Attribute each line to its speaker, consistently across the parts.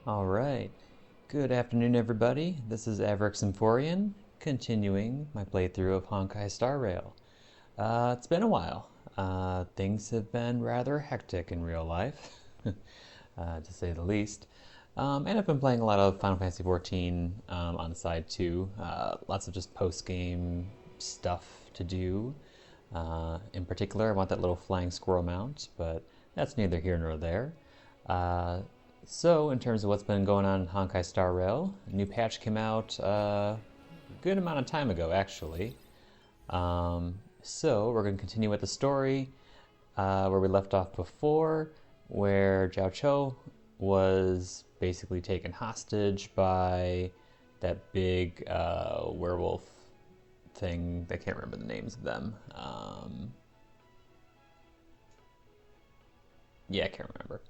Speaker 1: All right. Good afternoon, everybody. This is Averick Symphorian, continuing my playthrough of Honkai Star Rail. It's been a while. Things have been rather hectic in real life, to say the least. And I've been playing a lot of Final Fantasy XIV on the side too. Lots of just post-game stuff to do. In particular, I want that little flying squirrel mount, but that's neither here nor there. Uh, so, in terms of what's been going on in Honkai Star Rail, a new patch came out a good amount of time ago, actually. So, we're going to continue with the story where we left off before, where Jiao Cho was basically taken hostage by that big werewolf thing. I can't remember the names of them. Yeah, I can't remember.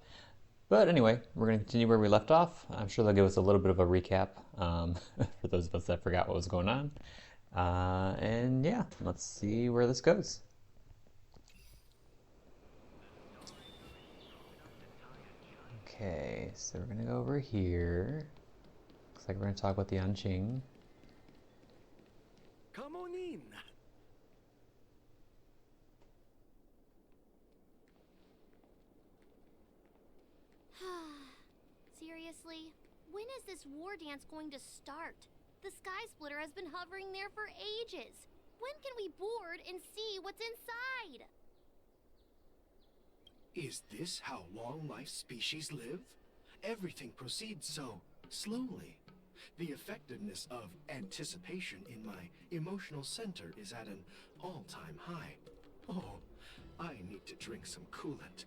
Speaker 1: But anyway, we're going to continue where we left off. I'm sure they'll give us a little bit of a recap for those of us that forgot what was going on. And yeah, let's see where this goes. Okay, so we're going to go over here. Looks like we're going to talk about the Anqing.
Speaker 2: Come on in.
Speaker 3: Seriously? When is this war dance going to start? The Sky Splitter has been hovering there for ages. When can we board and see what's inside?
Speaker 2: Is this how long-life species live? Everything proceeds so slowly. The effectiveness of anticipation in my emotional center is at an all-time high. Oh, I need to drink some coolant.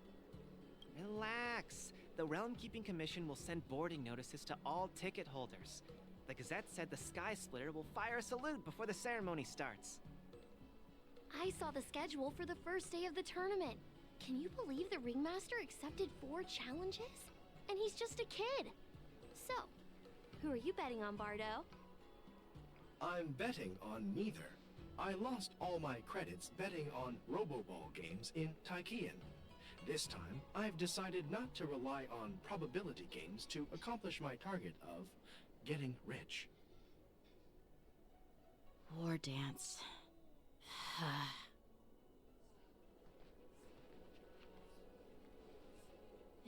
Speaker 4: Relax. The Realm Keeping Commission will send boarding notices to all ticket holders. The Gazette said the Sky Splitter will fire a salute before the ceremony starts.
Speaker 3: I saw the schedule for the first day of the tournament. Can you believe the Ringmaster accepted 4 challenges? And he's just a kid. So, who are you betting on, Bardo?
Speaker 2: I'm betting on neither. I lost all my credits betting on Roboball games in Taikian. This time, I've decided not to rely on probability games to accomplish my target of getting rich.
Speaker 5: War dance.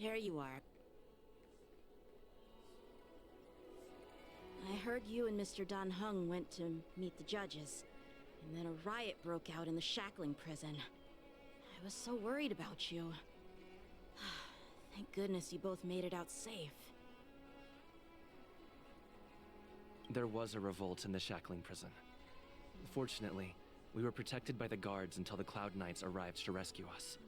Speaker 5: There you are. I heard you and Mr. Dan Heng went to meet the judges, and then a riot broke out in the shackling prison. I was so worried about you. Thank goodness you both made it out safe.
Speaker 6: There was a revolt in the shackling prison. Fortunately, we were protected by the guards until the Cloud Knights arrived to rescue us.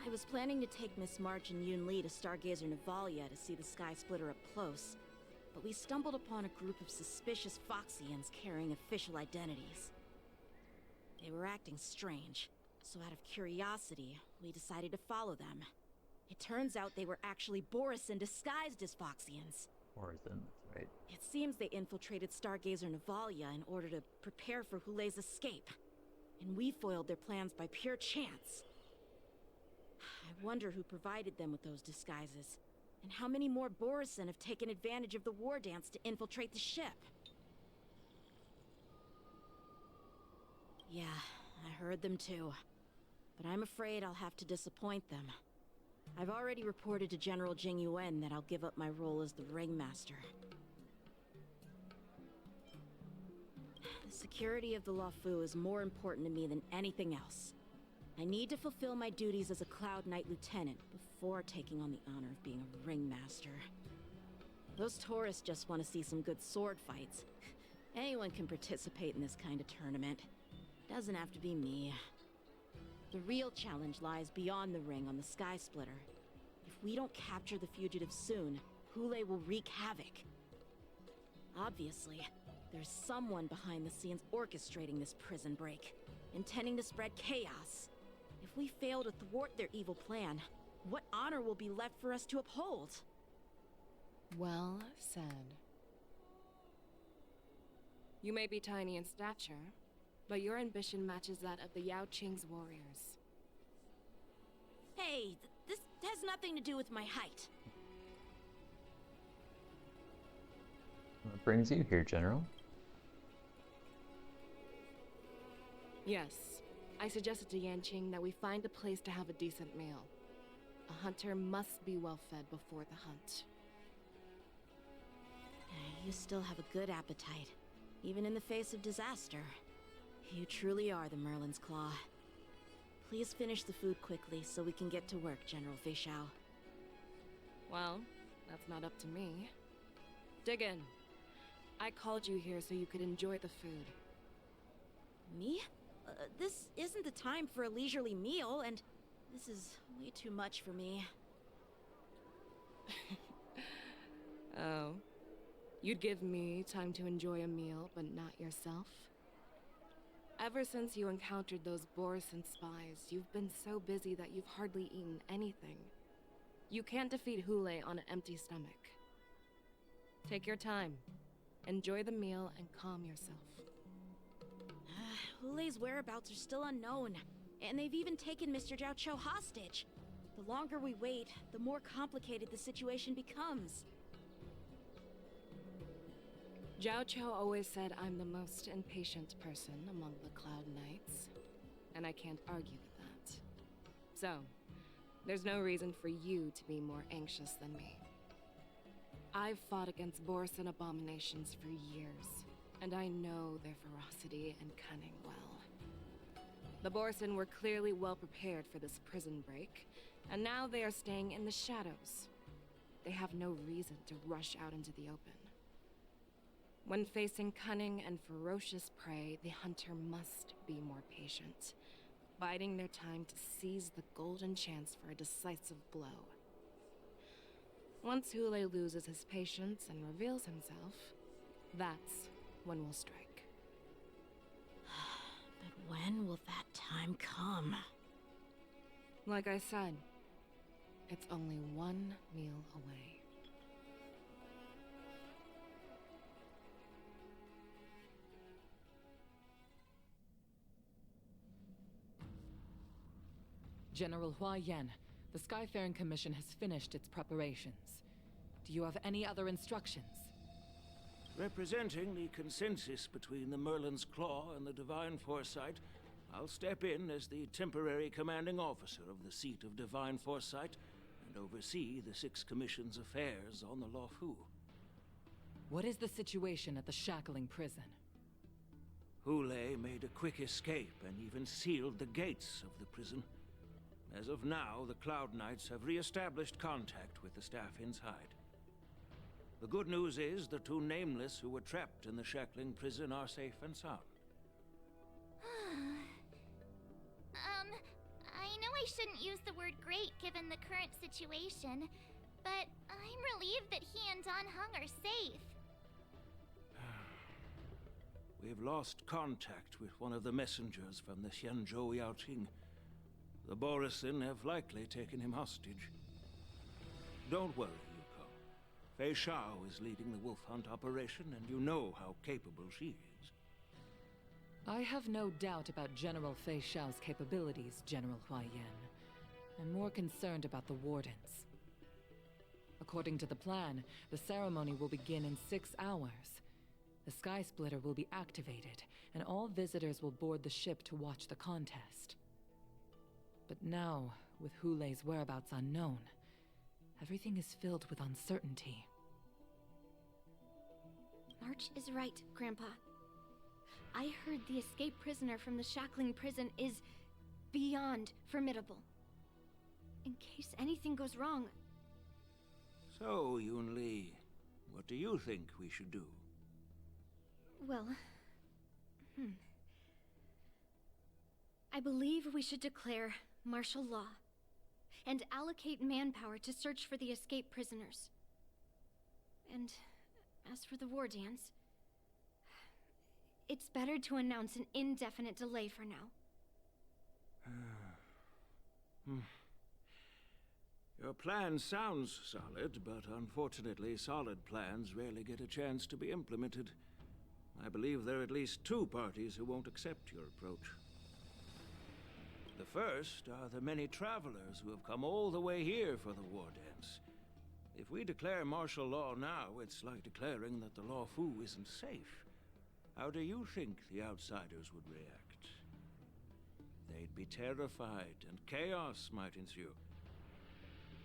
Speaker 5: I was planning to take Miss March and Yun Li to Stargazer Navalia to see the Sky Splitter up close, but we stumbled upon a group of suspicious Foxians carrying official identities. They were acting strange, so out of curiosity, we decided to follow them. It turns out they were actually Borisin disguised as Foxians.
Speaker 1: Horizon, that's right.
Speaker 5: It seems they infiltrated Stargazer Navalia in order to prepare for Hule's escape, and we foiled their plans by pure chance. I wonder who provided them with those disguises, and how many more Borisin have taken advantage of the war dance to infiltrate the ship. Yeah, I heard them too. But I'm afraid I'll have to disappoint them. I've already reported to General Jing Yuan that I'll give up my role as the Ringmaster. The security of the Luofu is more important to me than anything else. I need to fulfill my duties as a Cloud Knight Lieutenant before taking on the honor of being a Ringmaster. Those tourists just want to see some good sword fights. Anyone can participate in this kind of tournament. Doesn't have to be me. The real challenge lies beyond the ring on the Sky Splitter. If we don't capture the fugitives soon, Hule will wreak havoc. Obviously, there's someone behind the scenes orchestrating this prison break, intending to spread chaos. If we fail to thwart their evil plan, what honor will be left for us to uphold?
Speaker 7: Well said. You may be tiny in stature, but your ambition matches that of the Yao Qing's warriors.
Speaker 5: Hey, this It has nothing to do with my height.
Speaker 1: What brings you here, General?
Speaker 7: Yes. I suggested to Yanqing that we find a place to have a decent meal. A hunter must be well fed before the hunt.
Speaker 5: You still have a good appetite, even in the face of disaster. You truly are the Merlin's Claw. Please finish the food quickly so we can get to work, General Fei Shao.
Speaker 7: Well, that's not up to me. Dig in. I called you here so you could enjoy the food.
Speaker 5: Me? This isn't the time for a leisurely meal, and this is way too much for me.
Speaker 7: Oh. You'd give me time to enjoy a meal, but not yourself? Ever since you encountered those Borison spies, you've been so busy that you've hardly eaten anything. You can't defeat Hule on an empty stomach. Take your time. Enjoy the meal and calm yourself.
Speaker 5: Hule's whereabouts are still unknown, and they've even taken Mr. Jiao Cho hostage. The longer we wait, the more complicated the situation becomes.
Speaker 7: Jiao Cho always said I'm the most impatient person among the Cloud Knights, and I can't argue with that. So, there's no reason for you to be more anxious than me. I've fought against Borison abominations for years, and I know their ferocity and cunning well. The Borison were clearly well prepared for this prison break, and now they are staying in the shadows. They have no reason to rush out into the open. When facing cunning and ferocious prey, the hunter must be more patient, biding their time to seize the golden chance for a decisive blow. Once Hule loses his patience and reveals himself, that's when we'll strike.
Speaker 5: But when will that time come?
Speaker 7: Like I said, it's only one meal away.
Speaker 8: General Hua Yan, the Skyfaring Commission has finished its preparations. Do you have any other instructions?
Speaker 9: Representing the consensus between the Merlin's Claw and the Divine Foresight, I'll step in as the temporary commanding officer of the seat of Divine Foresight and oversee the Six Commission's affairs on the Luofu.
Speaker 8: What is the situation at the Shackling prison?
Speaker 9: Hule made a quick escape and even sealed the gates of the prison. As of now, the Cloud Knights have re-established contact with the staff inside. The good news is the two Nameless who were trapped in the Shackling prison are safe and sound.
Speaker 3: I know I shouldn't use the word great given the current situation, but I'm relieved that he and Dan Heng are safe.
Speaker 9: We've lost contact with one of the messengers from the Xianzhou Yaoqing. The Borison have likely taken him hostage. Don't worry, Yuko. Fei Shao is leading the wolf hunt operation, and you know how capable she is.
Speaker 8: I have no doubt about General Fei Shao's capabilities, General Hua Yan. I'm more concerned about the Wardens. According to the plan, the ceremony will begin in 6 hours. The Sky Splitter will be activated, and all visitors will board the ship to watch the contest. But now, with Hule's whereabouts unknown, everything is filled with uncertainty.
Speaker 3: March is right, Grandpa. I heard the escaped prisoner from the Shackling prison is beyond formidable. In case anything goes wrong.
Speaker 9: So, Yun-Li, what do you think we should do?
Speaker 3: Well, I believe we should declare martial law and allocate manpower to search for the escaped prisoners. And as for the war dance, it's better to announce an indefinite delay for now.
Speaker 9: Your plan sounds solid, but unfortunately solid plans rarely get a chance to be implemented. I believe there are at least 2 parties who won't accept your approach. The first are the many travelers who have come all the way here for the war dance. If we declare martial law now, it's like declaring that the Luofu isn't safe. How do you think the outsiders would react? They'd be terrified, and chaos might ensue.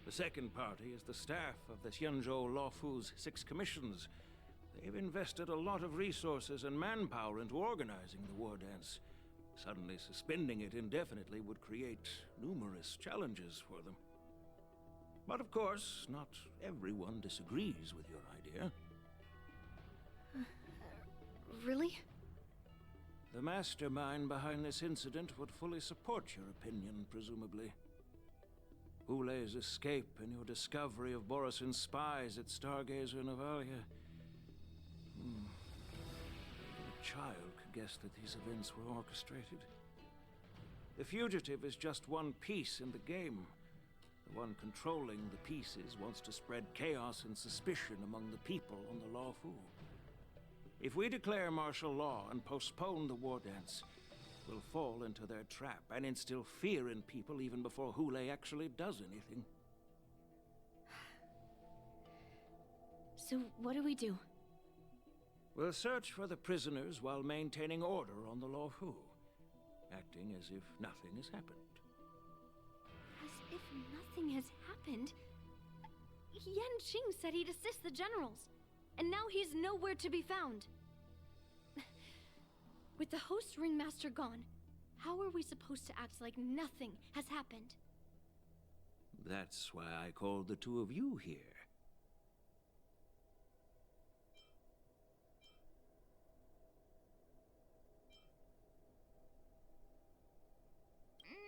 Speaker 9: The second party is the staff of the Xianzhou Luofu's 6 commissions. They've invested a lot of resources and manpower into organizing the war dance. Suddenly suspending it indefinitely would create numerous challenges for them. But of course, not everyone disagrees with your idea.
Speaker 3: Really?
Speaker 9: The mastermind behind this incident would fully support your opinion, presumably. Hule's escape and your discovery of Borisin's spies at Stargazer Navalia. A child could guess that these events were orchestrated. The fugitive is just one piece in the game. The one controlling the pieces wants to spread chaos and suspicion among the people on the Luofu. If we declare martial law and postpone the war dance, we'll fall into their trap and instill fear in people even before Hule actually does anything.
Speaker 3: So what do we do?
Speaker 9: We'll search for the prisoners while maintaining order on the Luofu, acting as if nothing has happened.
Speaker 3: As if nothing has happened? Yan Qing said he'd assist the generals, and now he's nowhere to be found. With the host ringmaster gone, how are we supposed to act like nothing has happened?
Speaker 9: That's why I called the two of you here.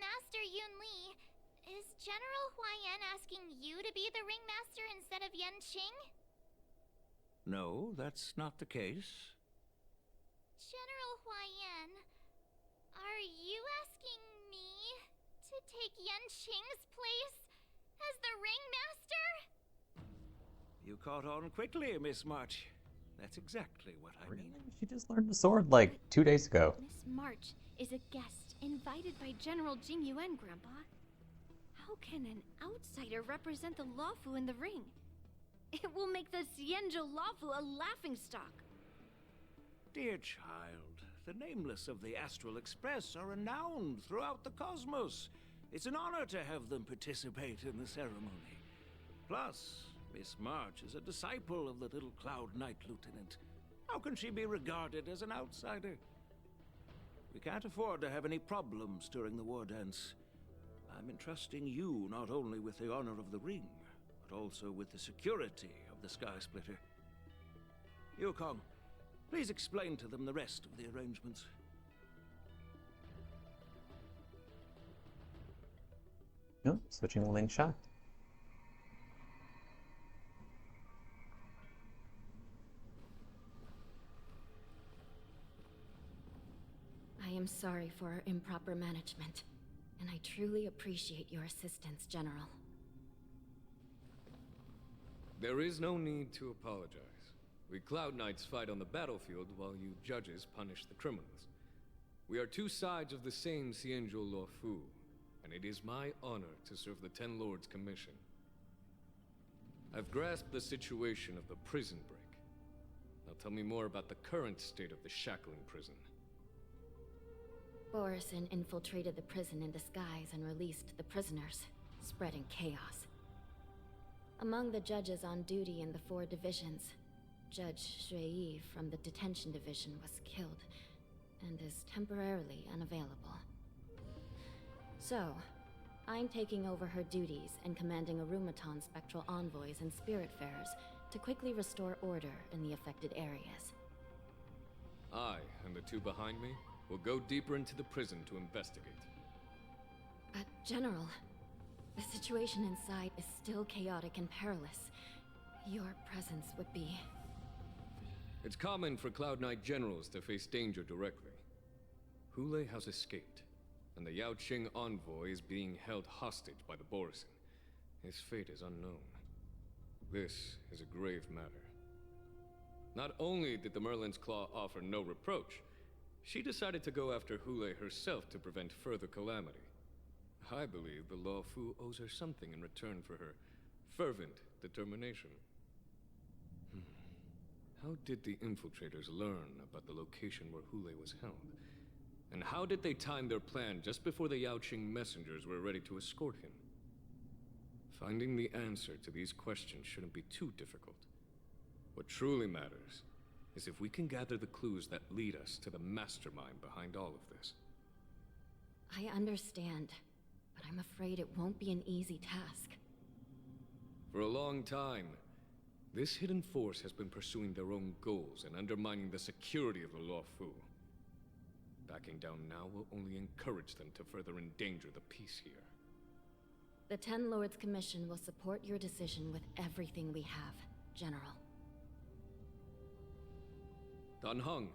Speaker 10: Master Yunli, is General Huaiyan asking you to be the ringmaster instead of Yan Qing?
Speaker 9: No, that's not the case.
Speaker 10: General Huaiyan, are you asking me to take Yan Qing's place as the ringmaster?
Speaker 9: You caught on quickly, Miss March. That's exactly what I mean.
Speaker 1: Really? She just learned the sword like 2 days ago.
Speaker 3: Miss March is a guest invited by General Jing Yuan, Grandpa. How can an outsider represent the Luofu in the ring? It will make the Xianzhou Luofu a laughingstock.
Speaker 9: Dear child, the nameless of the Astral Express are renowned throughout the cosmos. It's an honor to have them participate in the ceremony. Plus, Miss March is a disciple of the little Cloud Knight Lieutenant. How can she be regarded as an outsider? We can't afford to have any problems during the war dance. I'm entrusting you not only with the honor of the ring, but also with the security of the Sky Splitter. Yukong, please explain to them the rest of the arrangements.
Speaker 1: Nope, switching the link shot.
Speaker 5: I am sorry for our improper management, and I truly appreciate your assistance, General.
Speaker 11: There is no need to apologize. We Cloud Knights fight on the battlefield while you judges punish the criminals. We are two sides of the same Xianzhou Luofu, and it is my honor to serve the Ten Lords' commission. I've grasped the situation of the prison break. Now tell me more about the current state of the shackling prison.
Speaker 5: Borisin infiltrated the prison in disguise and released the prisoners, spreading chaos. Among the judges on duty in the 4 divisions, Judge Shui from the detention division was killed and is temporarily unavailable. So, I'm taking over her duties and commanding Arumaton spectral envoys and spiritfarers to quickly restore order in the affected areas.
Speaker 11: I, and the 2 behind me, will go deeper into the prison to investigate.
Speaker 5: But, General, the situation inside is still chaotic and perilous. Your presence would be...
Speaker 11: It's common for Cloud Knight generals to face danger directly. Hule has escaped, and the Yao Qing envoy is being held hostage by the Borisin. His fate is unknown. This is a grave matter. Not only did the Merlin's Claw offer no reproach, she decided to go after Hule herself to prevent further calamity. I believe the Law Fu owes her something in return for her fervent determination. How did the infiltrators learn about the location where Hule was held? And how did they time their plan just before the Yaoqing messengers were ready to escort him? Finding the answer to these questions shouldn't be too difficult. What truly matters is if we can gather the clues that lead us to the mastermind behind all of this.
Speaker 12: I understand, but I'm afraid it won't be an easy task.
Speaker 11: For a long time, this hidden force has been pursuing their own goals and undermining the security of the Law Fu. Backing down now will only encourage them to further endanger the peace here.
Speaker 12: The Ten Lords Commission will support your decision with everything we have, General.
Speaker 11: Dan Heng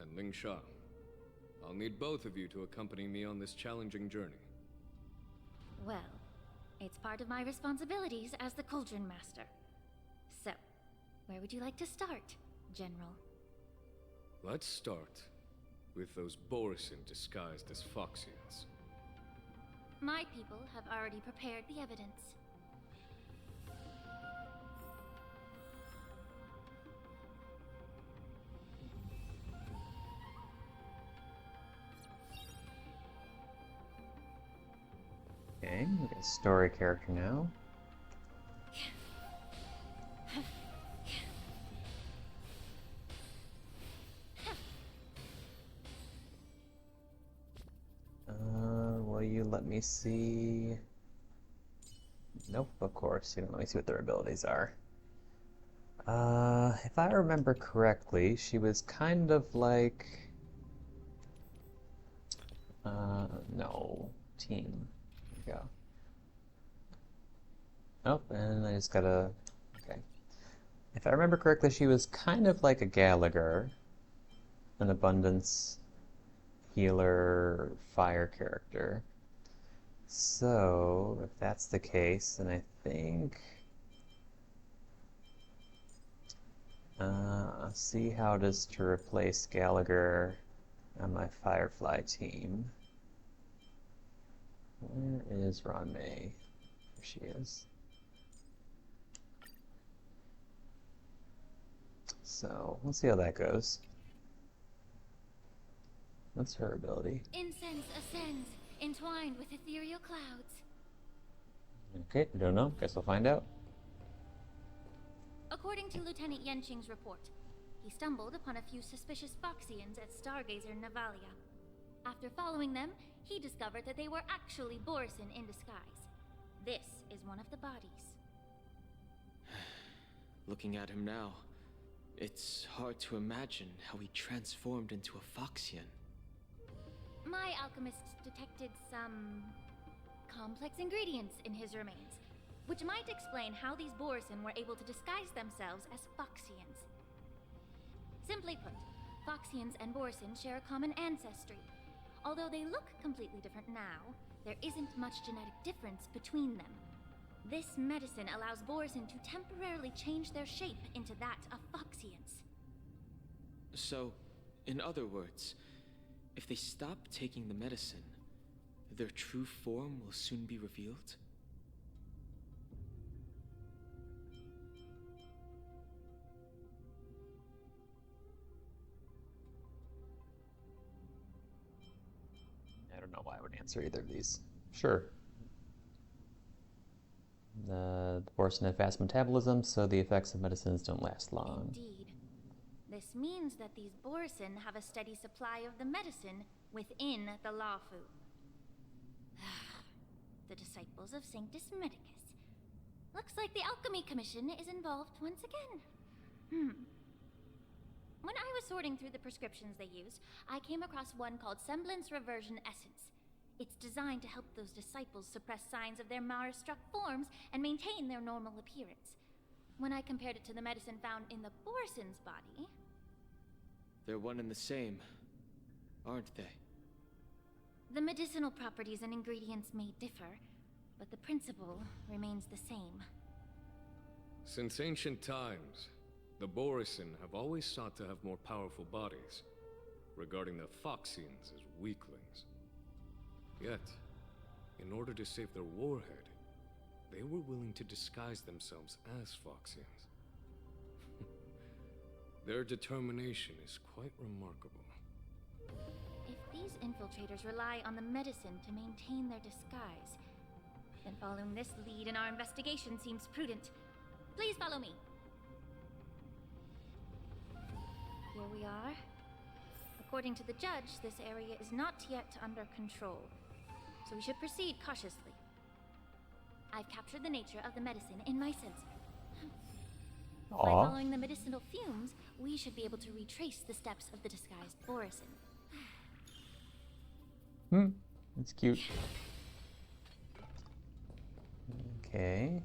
Speaker 11: and Ling Sha, I'll need both of you to accompany me on this challenging journey.
Speaker 10: Well, it's part of my responsibilities as the Cauldron Master. So, where would you like to start, General?
Speaker 11: Let's start with those Borisin disguised as Foxians.
Speaker 10: My people have already prepared the evidence.
Speaker 1: Okay, we got a story character now. Will you let me see? Nope, of course. You don't let me see what their abilities are. If I remember correctly, she was kind of like... no. Team. There we go. Nope, and I just gotta... Okay. If I remember correctly, she was kind of like a Gallagher. An abundance healer fire character. So, if that's the case, then I think... see how it is to replace Gallagher on my Firefly team. Where is Ron May? There she is. So, let's see how that goes. What's her ability?
Speaker 10: Incense ascends, entwined with ethereal clouds.
Speaker 1: Okay, don't know. Guess we'll find out.
Speaker 10: According to Lieutenant Yenqing's report, he stumbled upon a few suspicious Foxians at Stargazer Navalia. After following them, he discovered that they were actually Borisin in disguise. This is one of the bodies.
Speaker 13: Looking at him now, it's hard to imagine how he transformed into a Foxian.
Speaker 10: My alchemist detected some complex ingredients in his remains, which might explain how these Borisin were able to disguise themselves as Foxians. Simply put, Foxians and Borisin share a common ancestry. Although they look completely different now, there isn't much genetic difference between them. This medicine allows Borisin to temporarily change their shape into that of Foxians.
Speaker 13: So, in other words, if they stop taking the medicine, their true form will soon be revealed?
Speaker 1: I don't know why I would answer either of these. Sure. The Borisin have fast metabolism, so the effects of medicines don't last long.
Speaker 10: Indeed. This means that these Borisin have a steady supply of the medicine within the Lafu. The disciples of Sanctus Medicus. Looks like the Alchemy Commission is involved once again. When I was sorting through the prescriptions they use, I came across one called Semblance Reversion Essence. It's designed to help those disciples suppress signs of their Mara-struck forms and maintain their normal appearance. When I compared it to the medicine found in the Borisin's body...
Speaker 13: They're one and the same, aren't they?
Speaker 10: The medicinal properties and ingredients may differ, but the principle remains the same.
Speaker 11: Since ancient times, the Borisin have always sought to have more powerful bodies, regarding the Foxians as weaklings. Yet, in order to save their warhead, they were willing to disguise themselves as Foxians. Their determination is quite remarkable.
Speaker 10: If these infiltrators rely on the medicine to maintain their disguise, then following this lead in our investigation seems prudent. Please follow me. Here we are. According to the judge, this area is not yet under control, so we should proceed cautiously. I've captured the nature of the medicine in my sensor. By following the medicinal fumes, we should be able to retrace the steps of the disguised Borisin.
Speaker 1: That's cute. Okay.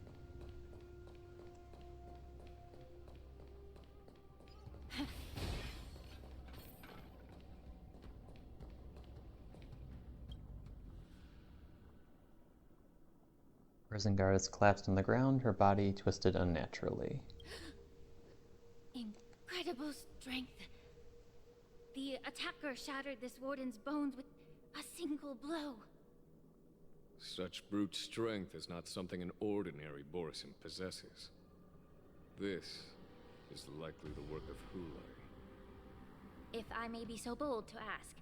Speaker 1: Prison guard is collapsed on the ground, her body twisted unnaturally.
Speaker 10: Incredible strength. The attacker shattered this warden's bones with a single blow.
Speaker 11: Such brute strength is not something an ordinary Borisin possesses. This is likely the work of Hulai.
Speaker 10: If I may be so bold to ask,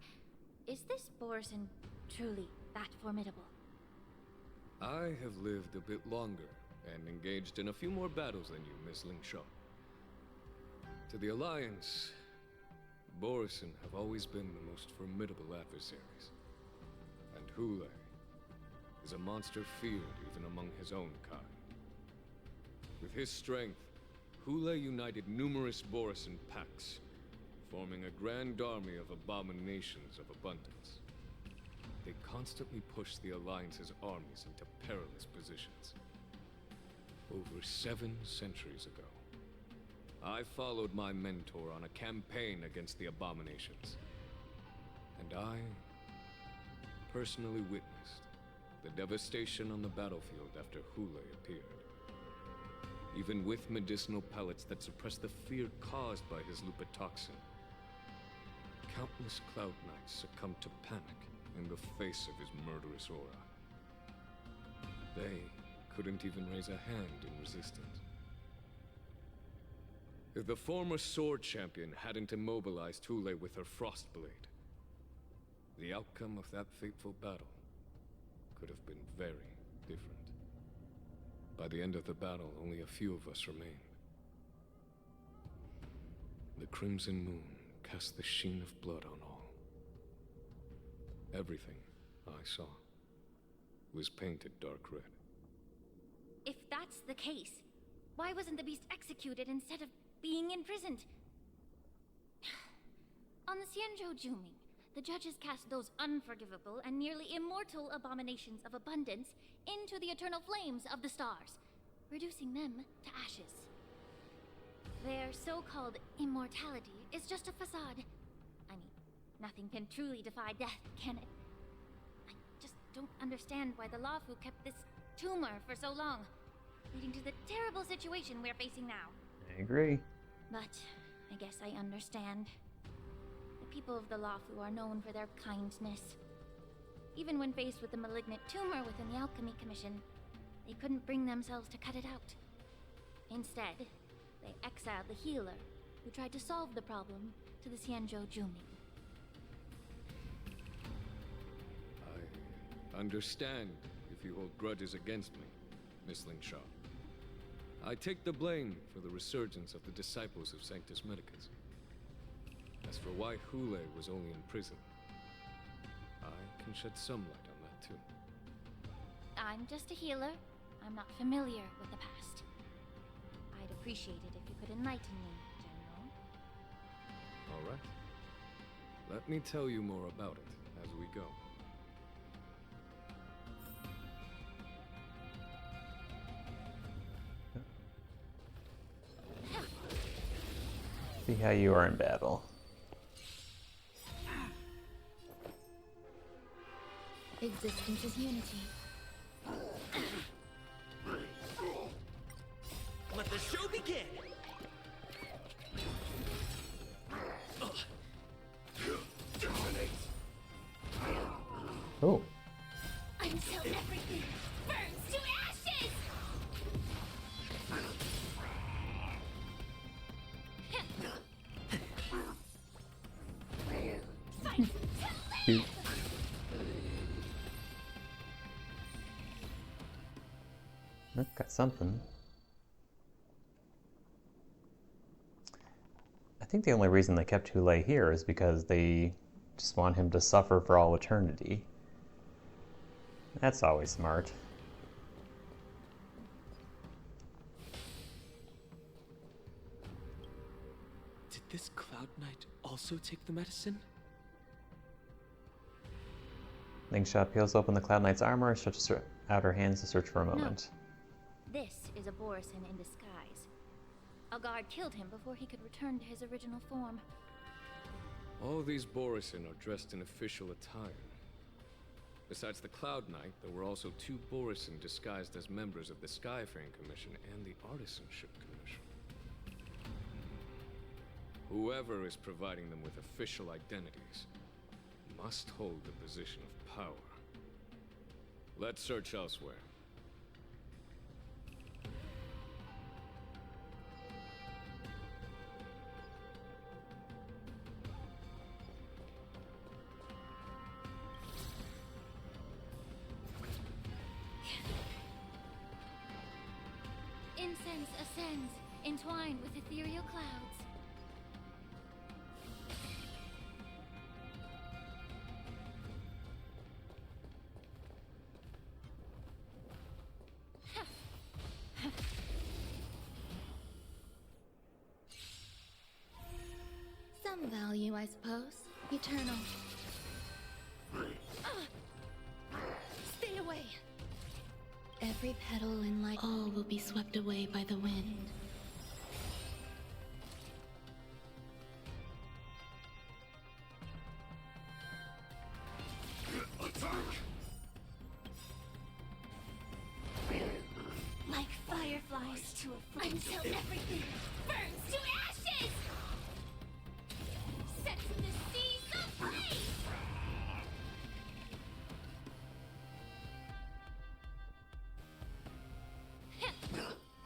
Speaker 10: is this Borisin truly that formidable?
Speaker 11: I have lived a bit longer and engaged in a few more battles than you, Miss Lingshaw. To the Alliance, Borisin have always been the most formidable adversaries. And Hulai is a monster feared even among his own kind. With his strength, Hulai united numerous Borisin packs, forming a grand army of abominations of abundance. They constantly push the Alliance's armies into perilous positions. Over 7 centuries ago, I followed my mentor on a campaign against the abominations. And I personally witnessed the devastation on the battlefield after Hulai appeared. Even with medicinal pellets that suppressed the fear caused by his lupitoxin, countless Cloud Knights succumbed to panic in the face of his murderous aura. They couldn't even raise a hand in resistance. If the former sword champion hadn't immobilized Hulai with her Frostblade, the outcome of that fateful battle could have been very different. By the end of the battle, only a few of us remained. The crimson moon cast the sheen of blood on all. Everything I saw was painted dark red.
Speaker 10: If that's the case, why wasn't the beast executed instead of being imprisoned? On the Xianzhou Juming, the judges cast those unforgivable and nearly immortal abominations of abundance into the eternal flames of the stars, reducing them to ashes. Their so-called immortality is just a facade. I mean, nothing can truly defy death, can it? I just don't understand why the Lafu kept this tumor for so long, leading to the terrible situation we're facing now.
Speaker 1: I agree.
Speaker 10: But I guess I understand. The people of the Lafu are known for their kindness. Even when faced with the malignant tumor within the Alchemy Commission, they couldn't bring themselves to cut it out. Instead, they exiled the healer, who tried to solve the problem, to the Xianzhou Juming.
Speaker 11: I understand if you hold grudges against me, Miss Lingshaw. I take the blame for the resurgence of the disciples of Sanctus Medicus. As for why Hulai was only in prison, I can shed some light on that too.
Speaker 10: I'm just a healer. I'm not familiar with the past. I'd appreciate it if you could enlighten me, General.
Speaker 11: All right. Let me tell you more about it as we go.
Speaker 1: See how you are in battle.
Speaker 12: Existence is unity.
Speaker 14: Let the show begin!
Speaker 1: Oh.
Speaker 10: I'm so
Speaker 1: cute. Oh, got something. I think the only reason they kept Hule here is because they just want him to suffer for all eternity. That's always smart.
Speaker 13: Did this Cloud Knight also take the medicine?
Speaker 1: Lingsha peels open the Cloud Knight's armor and stretches out her hands to search for a moment.
Speaker 10: No. This is a Borisin in disguise. A guard killed him before he could return to his original form.
Speaker 11: All these Borisin are dressed in official attire. Besides the Cloud Knight, there were also 2 Borisin disguised as members of the Skyfaring Commission and the Artisanship Commission. Whoever is providing them with official identities must hold the position of power. Let's search elsewhere.
Speaker 10: Incense ascends, entwined with ethereal clouds. Some value, I suppose. Eternal. Stay away! Every petal in light, all will be swept away by the wind. Like fireflies to a flame until everything burns to ashes! Sets the seas ablaze!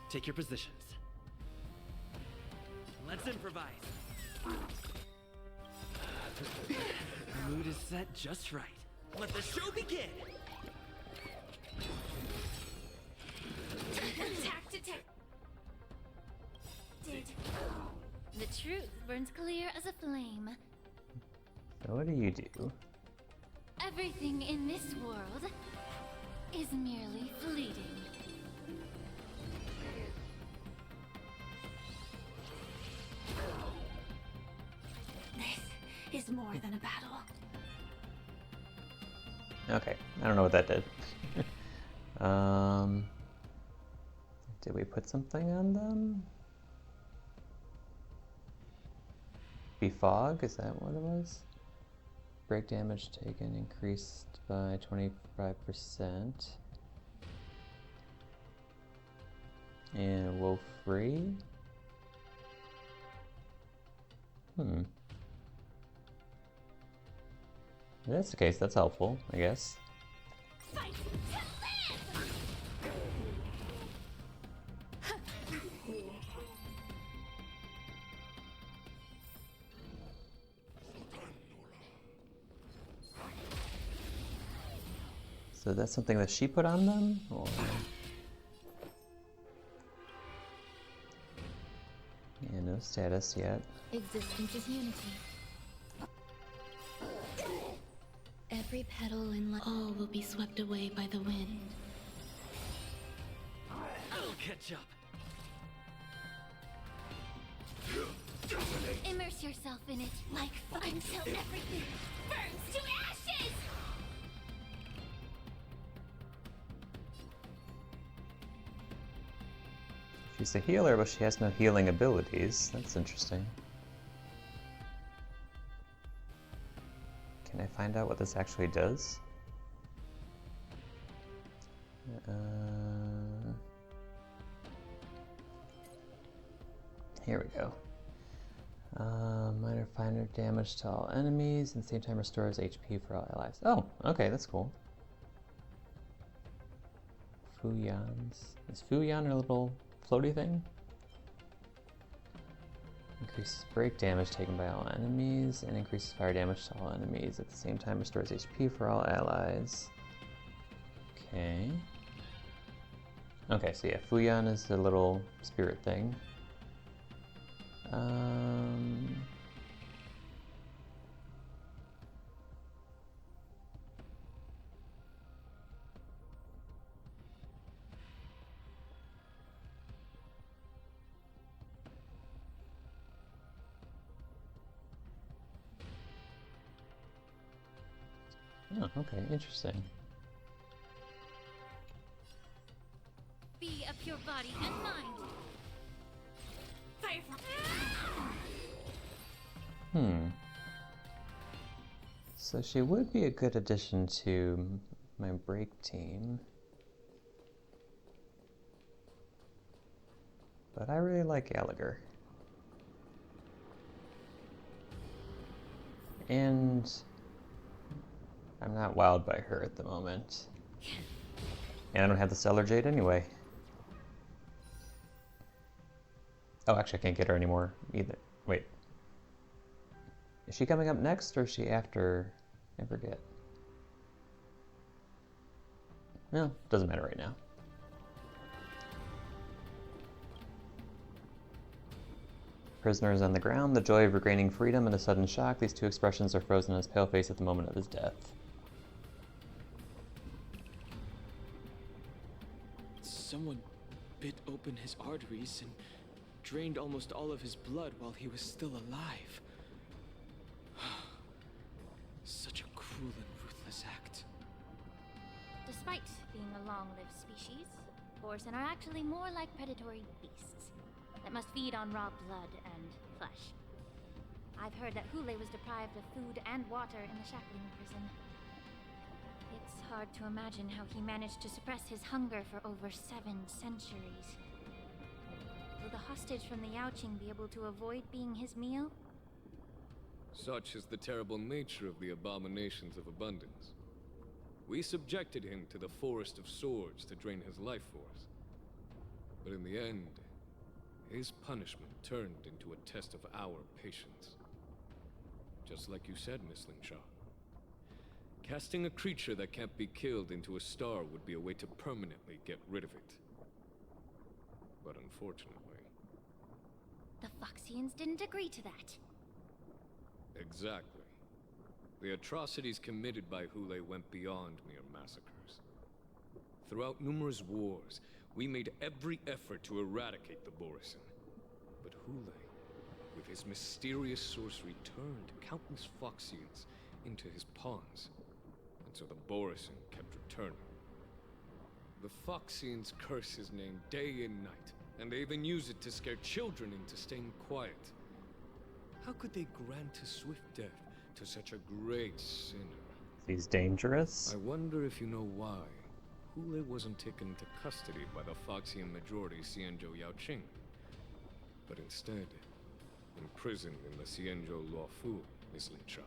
Speaker 14: Take your positions. Let's improvise. The mood is set just right. Let the show begin!
Speaker 10: Attack detect. The truth burns clear as a flame.
Speaker 1: So what do you do?
Speaker 10: Everything in this world is merely fleeting. This is more than a battle.
Speaker 1: Okay, I don't know what that did. Did we put something on them? Befog, is that what it was? Break damage taken increased by 25%. And woe free? If that's the case, that's helpful, I guess.
Speaker 10: Fight to live!
Speaker 1: So that's something that she put on them? Or... yeah, no status yet.
Speaker 10: Existence is unity. Every petal in light, all will be swept away by the wind.
Speaker 14: I'll catch up.
Speaker 10: Immerse yourself in it like fire until everything burns to ashes!
Speaker 1: She's a healer, but she has no healing abilities. That's interesting. Can I find out what this actually does? Here we go. Minor damage to all enemies, and at the same time restores HP for all allies. Oh, okay, that's cool. Fuyans. Is Fuyan a little floaty thing? Increases break damage taken by all enemies and increases fire damage to all enemies. At the same time, restores HP for all allies. Okay. Okay, so yeah, Fuyan is the little spirit thing. Oh, okay, interesting.
Speaker 10: Be of pure body and mind. Fire
Speaker 1: So she would be a good addition to my break team. But I really like Gallagher. And I'm not wowed by her at the moment. And I don't have the Stellar Jade anyway. Oh, actually I can't get her anymore either. Wait. Is she coming up next or is she after? I forget. No, doesn't matter right now. Prisoners on the ground, the joy of regaining freedom and the sudden shock. These two expressions are frozen on his pale face at the moment of his death.
Speaker 13: Someone bit open his arteries and drained almost all of his blood while he was still alive. Such a cruel and ruthless act.
Speaker 10: Despite being a long-lived species, Borisin are actually more like predatory beasts that must feed on raw blood and flesh. I've heard that Hule was deprived of food and water in the shackling prison. It's hard to imagine how he managed to suppress his hunger for over 7 centuries. Will the hostage from the Yaoqing be able to avoid being his meal?
Speaker 11: Such is the terrible nature of the abominations of abundance. We subjected him to the Forest of Swords to drain his life force. But in the end, his punishment turned into a test of our patience. Just like you said, Miss Lingshaw. Casting a creature that can't be killed into a star would be a way to permanently get rid of it. But unfortunately...
Speaker 10: The Foxians didn't agree to that.
Speaker 11: Exactly. The atrocities committed by Hule went beyond mere massacres. Throughout numerous wars, we made every effort to eradicate the Borisin. But Hule, with his mysterious sorcery, turned countless Foxians into his pawns. And so the Borisin kept returning. The Foxians curse his name day and night, and they even use it to scare children into staying quiet. How could they grant a swift death to such a great sinner?
Speaker 1: He's dangerous.
Speaker 11: I wonder if you know why Hule wasn't taken into custody by the Foxian majority Xianzhou Yaoqing, but instead imprisoned in the Xianzhou Luofu, Miss Lingshaw.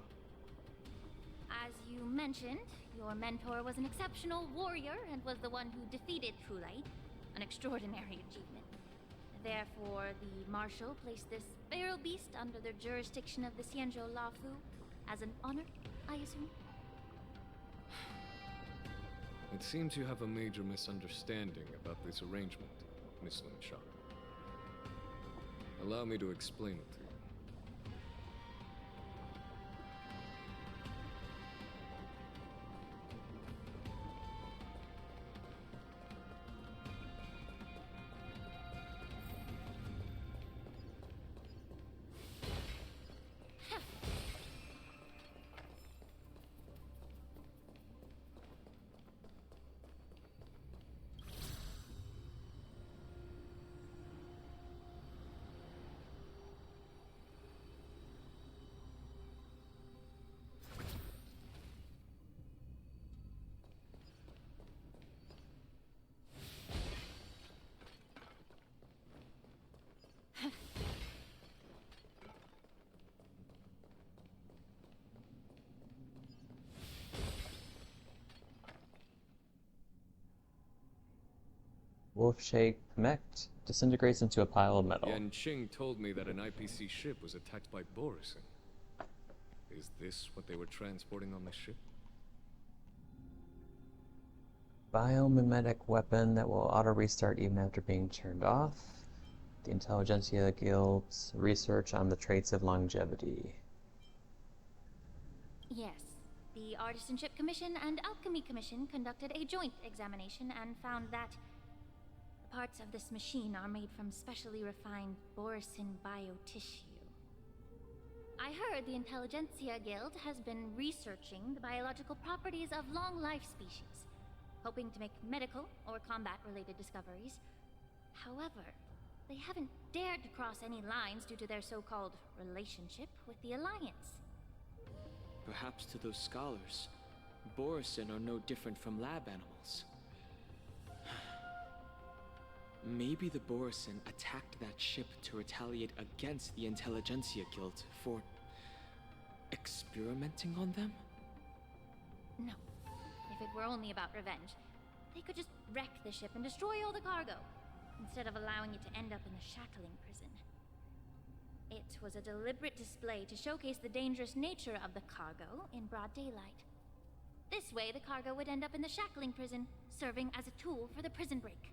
Speaker 10: As you mentioned, your mentor was an exceptional warrior and was the one who defeated Hule, an extraordinary achievement. Therefore, the Marshal placed this feral beast under the jurisdiction of the Xianzhou Luofu as an honor, I assume?
Speaker 11: It seems you have a major misunderstanding about this arrangement, Miss Lingshaw. Allow me to explain it to you.
Speaker 1: wolf-shaped mech disintegrates into a pile of metal.
Speaker 11: Yan Qing told me that an IPC ship was attacked by Borison. Is this what they were transporting on the ship?
Speaker 1: Biomimetic weapon that will auto-restart even after being turned off. The Intelligentsia Guild's research on the traits of longevity.
Speaker 10: Yes. The Artisanship Commission and Alchemy Commission conducted a joint examination and found that the parts of this machine are made from specially refined Borison biotissue. I heard the Intelligentsia Guild has been researching the biological properties of long-life species, hoping to make medical or combat-related discoveries. However, they haven't dared to cross any lines due to their so-called relationship with the Alliance.
Speaker 13: Perhaps to those scholars, Borison are no different from lab animals. Maybe the Borison attacked that ship to retaliate against the Intelligentsia Guild for experimenting on them?
Speaker 10: No. If it were only about revenge, they could just wreck the ship and destroy all the cargo, instead of allowing it to end up in the shackling prison. It was a deliberate display to showcase the dangerous nature of the cargo in broad daylight. This way, the cargo would end up in the shackling prison, serving as a tool for the prison break.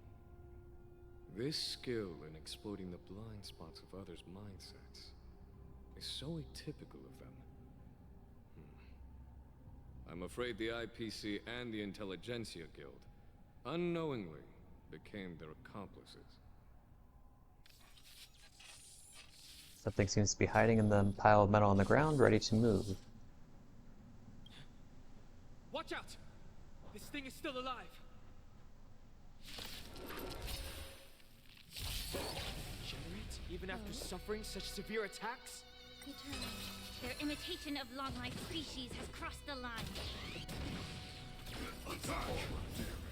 Speaker 11: This skill in exploiting the blind spots of others' mindsets is so atypical of them. I'm afraid the IPC and the Intelligentsia Guild unknowingly became their accomplices.
Speaker 1: Something seems to be hiding in the pile of metal on the ground, ready to move.
Speaker 13: Watch out! This thing is still alive! Regenerate, even after suffering such severe attacks?
Speaker 10: Determined. Their imitation of long-life species has crossed the line.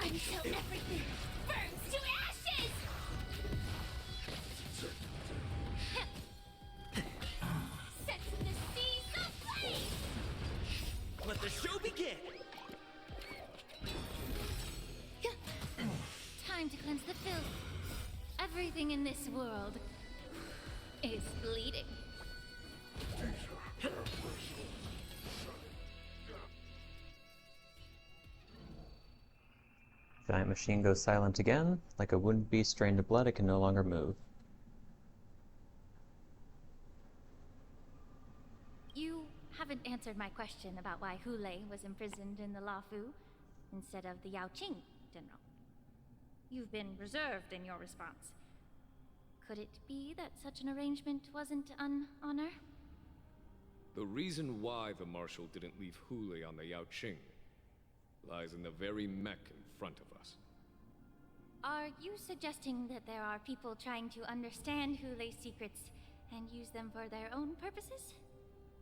Speaker 10: Until everything burns to ashes! Sets the seas aflame!
Speaker 14: Let the show begin!
Speaker 10: Time to cleanse the filth. Everything in this world is bleeding.
Speaker 1: Giant machine goes silent again. Like a wounded beast drained of blood, it can no longer move.
Speaker 10: You haven't answered my question about why Hule was imprisoned in the Lafu instead of the Yaoqing, General. You've been reserved in your response. Could it be that such an arrangement wasn't an honor?
Speaker 11: The reason why the Marshal didn't leave Hule on the Yaoqing lies in the very mech in front of us.
Speaker 10: Are you suggesting that there are people trying to understand Hule's secrets and use them for their own purposes?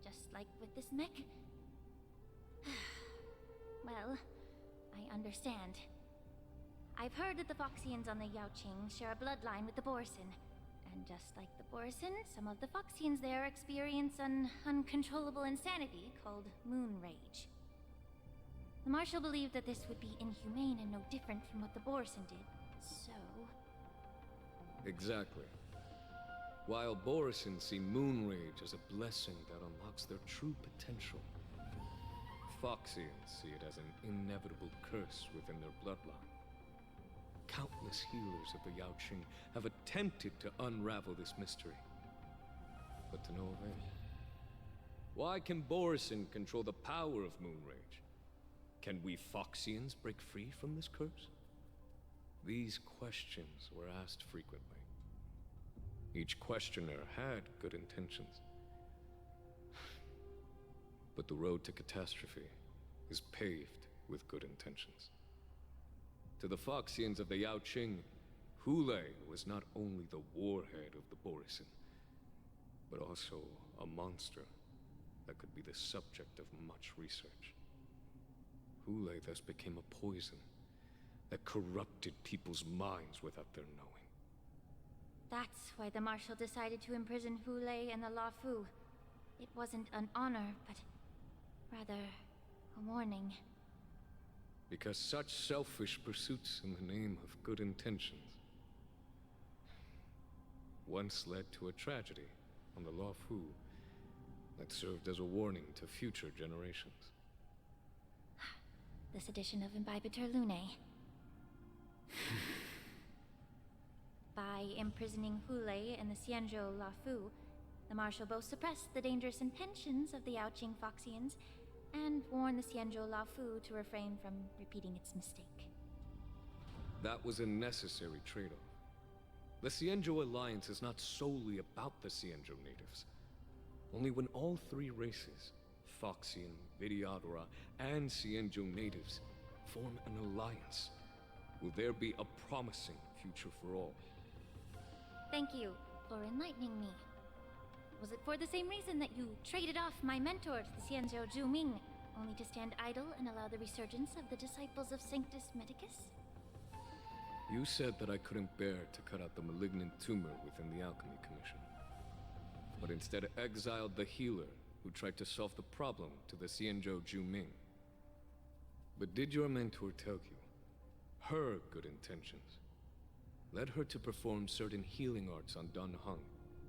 Speaker 10: Just like with this mech? Well, I understand. I've heard that the Foxians on the Yaoqing share a bloodline with the Borison. And just like the Borison, some of the Foxians there experience an uncontrollable insanity called moon rage. The Marshal believed that this would be inhumane and no different from what the Borison did, so...
Speaker 11: Exactly. While Borison see moon rage as a blessing that unlocks their true potential, Foxians see it as an inevitable curse within their bloodline. Countless healers of the Yaoqing have attempted to unravel this mystery, but to no avail. Why can Borison control the power of moon rage? Can we Foxians break free from this curse? These questions were asked frequently. Each questioner had good intentions. But the road to catastrophe is paved with good intentions. To the Foxians of the Yaoqing, Hule was not only the warhead of the Borison, but also a monster that could be the subject of much research. Hule thus became a poison that corrupted people's minds without their knowing.
Speaker 10: That's why the Marshal decided to imprison Hule and the Lafu. It wasn't an honor, but rather a warning.
Speaker 11: Because such selfish pursuits in the name of good intentions once led to a tragedy on the Luofu that served as a warning to future generations.
Speaker 10: This edition of Imbibitor Lunae. By imprisoning Hule and the Xianzhou Luofu, the Marshal both suppressed the dangerous intentions of the Yaoqing Foxians and warned the Xianzhou Luofu to refrain from repeating its mistake.
Speaker 11: That was a necessary trade-off. The Xianzhou Alliance is not solely about the Xianzhou natives. Only when all three races, Foxian, Vidyadhara, and Xianzhou natives, form an alliance, will there be a promising future for all.
Speaker 10: Thank you for enlightening me. Was it for the same reason that you traded off my mentor to the Xianzhou Zhuming, only to stand idle and allow the resurgence of the disciples of Sanctus Medicus?
Speaker 11: You said that I couldn't bear to cut out the malignant tumor within the Alchemy Commission, but instead exiled the healer who tried to solve the problem to the Xianzhou Zhuming. But did your mentor tell you her good intentions led her to perform certain healing arts on Dan Heng,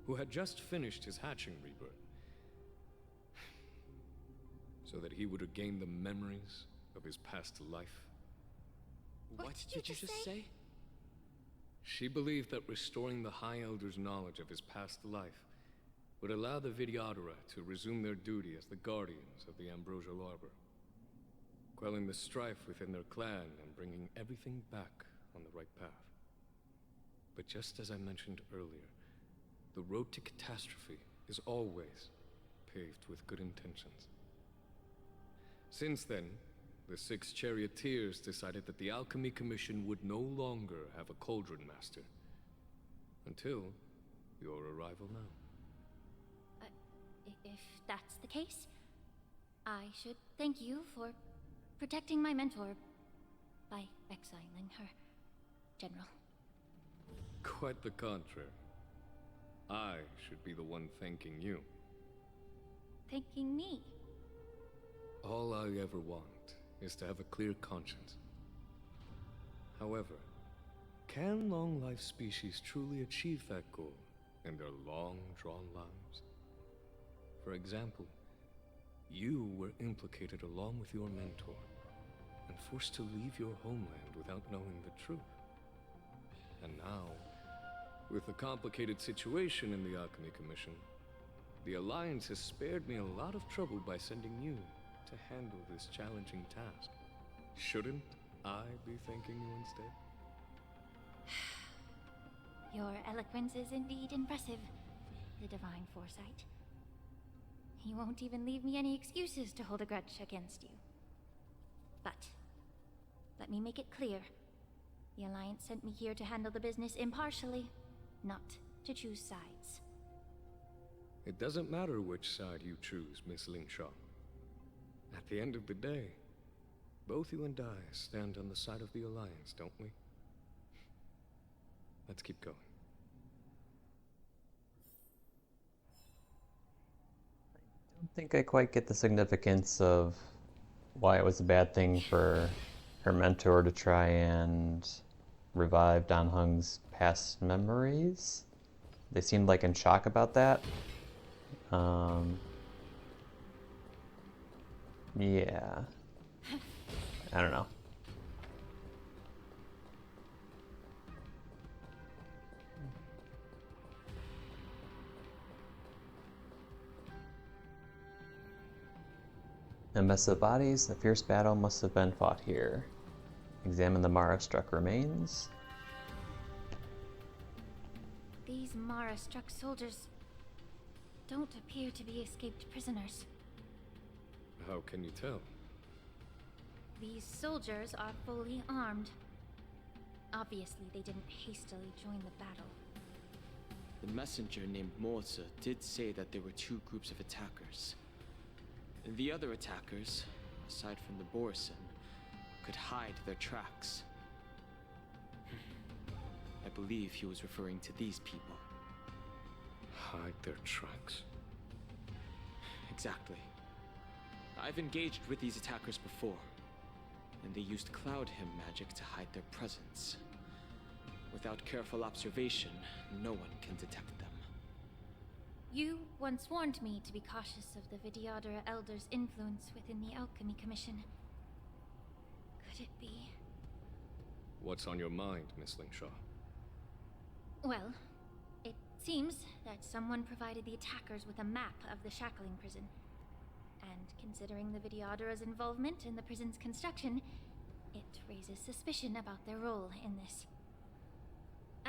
Speaker 11: who had just finished his hatching rebirth, so that he would regain the memories of his past life?
Speaker 13: What did you just say?
Speaker 11: She believed that restoring the High Elder's knowledge of his past life would allow the Vidyadhara to resume their duty as the guardians of the Ambrosial Arbor, quelling the strife within their clan and bringing everything back on the right path. But just as I mentioned earlier, the road to catastrophe is always paved with good intentions. Since then, the 6 charioteers decided that the Alchemy Commission would no longer have a cauldron master. Until your arrival now.
Speaker 10: If that's the case, I should thank you for protecting my mentor by exiling her, General.
Speaker 11: Quite the contrary. I should be the one thanking you.
Speaker 10: Thanking me?
Speaker 11: All I ever want is to have a clear conscience. However, can long-life species truly achieve that goal in their long-drawn lives? For example, you were implicated along with your mentor and forced to leave your homeland without knowing the truth. And now, with the complicated situation in the Alchemy Commission, the Alliance has spared me a lot of trouble by sending you to handle this challenging task. Shouldn't I be thanking you instead?
Speaker 10: Your eloquence is indeed impressive, the divine foresight. You won't even leave me any excuses to hold a grudge against you. But, let me make it clear. The Alliance sent me here to handle the business impartially, not to choose sides.
Speaker 11: It doesn't matter which side you choose, Miss Lingshaw. At the end of the day, both you and I stand on the side of the Alliance, don't we? Let's keep going.
Speaker 1: I don't think I quite get the significance of why it was a bad thing for her mentor to try and revive Dan Heng's past memories. They seemed like in shock about that. Yeah. I don't know. A mess of bodies, a fierce battle must have been fought here. Examine the Mara-struck remains.
Speaker 10: These Mara-struck soldiers don't appear to be escaped prisoners.
Speaker 11: How can you tell?
Speaker 10: These soldiers are fully armed. Obviously, they didn't hastily join the battle.
Speaker 13: The messenger named Moza did say that there were 2 groups of attackers. The other attackers, aside from the Borison, could hide their tracks. I believe he was referring to these people.
Speaker 11: Hide their tracks?
Speaker 13: Exactly. I've engaged with these attackers before, and they used Cloud Hymn magic to hide their presence. Without careful observation, no one can detect them.
Speaker 10: You once warned me to be cautious of the Vidyadhara Elder's influence within the Alchemy Commission. Could it be?
Speaker 11: What's on your mind, Miss Lingshaw?
Speaker 10: Well, it seems that someone provided the attackers with a map of the shackling prison. And considering the Vidyadhara's involvement in the prison's construction, it raises suspicion about their role in this.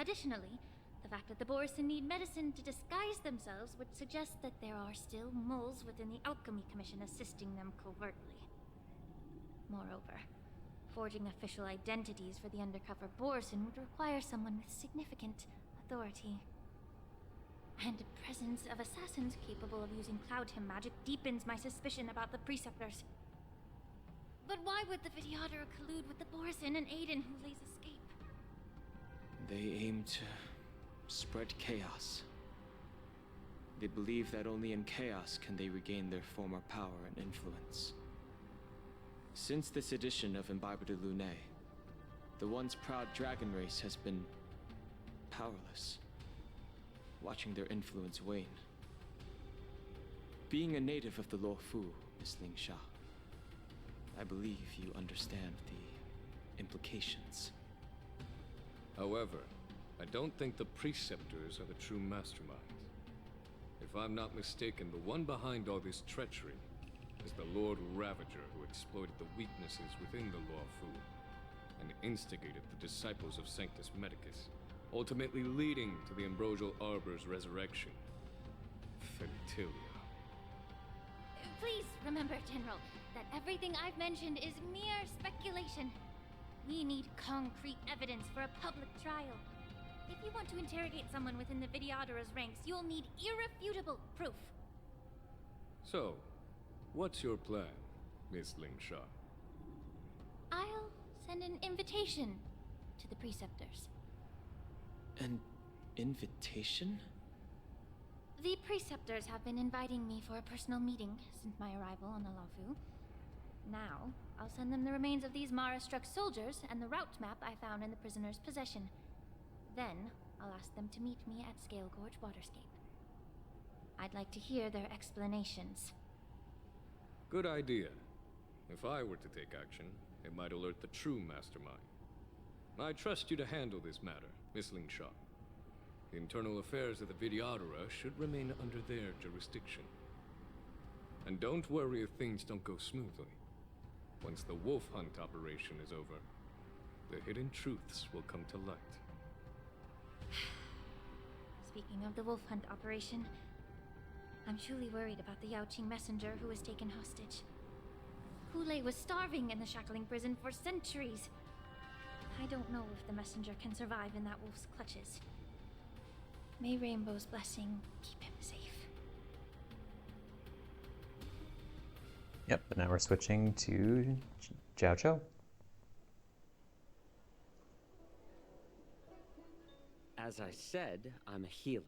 Speaker 10: Additionally, the fact that the Borison need medicine to disguise themselves would suggest that there are still moles within the Alchemy Commission assisting them covertly. Moreover, forging official identities for the undercover Borison would require someone with significant authority. And the presence of assassins capable of using Cloudhim magic deepens my suspicion about the Preceptors. But why would the Vidyadhara collude with the Borison and Aiden Hule's escape?
Speaker 13: They aim to spread chaos. They believe that only in chaos can they regain their former power and influence. Since this edition of Imbibe de Lune, the once proud dragon race has been powerless, watching their influence wane. Being a native of the Luofu, Miss Lingsha, I believe you understand the implications.
Speaker 11: However, I don't think the Preceptors are the true masterminds. If I'm not mistaken, the one behind all this treachery is the Lord Ravager who exploited the weaknesses within the Luofu and instigated the disciples of Sanctus Medicus, ultimately leading to the Ambrosial Arbor's resurrection. Fentilia.
Speaker 10: Please remember, General, that everything I've mentioned is mere speculation. We need concrete evidence for a public trial. If you want to interrogate someone within the Vidyadhara's ranks, you'll need irrefutable proof.
Speaker 11: So, what's your plan, Miss Lingshaw?
Speaker 10: I'll send an invitation to the Preceptors.
Speaker 13: An invitation?
Speaker 10: The Preceptors have been inviting me for a personal meeting since my arrival on the Luofu. Now, I'll send them the remains of these Mara-struck soldiers and the route map I found in the prisoner's possession. Then, I'll ask them to meet me at Scale Gorge Waterscape. I'd like to hear their explanations.
Speaker 11: Good idea. If I were to take action, it might alert the true mastermind. I trust you to handle this matter, Miss Lingshaw. The internal affairs of the Vidyadhara should remain under their jurisdiction. And don't worry if things don't go smoothly. Once the wolf hunt operation is over, the hidden truths will come to light.
Speaker 10: Speaking of the wolf hunt operation, I'm truly worried about the Yaoqing messenger who was taken hostage. Hule was starving in the shackling prison for centuries. I don't know if the messenger can survive in that wolf's clutches. May Rainbow's blessing keep him safe.
Speaker 1: Yep, but now we're switching to Jiao Cho.
Speaker 15: As I said, I'm a healer.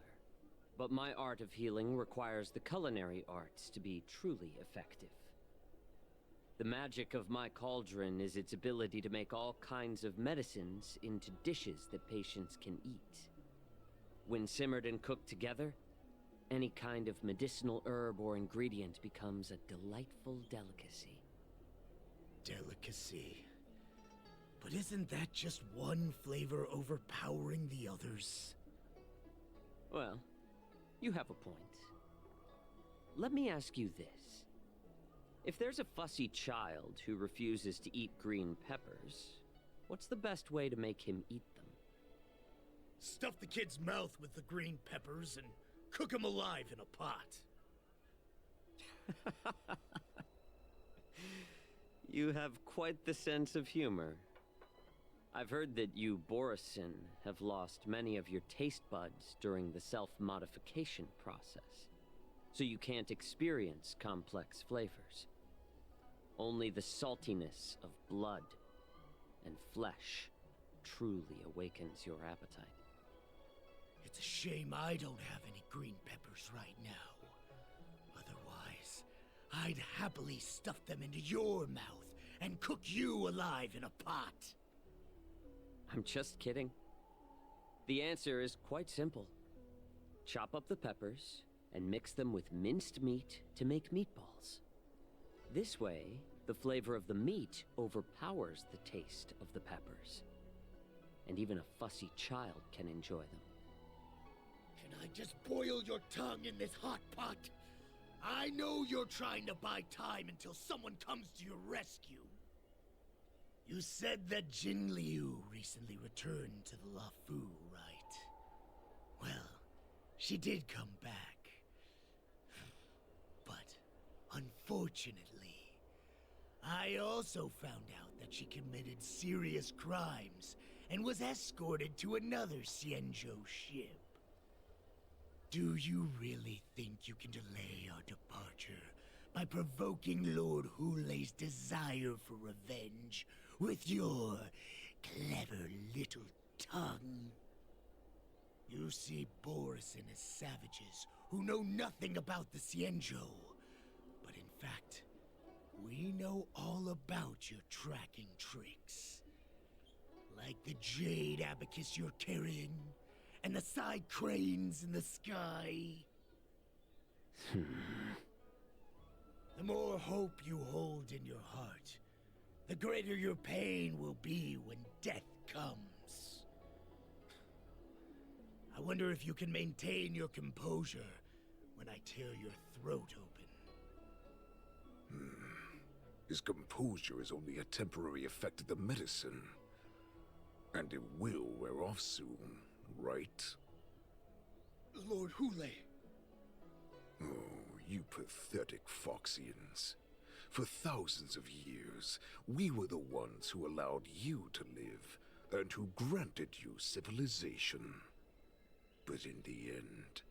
Speaker 15: But my art of healing requires the culinary arts to be truly effective. The magic of my cauldron is its ability to make all kinds of medicines into dishes that patients can eat. When simmered and cooked together, any kind of medicinal herb or ingredient becomes a delightful delicacy.
Speaker 2: Delicacy. But isn't that just one flavor overpowering the others?
Speaker 15: Well, you have a point. Let me ask you this. If there's a fussy child who refuses to eat green peppers, what's the best way to make him eat them?
Speaker 2: Stuff the kid's mouth with the green peppers and cook him alive in a pot.
Speaker 15: You have quite the sense of humor. I've heard that you, Borison, have lost many of your taste buds during the self-modification process, so you can't experience complex flavors. Only the saltiness of blood and flesh truly awakens your appetite.
Speaker 2: It's a shame I don't have any green peppers right now. Otherwise, I'd happily stuff them into your mouth and cook you alive in a pot.
Speaker 15: I'm just kidding. The answer is quite simple. Chop up the peppers and mix them with minced meat to make meatballs. This way, the flavor of the meat overpowers the taste of the peppers. And even a fussy child can enjoy them.
Speaker 16: Can I just boil your tongue in this hot pot? I know you're trying to buy time until someone comes to your rescue. You said that Jin Liu recently returned to the Luofu, right? Well, she did come back. But, unfortunately, I also found out that she committed serious crimes and was escorted to another Xianzhou ship. Do you really think you can delay our departure by provoking Lord Hulei's desire for revenge with your clever little tongue? You see Borison as savages who know nothing about the Xianzhou. But in fact, we know all about your tracking tricks. Like the jade abacus you're carrying, and the side cranes in the sky. The more hope you hold in your heart, the greater your pain will be when death comes. I wonder if you can maintain your composure when I tear your throat open.
Speaker 17: His composure is only a temporary effect of the medicine. And it will wear off soon, right?
Speaker 16: Lord Hulei.
Speaker 17: Oh, you pathetic Foxians. For thousands of years, we were the ones who allowed you to live, and who granted you civilization. But in the end,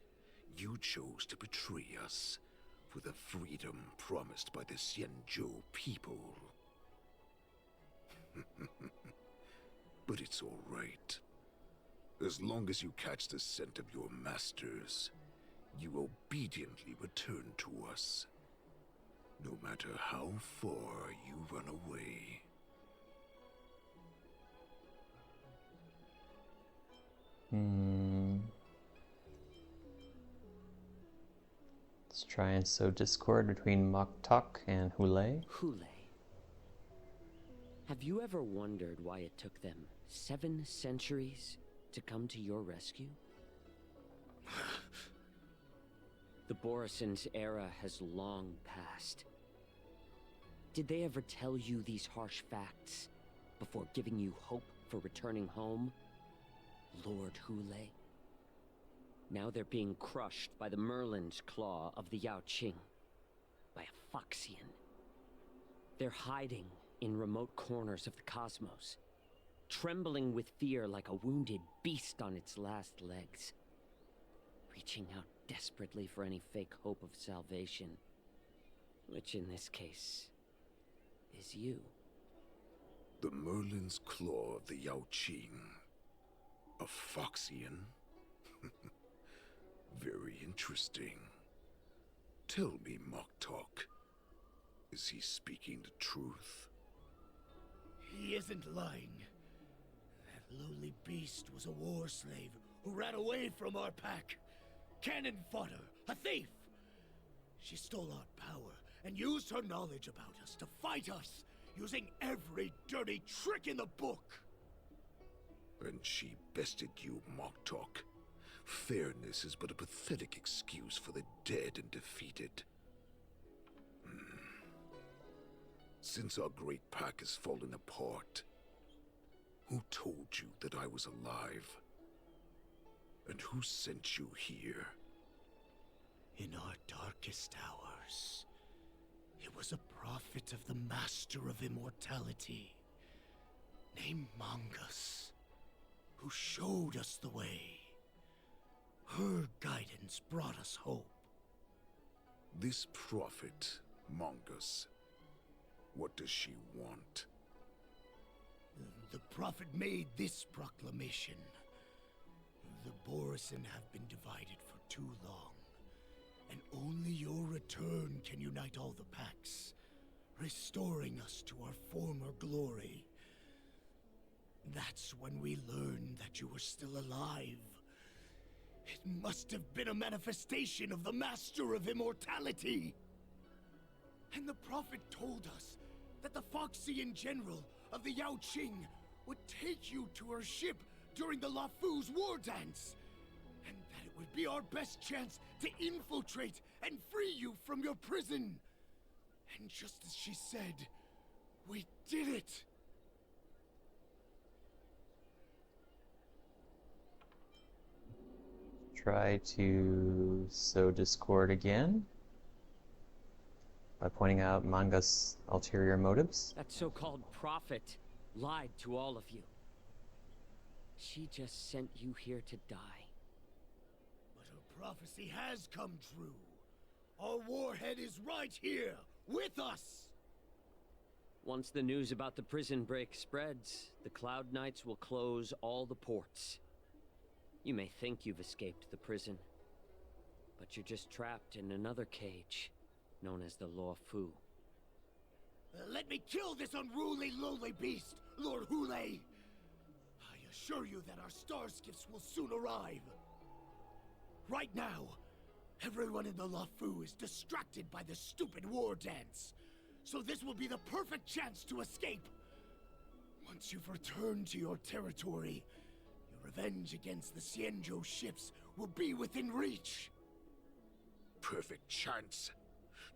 Speaker 17: you chose to betray us for the freedom promised by the Xianzhou people. But it's all right. As long as you catch the scent of your masters, you obediently return to us. No matter how far you run away.
Speaker 1: Let's try and sow discord between Moktok and Hulei.
Speaker 15: Hulei. Have you ever wondered why it took them 7 centuries to come to your rescue? The Borison's era has long passed. Did they ever tell you these harsh facts before giving you hope for returning home, Lord Hulei? Now they're being crushed by the Merlin's claw of the Yaoqing, by a Foxian. They're hiding in remote corners of the cosmos, trembling with fear like a wounded beast on its last legs, reaching out desperately for any fake hope of salvation, which in this case is you.
Speaker 17: The Merlin's claw of the Yaoqing. A Foxian? Very interesting. Tell me, Moktok, is he speaking the truth?
Speaker 16: He isn't lying. That lowly beast was a war slave who ran away from our pack. Cannon fodder, a thief! She stole our power and used her knowledge about us to fight us, using every dirty trick in the book.
Speaker 17: And she bested you, Moktok. Fairness is but a pathetic excuse for the dead and defeated. Since our great pack has fallen apart, who told you that I was alive? And who sent you here?
Speaker 16: In our darkest hours, it was a prophet of the Master of Immortality, named Mongus, who showed us the way. Her guidance brought us hope.
Speaker 17: This prophet, Mongus, what does she want?
Speaker 16: The prophet made this proclamation. The Borison have been divided for too long, and only your return can unite all the packs, restoring us to our former glory. That's when we learned that you were still alive. It must have been a manifestation of the Master of Immortality. And the Prophet told us that the Foxian General of the Yao Qing would take you to her ship during the Lafu's war dance. And that it would be our best chance to infiltrate and free you from your prison. And just as she said, we did it!
Speaker 1: Try to sow discord again by pointing out Manga's ulterior motives.
Speaker 15: That so-called prophet lied to all of you. She just sent you here to die.
Speaker 16: But her prophecy has come true. Our warhead is right here, with us!
Speaker 15: Once the news about the prison break spreads, the Cloud Knights will close all the ports. You may think you've escaped the prison, but you're just trapped in another cage, known as the Law Fu.
Speaker 16: Let me kill this unruly, lowly beast, Lord Hule! I assure you that our star skiffs will soon arrive. Right now, everyone in the Law Fu is distracted by the stupid war dance, so this will be the perfect chance to escape. Once you've returned to your territory, revenge against the Xianzhou ships will be within reach.
Speaker 17: Perfect chance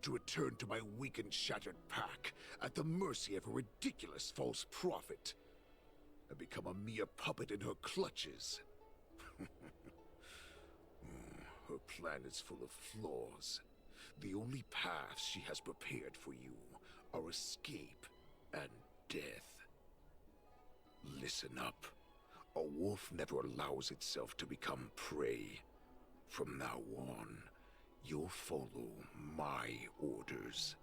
Speaker 17: to return to my weak and shattered pack at the mercy of a ridiculous false prophet and become a mere puppet in her clutches. Her plan is full of flaws. The only paths she has prepared for you are escape and death. Listen up. A wolf never allows itself to become prey. From now on, you'll follow my orders.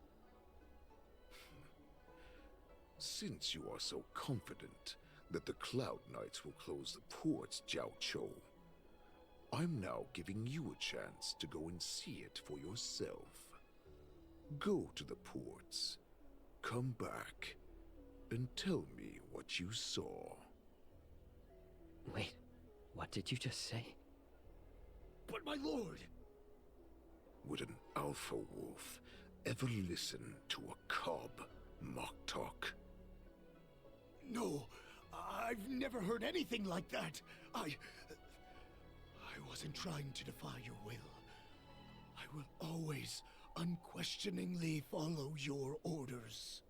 Speaker 17: Since you are so confident that the Cloud Knights will close the ports, Jiao Chou, I'm now giving you a chance to go and see it for yourself. Go to the ports, come back, and tell me what you saw.
Speaker 15: Wait, what did you just say?
Speaker 16: But my lord!
Speaker 17: Would an alpha wolf ever listen to a cub mock talk?
Speaker 16: No, I've never heard anything like that. I wasn't trying to defy your will. I will always unquestioningly follow your orders.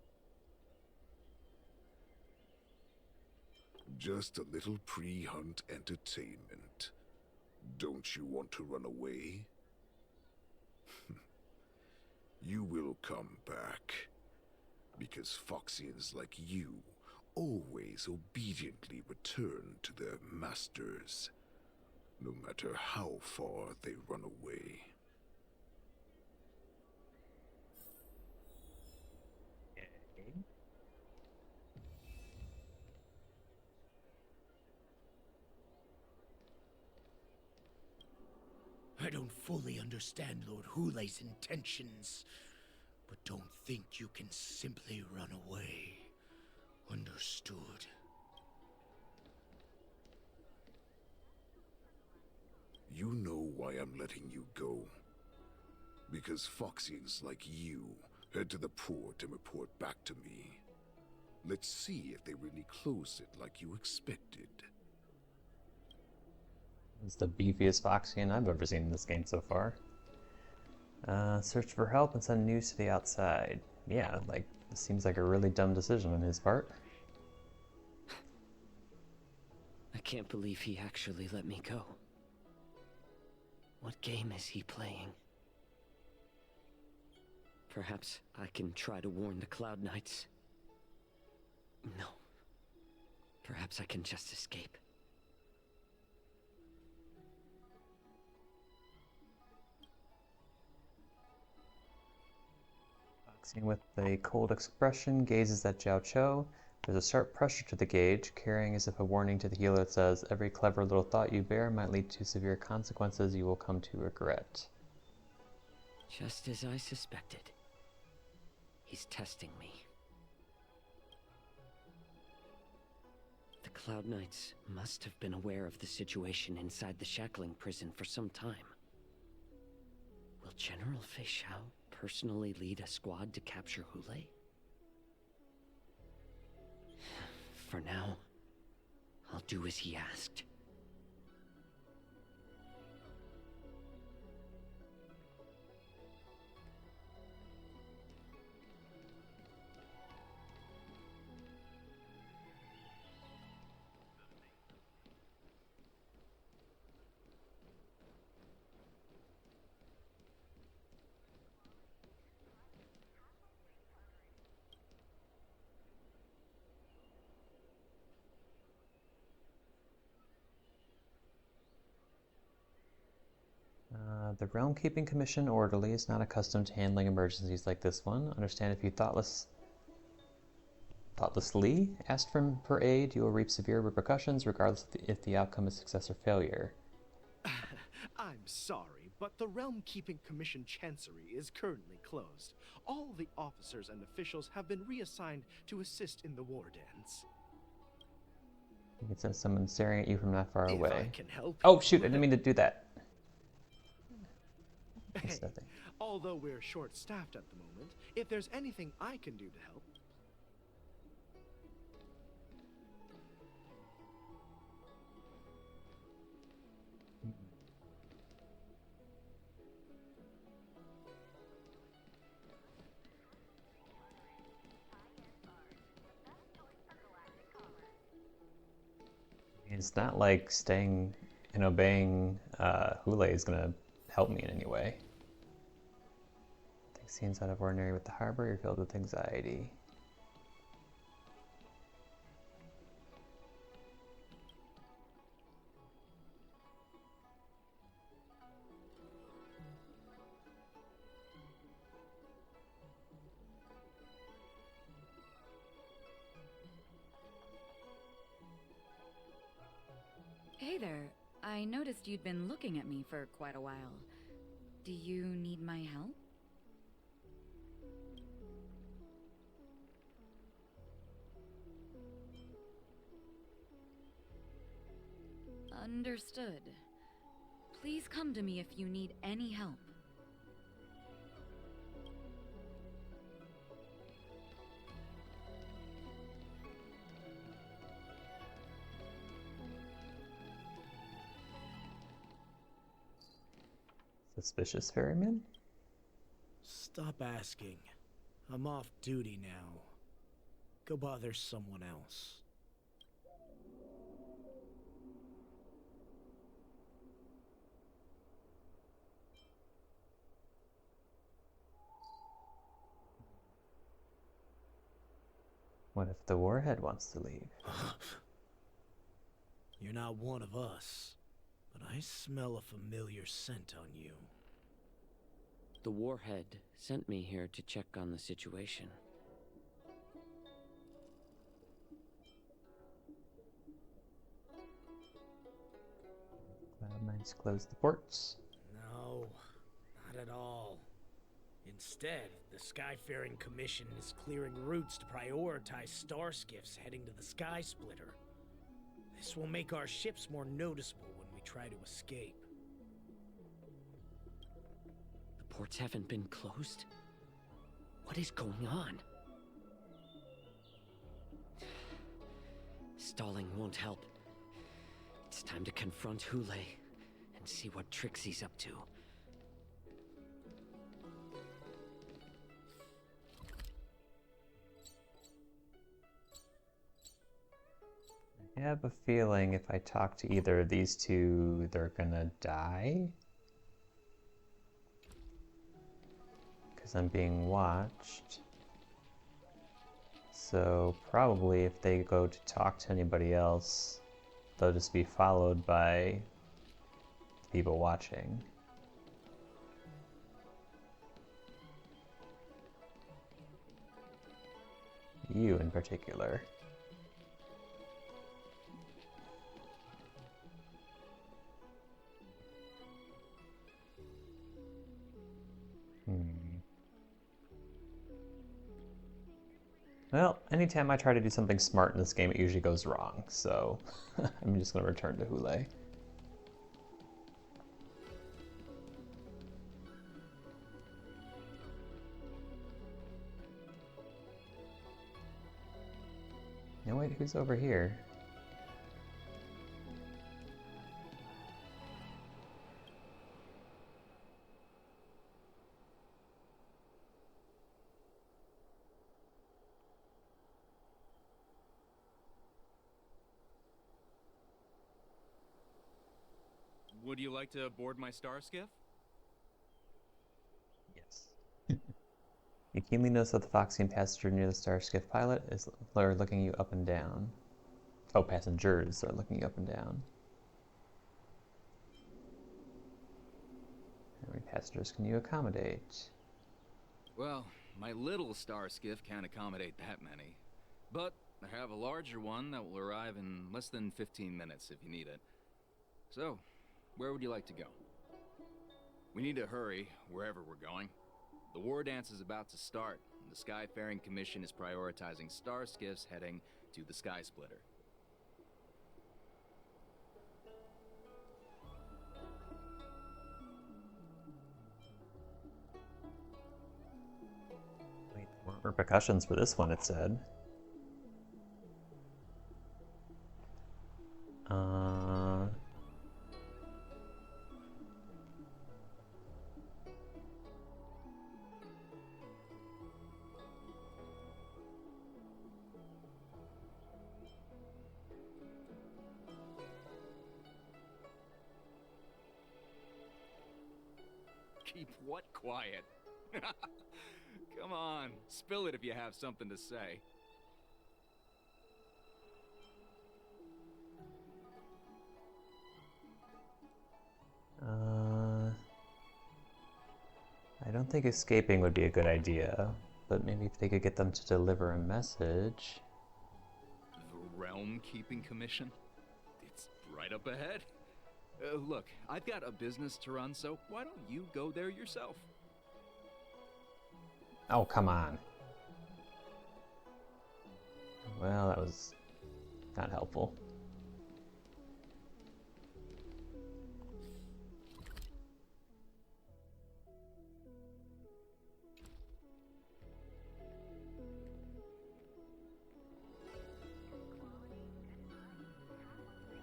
Speaker 17: Just a little pre-hunt entertainment. Don't you want to run away? You will come back. Because Foxians like you always obediently return to their masters, no matter how far they run away.
Speaker 16: I don't fully understand Lord Hule's intentions, but don't think you can simply run away. Understood.
Speaker 17: You know why I'm letting you go. Because Foxians like you head to the port and report back to me. Let's see if they really closed it like you expected.
Speaker 1: It's the beefiest Foxian I've ever seen in this game so far. Search for help and send news to the outside. Yeah, like, this seems like a really dumb decision on his part.
Speaker 15: I can't believe he actually let me go. What game is he playing? Perhaps I can try to warn the Cloud Knights. No. Perhaps I can just escape.
Speaker 1: Foxian with a cold expression gazes at Jiao Chou. There's a sharp pressure to the gauge, carrying as if a warning to the healer that says, every clever little thought you bear might lead to severe consequences you will come to regret.
Speaker 15: Just as I suspected. He's testing me. The Cloud Knights must have been aware of the situation inside the shackling prison for some time. Will General Fei Xiao personally lead a squad to capture Hule? For now, I'll do as he asked.
Speaker 1: The Realm Keeping Commission orderly is not accustomed to handling emergencies like this one. Understand if you thoughtlessly asked for aid, you will reap severe repercussions regardless if the outcome is success or failure.
Speaker 2: I'm sorry, but the Realm Keeping Commission Chancery is currently closed. All the officers and officials have been reassigned to assist in the war dens.
Speaker 1: You can sense someone staring at you from not far
Speaker 2: If
Speaker 1: away.
Speaker 2: I can help
Speaker 1: Oh
Speaker 2: you.
Speaker 1: shoot, I didn't mean to do that.
Speaker 2: Hey, although we're short-staffed at the moment, if there's anything I can do to help...
Speaker 1: It's not like staying and obeying Hule is going to help me in any way. Things seems out of ordinary with the harbor. You're filled with anxiety.
Speaker 18: Hey there. I noticed you'd been looking at me for quite a while. Do you need my help? Understood. Please come to me if you need any help.
Speaker 1: Suspicious ferryman?
Speaker 16: Stop asking. I'm off duty now. Go bother someone else.
Speaker 1: What if the warhead wants to leave?
Speaker 16: You're not one of us, but I smell a familiar scent on you.
Speaker 15: The warhead sent me here to check on the situation.
Speaker 1: Cloud Knights close the ports.
Speaker 16: No, not at all. Instead, the Skyfaring Commission is clearing routes to prioritize star skiffs heading to the Sky Splitter. This will make our ships more noticeable when we try to escape.
Speaker 15: The ports haven't been closed? What is going on? Stalling won't help. It's time to confront Hule and see what tricks he's up to.
Speaker 1: I have a feeling if I talk to either of these two, they're gonna die. Because I'm being watched. So probably if they go to talk to anybody else, they'll just be followed by people watching. You in particular. Well, anytime I try to do something smart in this game, it usually goes wrong, so I'm just going to return to Hule. Now wait, who's over here?
Speaker 19: Would you like to board my star skiff?
Speaker 1: Yes. You keenly notice that the Foxian passenger near the star skiff pilot is looking you up and down. Oh, passengers are looking you up and down. How many passengers can you accommodate?
Speaker 19: Well, my little star skiff can't accommodate that many. But I have a larger one that will arrive in less than 15 minutes if you need it. So, where would you like to go? We need to hurry wherever we're going. The war dance is about to start, and the Skyfaring Commission is prioritizing star skiffs heading to the Sky Splitter.
Speaker 1: Wait, there weren't repercussions for this one, it said.
Speaker 19: Keep what quiet? Come on, spill it if you have something to say.
Speaker 1: I don't think escaping would be a good idea, but maybe if they could get them to deliver a message.
Speaker 19: The Realm Keeping Commission? It's right up ahead. Look, I've got a business to run, so why don't you go there yourself?
Speaker 1: Oh, come on. Well, that was not helpful.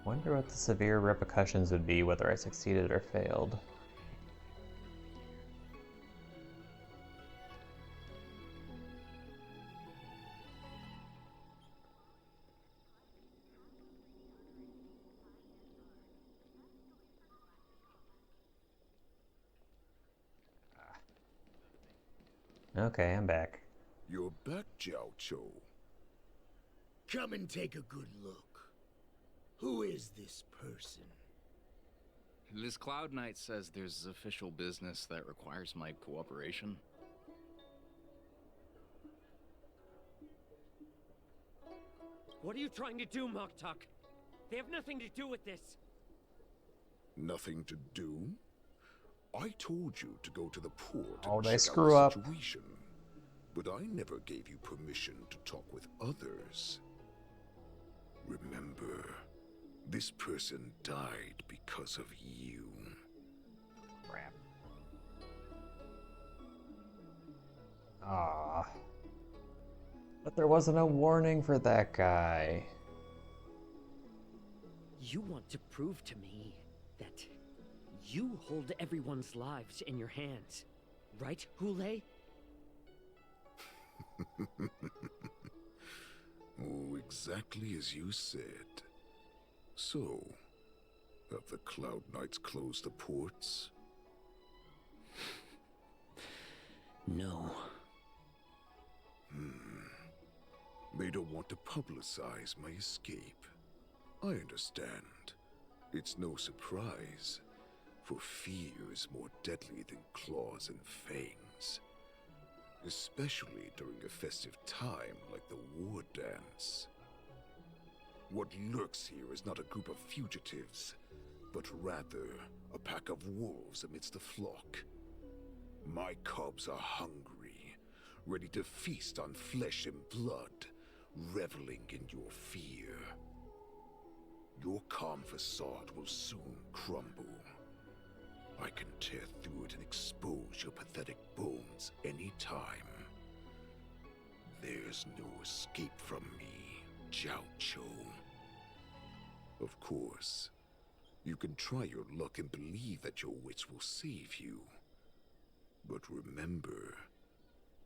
Speaker 1: Wonder what the severe repercussions would be whether I succeeded or failed. Okay, I'm back.
Speaker 17: You're back, Jiao Cho.
Speaker 16: Come and take a good look. Who is this person?
Speaker 19: This Cloud Knight says there's official business that requires my cooperation.
Speaker 15: What are you trying to do, Moktuk? They have nothing to do with this.
Speaker 17: Nothing to do? I told you to go to the port
Speaker 1: Oh,
Speaker 17: and
Speaker 1: they
Speaker 17: check
Speaker 1: screw
Speaker 17: out
Speaker 1: up.
Speaker 17: the situation. But I never gave you permission to talk with others. Remember, this person died because of you.
Speaker 1: Crap. Ah. But there wasn't a warning for that guy.
Speaker 15: You want to prove to me that you hold everyone's lives in your hands, right, Hule?
Speaker 17: Oh, exactly as you said. So, have the Cloud Knights closed the ports?
Speaker 15: No.
Speaker 17: They don't want to publicize my escape. I understand. It's no surprise, for fear is more deadly than claws and fangs. Especially during a festive time like the war dance. What lurks here is not a group of fugitives, but rather a pack of wolves amidst the flock. My cubs are hungry, ready to feast on flesh and blood, reveling in your fear. Your calm facade will soon crumble. I can tear through it and expose your pathetic bones anytime. There's no escape from me, Jiao. Of course, you can try your luck and believe that your wits will save you. But remember,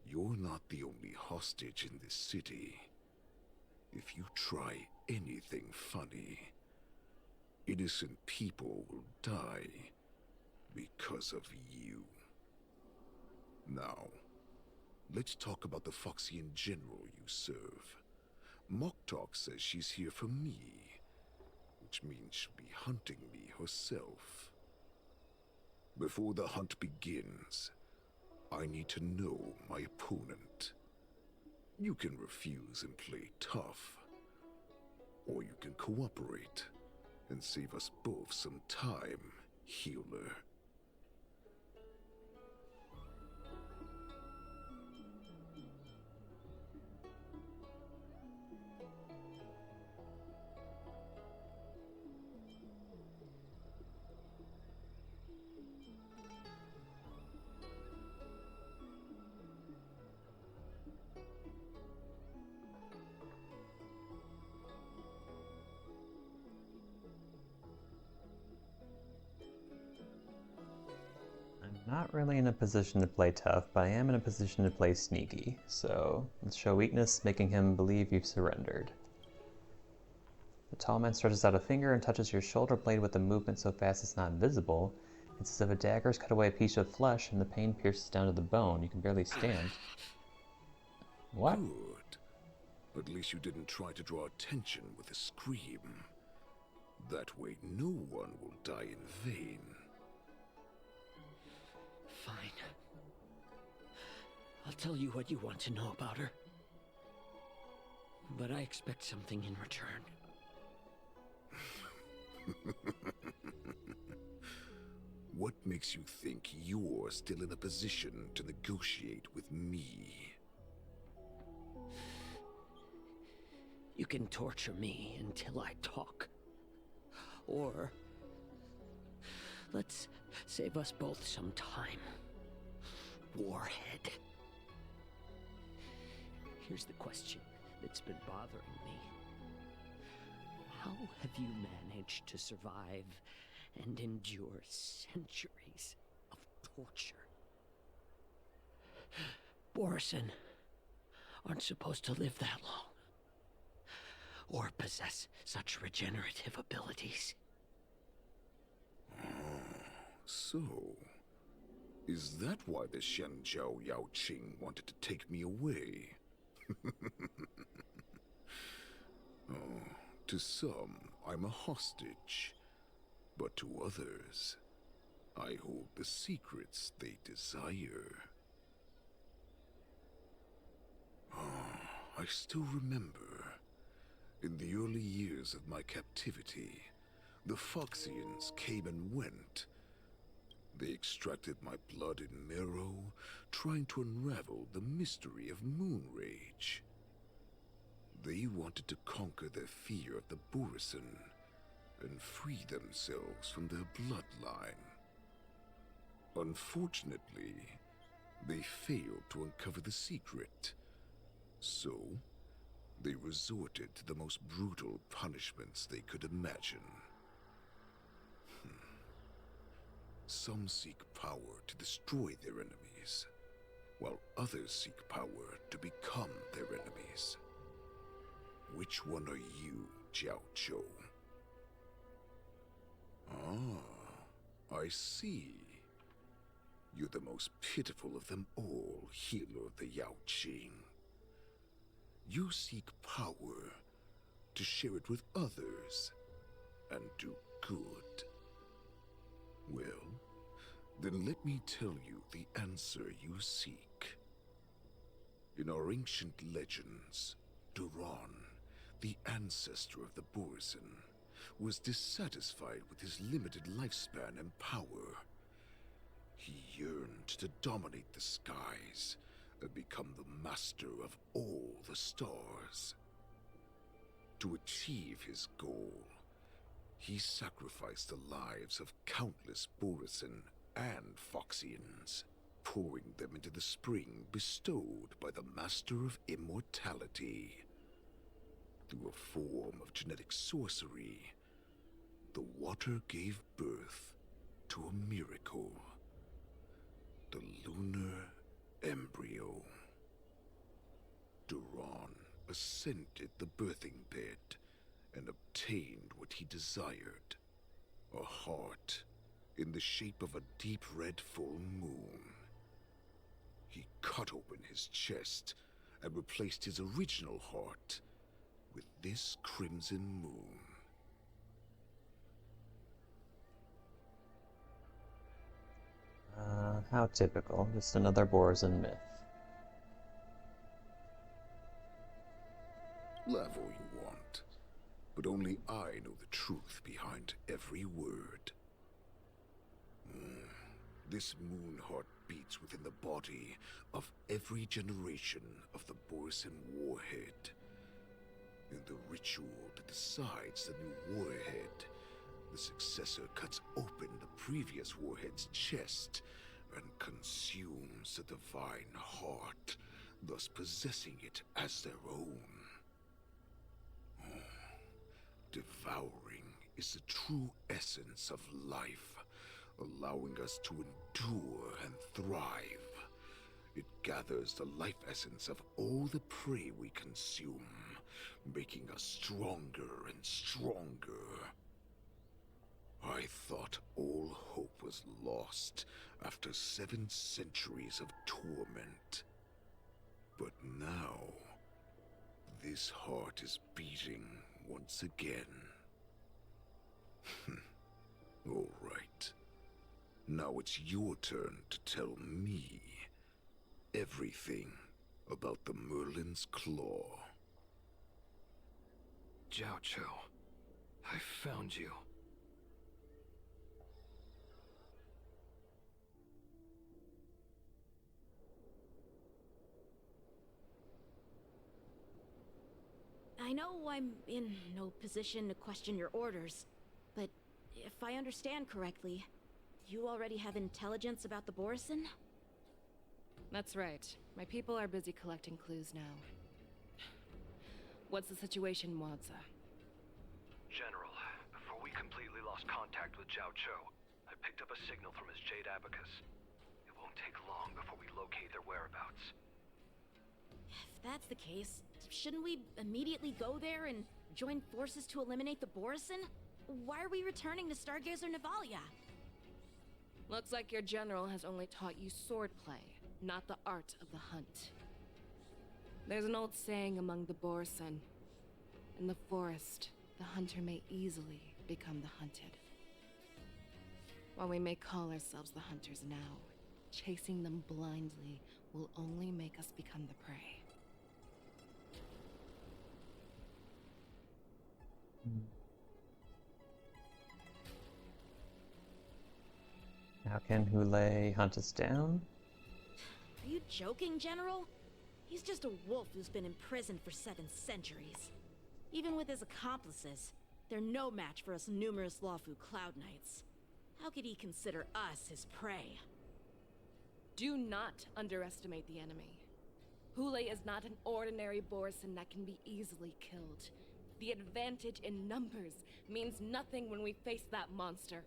Speaker 17: you're not the only hostage in this city. If you try anything funny, innocent people will die because of you. Now, let's talk about the Foxian general you serve. Moktok says she's here for me, which means she'll be hunting me herself. Before the hunt begins, I need to know my opponent. You can refuse and play tough, or you can cooperate and save us both some time, healer.
Speaker 1: Not really in a position to play tough, but I am in a position to play sneaky, so let's show weakness, making him believe you've surrendered. The tall man stretches out a finger and touches your shoulder blade with a movement so fast it's not visible. It's as if a dagger has cut away a piece of flesh and the pain pierces down to the bone. You can barely stand. What?
Speaker 17: Good. At least you didn't try to draw attention with a scream. That way no one will die in vain.
Speaker 16: Fine. I'll tell you what you want to know about her. But I expect something in return.
Speaker 17: What makes you think you're still in a position to negotiate with me?
Speaker 16: You can torture me until I talk. Or let's save us both some time. Warhead. Here's the question that's been bothering me. How have you managed to survive and endure centuries of torture? Borison aren't supposed to live that long, or possess such regenerative abilities.
Speaker 17: So, is that why the Shenjiao Yao Qing wanted to take me away? Oh, to some, I'm a hostage, but to others, I hold the secrets they desire. I still remember, in the early years of my captivity, the Foxians came and went. They extracted my blood and marrow, trying to unravel the mystery of Moonrage. They wanted to conquer their fear of the Borison and free themselves from their bloodline. Unfortunately, they failed to uncover the secret. So, they resorted to the most brutal punishments they could imagine. Some seek power to destroy their enemies, while others seek power to become their enemies. Which one are you, Jiao Zhou? Ah, I see. You're the most pitiful of them all, healer of the Yao Qing. You seek power to share it with others and do good. Well, then let me tell you the answer you seek. In our ancient legends, Duran, the ancestor of the Borison, was dissatisfied with his limited lifespan and power. He yearned to dominate the skies and become the master of all the stars. To achieve his goal, he sacrificed the lives of countless Borisin and Foxians, pouring them into the spring bestowed by the Master of Immortality. Through a form of genetic sorcery, the water gave birth to a miracle. The lunar embryo. Duran ascended the birthing bed and obtained what he desired. A heart in the shape of a deep red full moon. He cut open his chest and replaced his original heart with this crimson moon.
Speaker 1: How typical. Just another Borzan myth.
Speaker 17: Laugh all you want, but only I know the truth behind every word. This moon heart beats within the body of every generation of the Borisin warhead. In the ritual that decides the new warhead, the successor cuts open the previous warhead's chest and consumes the divine heart, thus possessing it as their own. Devouring is the true essence of life, allowing us to endure and thrive. It gathers the life essence of all the prey we consume, making us stronger and stronger. I thought all hope was lost after 7 centuries of torment. But now, this heart is beating once again. All right. Now it's your turn to tell me everything about the Merlin's Claw.
Speaker 11: Jiao Cho, I found you.
Speaker 5: I know I'm in no position to question your orders, but if I understand correctly, you already have intelligence about the Borisin?
Speaker 7: That's right. My people are busy collecting clues now. What's the situation, Wadza?
Speaker 20: General, before we completely lost contact with Jiao Cho, I picked up a signal from his Jade Abacus. It won't take long before we locate their whereabouts.
Speaker 5: If that's the case, shouldn't we immediately go there and join forces to eliminate the Borisin? Why are we returning to Stargazer Navalia?
Speaker 7: Looks like your general has only taught you swordplay, not the art of the hunt. There's an old saying among the Borisin. In the forest, the hunter may easily become the hunted. While we may call ourselves the hunters now, chasing them blindly will only make us become the prey.
Speaker 1: How can Hule hunt us down?
Speaker 5: Are you joking, General? He's just a wolf who's been imprisoned for 7 centuries. Even with his accomplices, they're no match for us numerous Lawfu Cloud Knights. How could he consider us his prey?
Speaker 7: Do not underestimate the enemy. Hule is not an ordinary Borisin that can be easily killed. The advantage in numbers means nothing when we face that monster.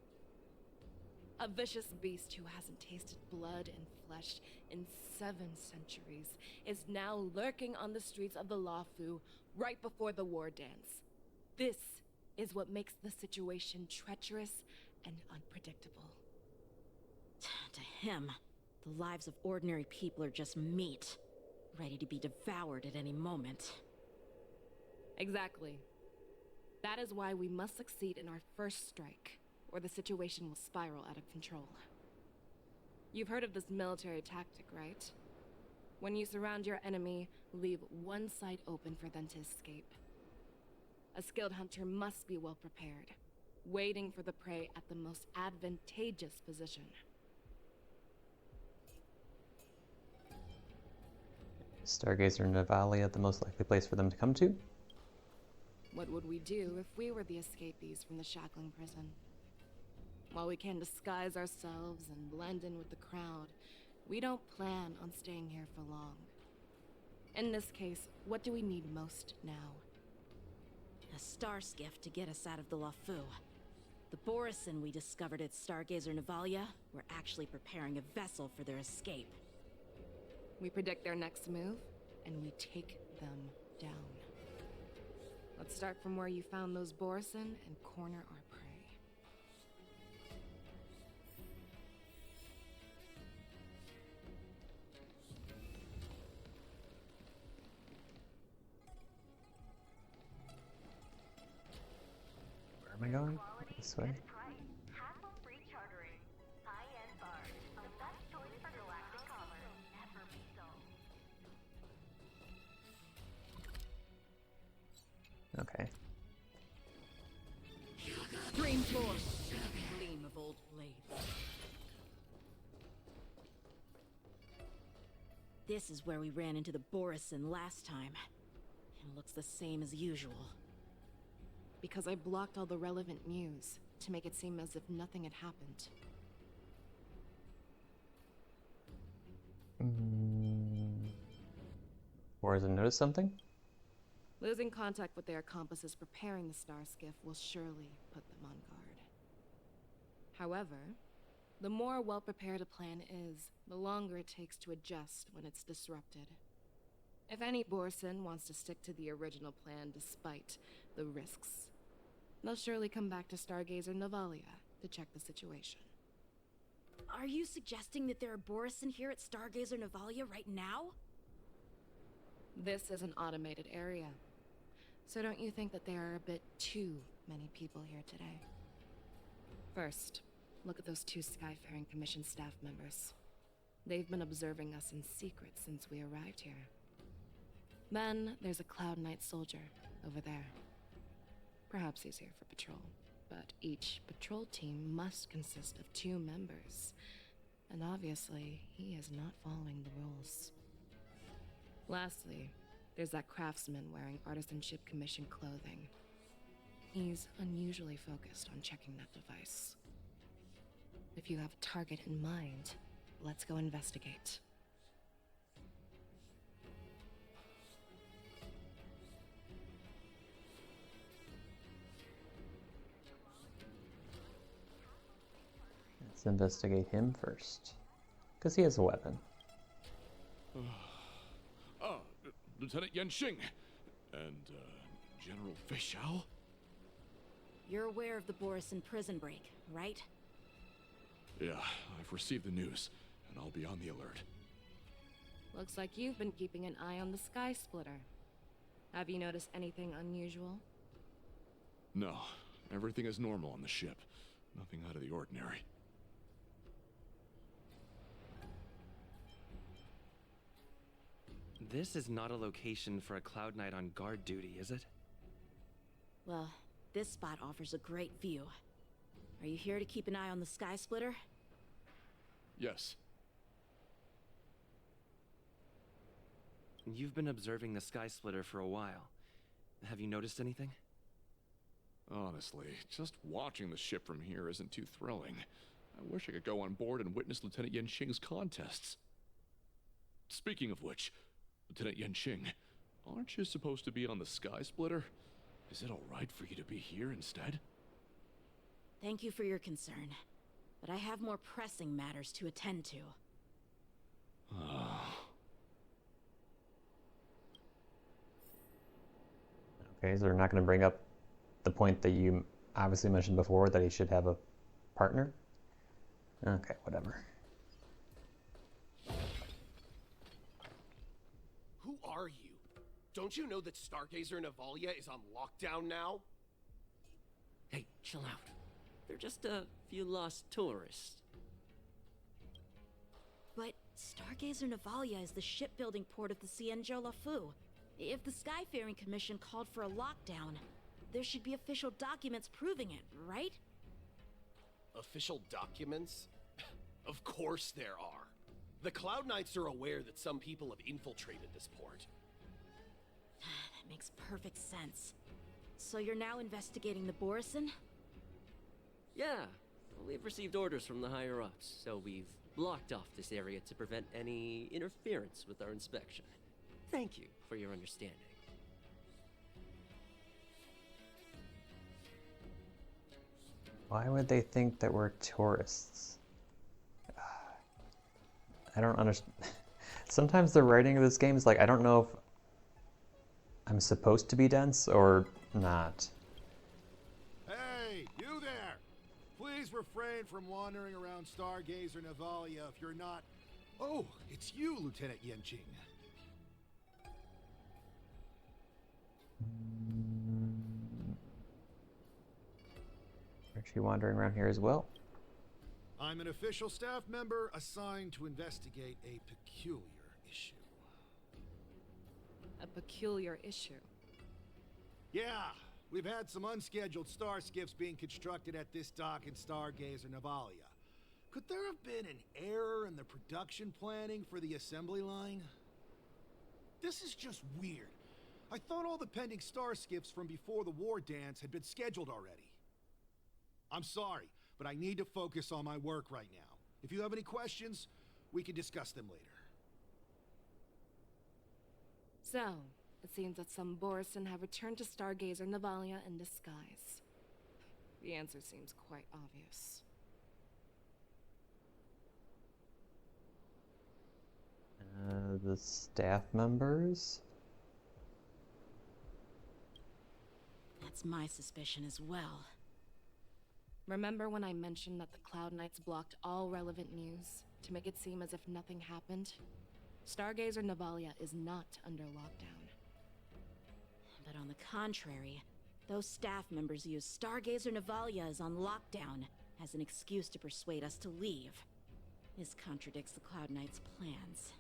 Speaker 7: A vicious beast who hasn't tasted blood and flesh in 7 centuries is now lurking on the streets of the Lawfu right before the war dance. This is what makes the situation treacherous and unpredictable.
Speaker 5: To him, the lives of ordinary people are just meat, ready to be devoured at any moment.
Speaker 7: Exactly. That is why we must succeed in our first strike, or the situation will spiral out of control. You've heard of this military tactic, right? When you surround your enemy, leave one side open for them to escape. A skilled hunter must be well prepared, waiting for the prey at the most advantageous position.
Speaker 1: Stargazer and Navalia the most likely place for them to come to?
Speaker 7: What would we do if we were the escapees from the shackling prison? While we can disguise ourselves and blend in with the crowd, we don't plan on staying here for long. In this case, what do we need most now?
Speaker 5: A star skiff to get us out of the LaFu. The Borison we discovered at Stargazer Navalia were actually preparing a vessel for their escape.
Speaker 7: We predict their next move, and we take them down. Let's start from where you found those Borison and corner our prey.
Speaker 1: Where am I going? This way? Okay.
Speaker 5: Stream force, gleam of old blades. This is where we ran into the Borison last time. It looks the same as usual.
Speaker 7: Because I blocked all the relevant news to make it seem as if nothing had happened.
Speaker 1: Borison notice something?
Speaker 7: Losing contact with their accomplices preparing the star skiff will surely put them on guard. However, the more well-prepared a plan is, the longer it takes to adjust when it's disrupted. If any Borison wants to stick to the original plan despite the risks, they'll surely come back to Stargazer Navalia to check the situation.
Speaker 5: Are you suggesting that there are Borison here at Stargazer Navalia right now?
Speaker 7: This is an automated area, so don't you think that there are a bit too many people here today? First, look at those two Skyfaring Commission staff members. They've been observing us in secret since we arrived here. Then there's a Cloud Knight soldier over there. Perhaps he's here for patrol, but each patrol team must consist of 2 members, and obviously he is not following the rules. Lastly, there's that craftsman wearing Artisanship Commission clothing. He's unusually focused on checking that device. If you have a target in mind, let's go investigate.
Speaker 1: Let's investigate him first. Because he has a weapon.
Speaker 21: Lieutenant Yanxing and General Fei Xiao?
Speaker 5: You're aware of the Borison prison break, right?
Speaker 21: Yeah, I've received the news, and I'll be on the alert.
Speaker 7: Looks like you've been keeping an eye on the Sky Splitter. Have you noticed anything unusual?
Speaker 21: No, everything is normal on the ship. Nothing out of the ordinary.
Speaker 6: This is not a location for a Cloud Knight on guard duty, is it?
Speaker 5: Well, this spot offers a great view. Are you here to keep an eye on the Sky Splitter?
Speaker 21: Yes.
Speaker 6: You've been observing the Sky Splitter for a while. Have you noticed anything?
Speaker 21: Honestly, just watching the ship from here isn't too thrilling. I wish I could go on board and witness Lieutenant Yanxing's contests. Speaking of which, Lieutenant Yanxing, aren't you supposed to be on the Sky Splitter? Is it alright for you to be here instead?
Speaker 5: Thank you for your concern, but I have more pressing matters to attend to.
Speaker 1: Okay, so they're not going to bring up the point that you obviously mentioned before, that he should have a partner? Okay, whatever.
Speaker 22: Who are you? Don't you know that Stargazer Navalia is on lockdown now?
Speaker 15: Hey, chill out. They're just a few lost tourists.
Speaker 5: But Stargazer Navalia is the shipbuilding port of the Cienjo LaFu. If the Skyfaring Commission called for a lockdown, there should be official documents proving it, right?
Speaker 22: Official documents? Of course there are. The Cloud Knights are aware that some people have infiltrated this port.
Speaker 5: That makes perfect sense. So you're now investigating the Borison?
Speaker 4: Yeah, we've received orders from the higher-ups, so we've blocked off this area to prevent any interference with our inspection. Thank you for your understanding.
Speaker 1: Why would they think that we're tourists? I don't understand. Sometimes the writing of this game is like, I don't know if I'm supposed to be dense or not.
Speaker 8: Hey, you there! Please refrain from wandering around Stargazer Navalia if you're not... Oh, it's you, Lieutenant Yenching.
Speaker 1: Are she wandering around here as well?
Speaker 8: I'm an official staff member assigned to investigate a peculiar issue.
Speaker 7: A peculiar issue?
Speaker 8: Yeah, we've had some unscheduled star skiffs being constructed at this dock in Stargazer Navalia. Could there have been an error in the production planning for the assembly line? This is just weird. I thought all the pending star skiffs from before the war dance had been scheduled already. I'm sorry, but I need to focus on my work right now. If you have any questions, we can discuss them later.
Speaker 7: So, it seems that some Borison have returned to Stargazer Navalia in disguise. The answer seems quite obvious.
Speaker 1: The staff members?
Speaker 5: That's my suspicion as well.
Speaker 7: Remember when I mentioned that the Cloud Knights blocked all relevant news to make it seem as if nothing happened? Stargazer Navalia is not under lockdown.
Speaker 5: But on the contrary, those staff members use Stargazer Navalia is on lockdown as an excuse to persuade us to leave. This contradicts the Cloud Knights' plans.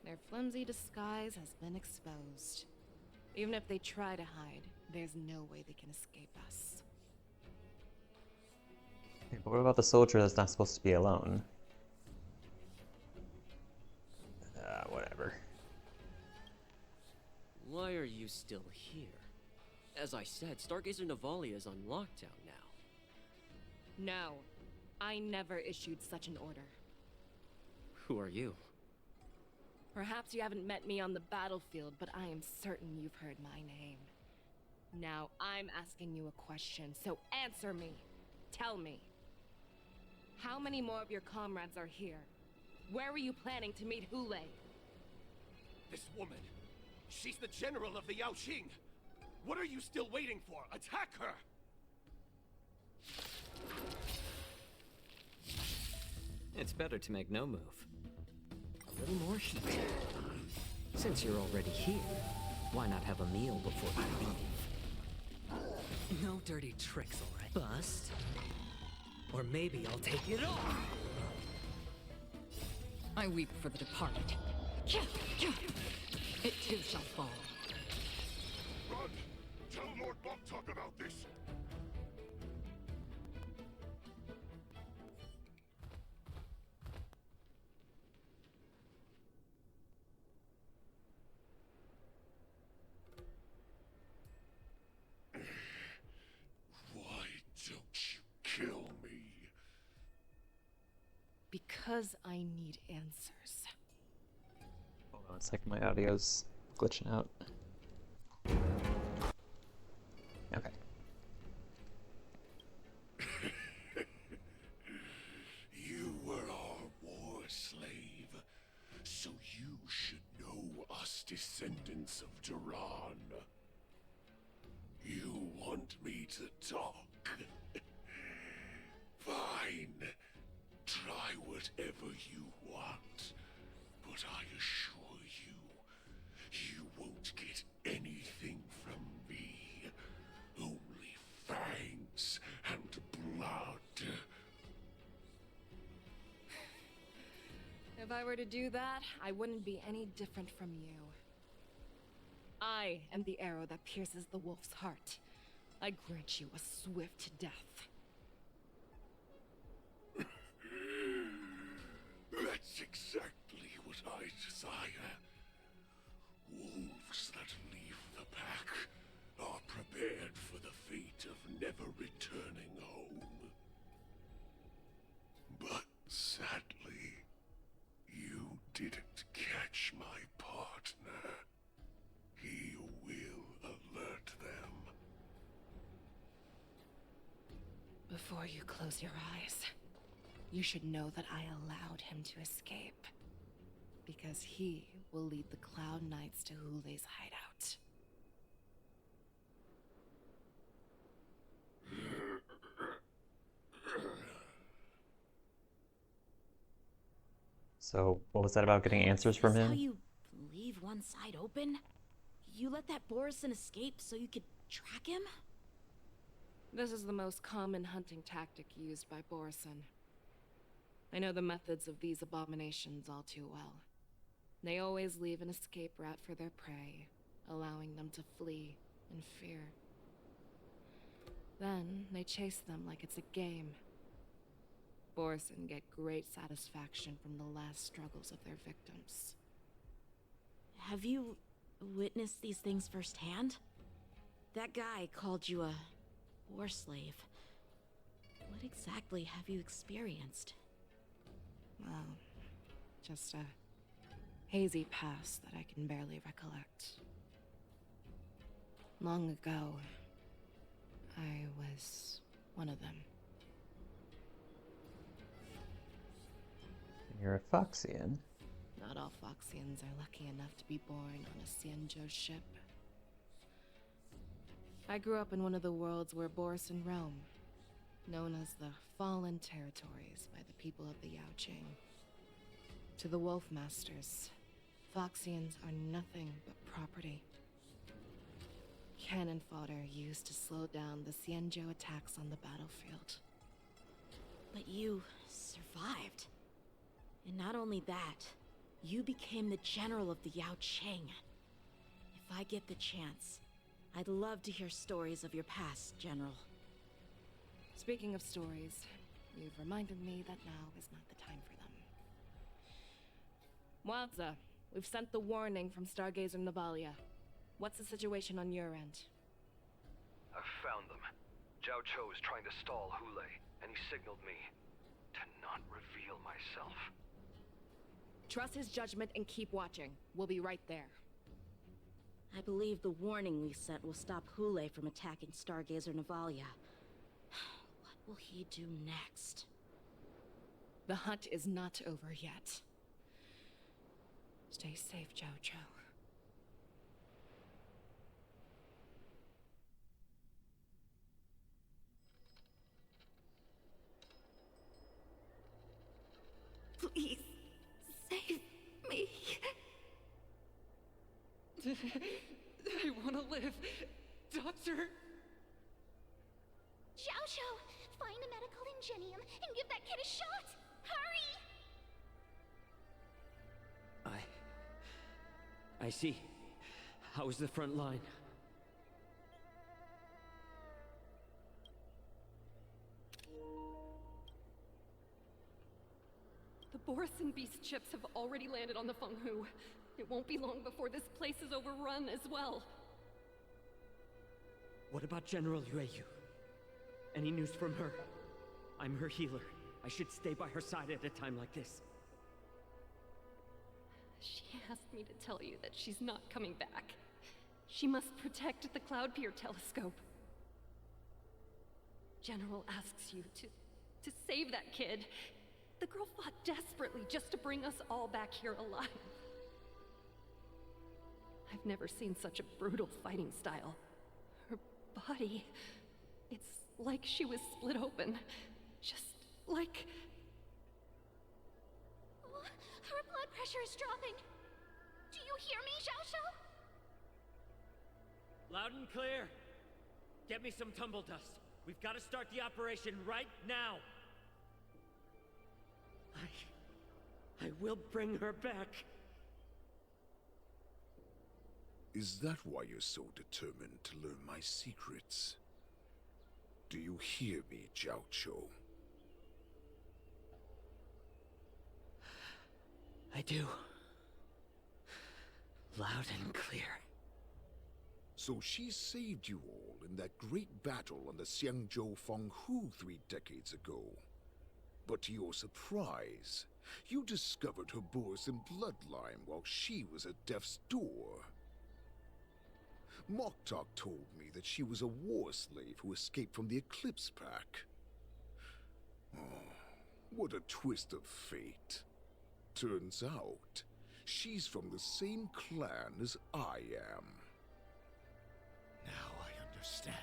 Speaker 7: Their flimsy disguise has been exposed. Even if they try to hide, there's no way they can escape us.
Speaker 1: Okay, but what about the soldier that's not supposed to be alone? Whatever.
Speaker 4: Why are you still here? As I said, Stargazer Navalia is on lockdown now.
Speaker 7: No, I never issued such an order.
Speaker 4: Who are you?
Speaker 7: Perhaps you haven't met me on the battlefield, but I am certain you've heard my name. Now I'm asking you a question, so answer me. Tell me. How many more of your comrades are here? Where were you planning to meet Hule?
Speaker 22: This woman, she's the general of the Yaoqing. What are you still waiting for? Attack her!
Speaker 15: It's better to make no move. A little more heat. Since you're already here, why not have a meal before you leave?
Speaker 14: No dirty tricks, all right? Bust. Or maybe I'll take it all.
Speaker 18: I weep for the departed. It too shall fall.
Speaker 17: Run! Tell Lord Boktok about this! Why don't you kill me?
Speaker 7: Because I need answers.
Speaker 1: Hold on a second, my audio's glitching out. Okay.
Speaker 17: You were our war slave, so you should know us descendants of Duran. You want me to talk? Fine. Try whatever you want, but I assure you, you won't get anything from me. Only fangs and blood.
Speaker 7: If I were to do that, I wouldn't be any different from you. I am the arrow that pierces the wolf's heart. I grant you a swift death.
Speaker 17: That's Just exactly what I desire. Wolves that leave the pack are prepared for the fate of never returning home. But sadly, you didn't catch my partner. He will alert them.
Speaker 7: Before you close your eyes, you should know that I allowed him to escape. Because he will lead the Cloud Knights to Hule's hideout.
Speaker 1: So, what was that about getting answers
Speaker 5: Is
Speaker 1: from
Speaker 5: this how
Speaker 1: him?
Speaker 5: you leave one side open? You let that Borison escape so you could track him?
Speaker 7: This is the most common hunting tactic used by Borison. I know the methods of these abominations all too well. They always leave an escape route for their prey, allowing them to flee in fear. Then they chase them like it's a game. Borison get great satisfaction from the last struggles of their victims.
Speaker 5: Have you witnessed these things firsthand? That guy called you a war slave. What exactly have you experienced?
Speaker 7: Well, just a hazy past that I can barely recollect. Long ago, I was one of them.
Speaker 1: You're a Foxian.
Speaker 7: Not all Foxians are lucky enough to be born on a Xianzhou ship. I grew up in one of the worlds where Borison roam, known as the Fallen Territories by the people of the Yaoqing. To the Wolf Masters, Foxians are nothing but property. Cannon fodder used to slow down the Xianzhou attacks on the battlefield.
Speaker 5: But you survived. And not only that, you became the general of the Yaoqing. If I get the chance, I'd love to hear stories of your past, General.
Speaker 7: Speaking of stories, you've reminded me that now is not the time for them. Wadza, we've sent the warning from Stargazer Navalia. What's the situation on your end?
Speaker 20: I've found them. Zhao Cho is trying to stall Hule, and he signaled me to not reveal myself.
Speaker 7: Trust his judgment and keep watching. We'll be right there.
Speaker 5: I believe the warning we sent will stop Hule from attacking Stargazer Navalia. What will he do next?
Speaker 7: The hunt is not over yet. Stay safe, Zhao Cho.
Speaker 18: Please, save me.
Speaker 7: I want to live. Doctor!
Speaker 10: Zhao Cho, find a medical ingenium and give that kid a shot! Hurry!
Speaker 15: I see. How is the front line?
Speaker 3: The Borison Beast ships have already landed on the Fenghu. It won't be long before this place is overrun as well.
Speaker 15: What about General Yueyu? Any news from her? I'm her healer. I should stay by her side at a time like this.
Speaker 3: She asked me to tell you that she's not coming back. She must protect the Cloud Pier telescope. General asks you to save that kid. The girl fought desperately just to bring us all back here alive. I've never seen such a brutal fighting style. Her body, it's like she was split open. Just like...
Speaker 10: Oh, her blood pressure is dropping. Do you hear me, Zhao Cho?
Speaker 15: Loud and clear. Get me some tumble dust. We've got to start the operation right now. I will bring her back.
Speaker 17: Is that why you're so determined to learn my secrets? Do you hear me, Zhao Cho?
Speaker 15: I do. Loud and clear.
Speaker 17: So she saved you all in that great battle on the Xiangzhou Fenghu 3 decades ago. But to your surprise, you discovered her Borisin bloodline while she was at death's door. Moktok told me that she was a war slave who escaped from the Eclipse Pack. Oh, what a twist of fate. Turns out, she's from the same clan as I am.
Speaker 16: Now I understand.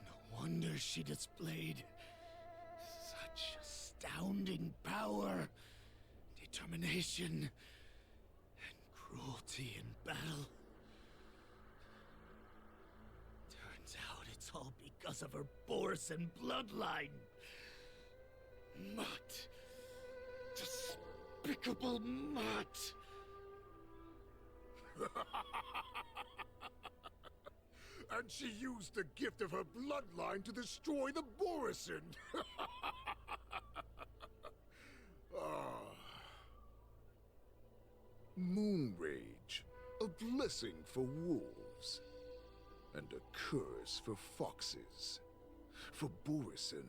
Speaker 16: No wonder she displayed such astounding power, determination, and cruelty in battle. Turns out it's all because of her Borisin bloodline. Mutt. Despicable mutt.
Speaker 17: And she used the gift of her bloodline to destroy the Borisin. Ah. Moon Rage, a blessing for wolves, and a curse for foxes. For Borisin,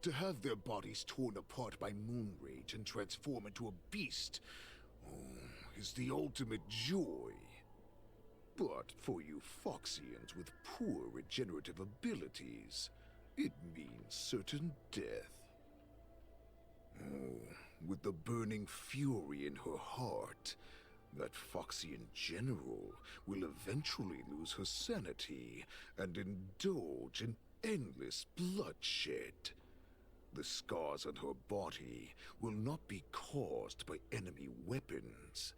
Speaker 17: to have their bodies torn apart by Moon Rage and transform into a beast, is the ultimate joy. But for you Foxians with poor regenerative abilities, it means certain death. Oh, with the burning fury in her heart, that Foxian general will eventually lose her sanity and indulge in endless bloodshed. The scars on her body will not be caused by enemy weapons,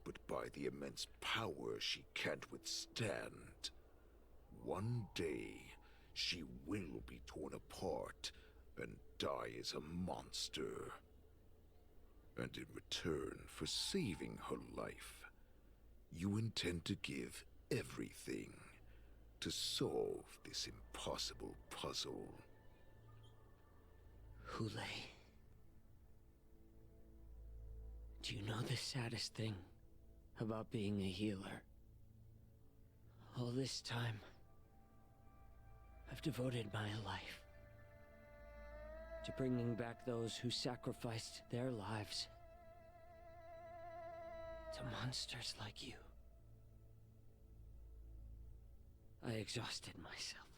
Speaker 17: but by the immense power she can't withstand. One day, she will be torn apart and die as a monster. And in return for saving her life, you intend to give everything to solve this impossible puzzle.
Speaker 15: Hule. Do you know the saddest thing about being a healer? All this time, I've devoted my life to bringing back those who sacrificed their lives to monsters like you. I exhausted myself,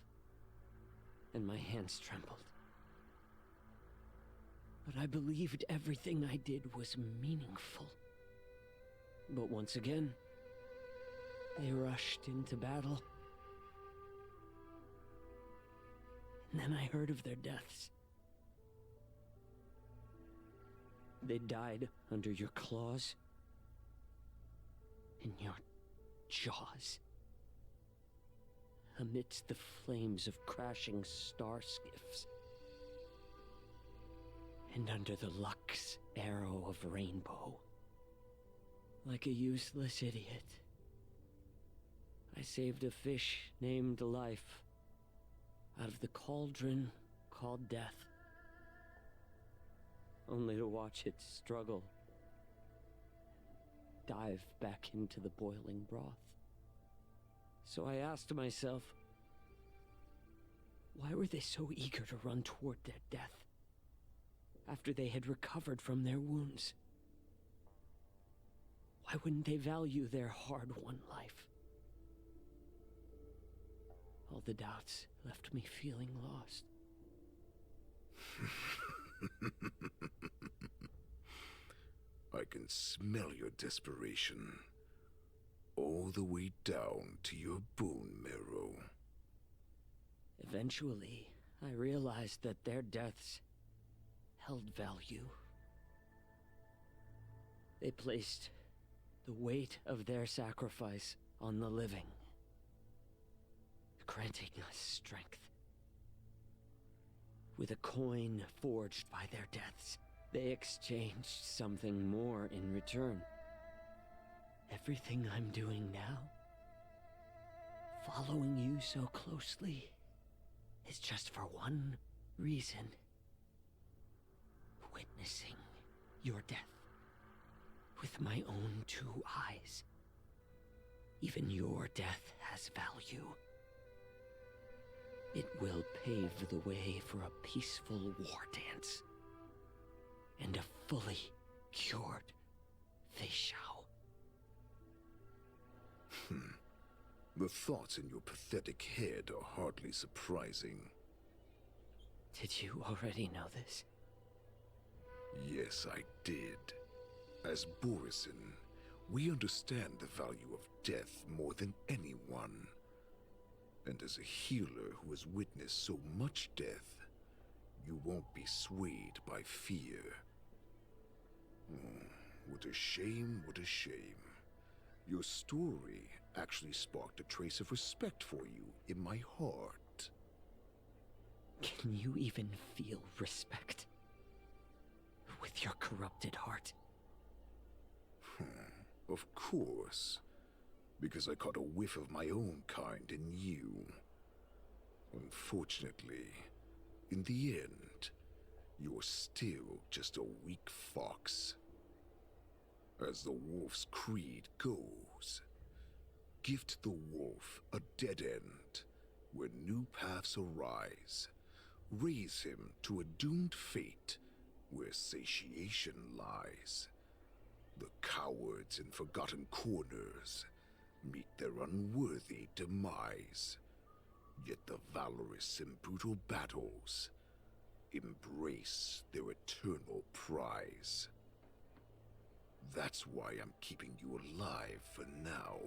Speaker 15: and my hands trembled. But I believed everything I did was meaningful. But once again, they rushed into battle. And then I heard of their deaths. They died under your claws, in your jaws, amidst the flames of crashing star skiffs, and under the Lux arrow of Rainbow. Like a useless idiot, I saved a fish named Life out of the cauldron called Death, only to watch it struggle, dive back into the boiling broth. So I asked myself, why were they so eager to run toward their death after they had recovered from their wounds? Why wouldn't they value their hard-won life? All the doubts left me feeling lost.
Speaker 17: I can smell your desperation, all the way down to your bone marrow.
Speaker 15: Eventually, I realized that their deaths held value. They placed the weight of their sacrifice on the living, granting us strength. With a coin forged by their deaths, they exchanged something more in return. Everything I'm doing now, following you so closely, is just for one reason: witnessing your death. with my own two eyes. Even your death has value. It will pave the way for a peaceful war dance. And a fully cured Fei Shao.
Speaker 17: The thoughts in your pathetic head are hardly surprising.
Speaker 15: Did you already know this?
Speaker 17: Yes, I did. As Borisin, we understand the value of death more than anyone. And as a healer who has witnessed so much death, you won't be swayed by fear. Oh, what a shame, what a shame. Your story actually sparked a trace of respect for you in my heart.
Speaker 15: Can you even feel respect? With your corrupted heart?
Speaker 17: Of course. Because I caught a whiff of my own kind in you. Unfortunately, in the end, you're still just a weak fox. As the wolf's creed goes, gift the wolf a dead end where new paths arise. Raise him to a doomed fate where satiation lies. The cowards in forgotten corners meet their unworthy demise. Yet the valorous in brutal battles embrace their eternal prize. That's why I'm keeping you alive for now.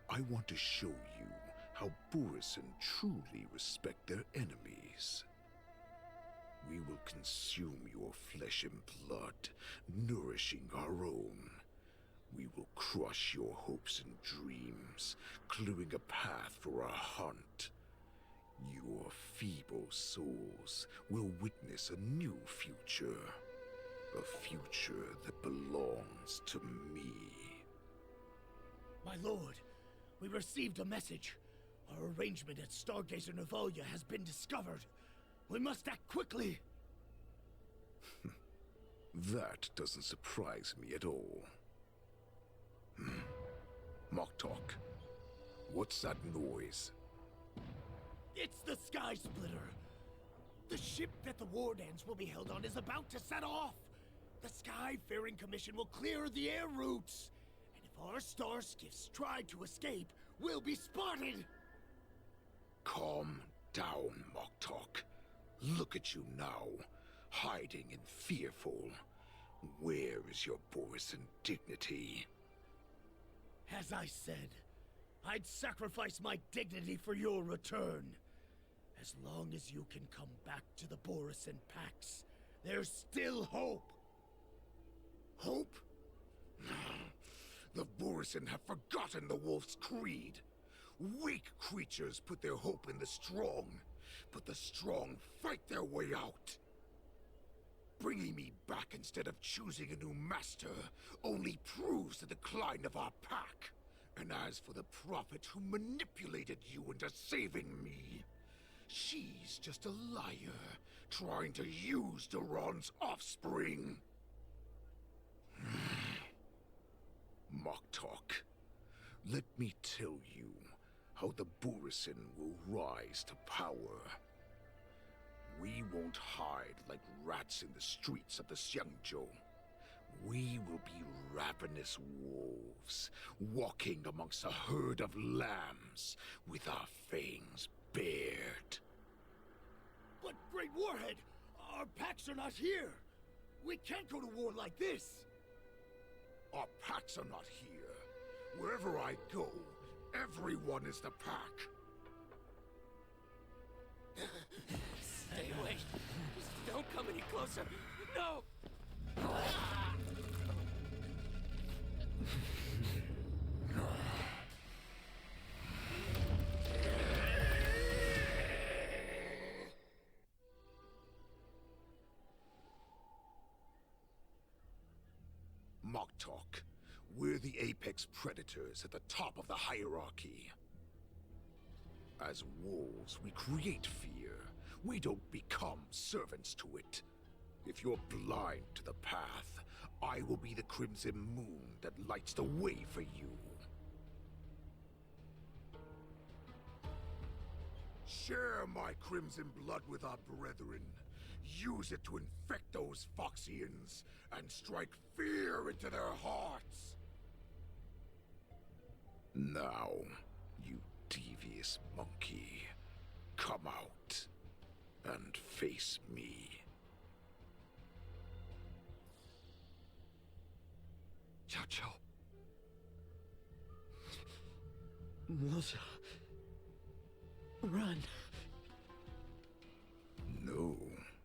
Speaker 17: I want to show you how Borisin truly respect their enemies. We will consume your flesh and blood, nourishing our own. We will crush your hopes and dreams, clearing a path for our hunt. Your feeble souls will witness a new future. A future that belongs to me.
Speaker 16: My lord, we received a message. Our arrangement at Stargazer Navalia has been discovered. We must act quickly.
Speaker 17: That doesn't surprise me at all. Moktok, what's that noise?
Speaker 16: It's the Sky Splitter. The ship that the war dance will be held on is about to set off. The Skyfaring Commission will clear the air routes. And if our star skiffs try to escape, we'll be spotted.
Speaker 17: Calm down, Moktok. Look at you now, hiding and fearful. Where is your Borisin dignity?
Speaker 16: As I said, I'd sacrifice my dignity for your return. As long as you can come back to the Borisin Pax, there's still hope.
Speaker 17: Hope? The Borisin have forgotten the wolf's creed. Weak creatures put their hope in the strong, but the strong fight their way out. Bringing me back instead of choosing a new master only proves the decline of our pack. And as for the prophet who manipulated you into saving me, she's just a liar trying to use Duran's offspring. Moktok, let me tell you how the Borisin will rise to power. We won't hide like rats in the streets of the Xiangzhou. We will be ravenous wolves, walking amongst a herd of lambs with our fangs bared.
Speaker 16: But, Great Warhead, our packs are not here. We can't go to war like this.
Speaker 17: Our packs are not here. Wherever I go, everyone is the pack.
Speaker 22: Stay away. Just don't come any closer. No!
Speaker 17: Moktok, we're the apex predators at the top of the hierarchy. As wolves, we create fear. We don't become servants to it. If you're blind to the path, I will be the crimson moon that lights the way for you. Share my crimson blood with our brethren. Use it to infect those Foxians and strike fear into their hearts. Now, you devious monkey, come out and face me.
Speaker 14: Xiao Qiu. Melissa. Run.
Speaker 17: No,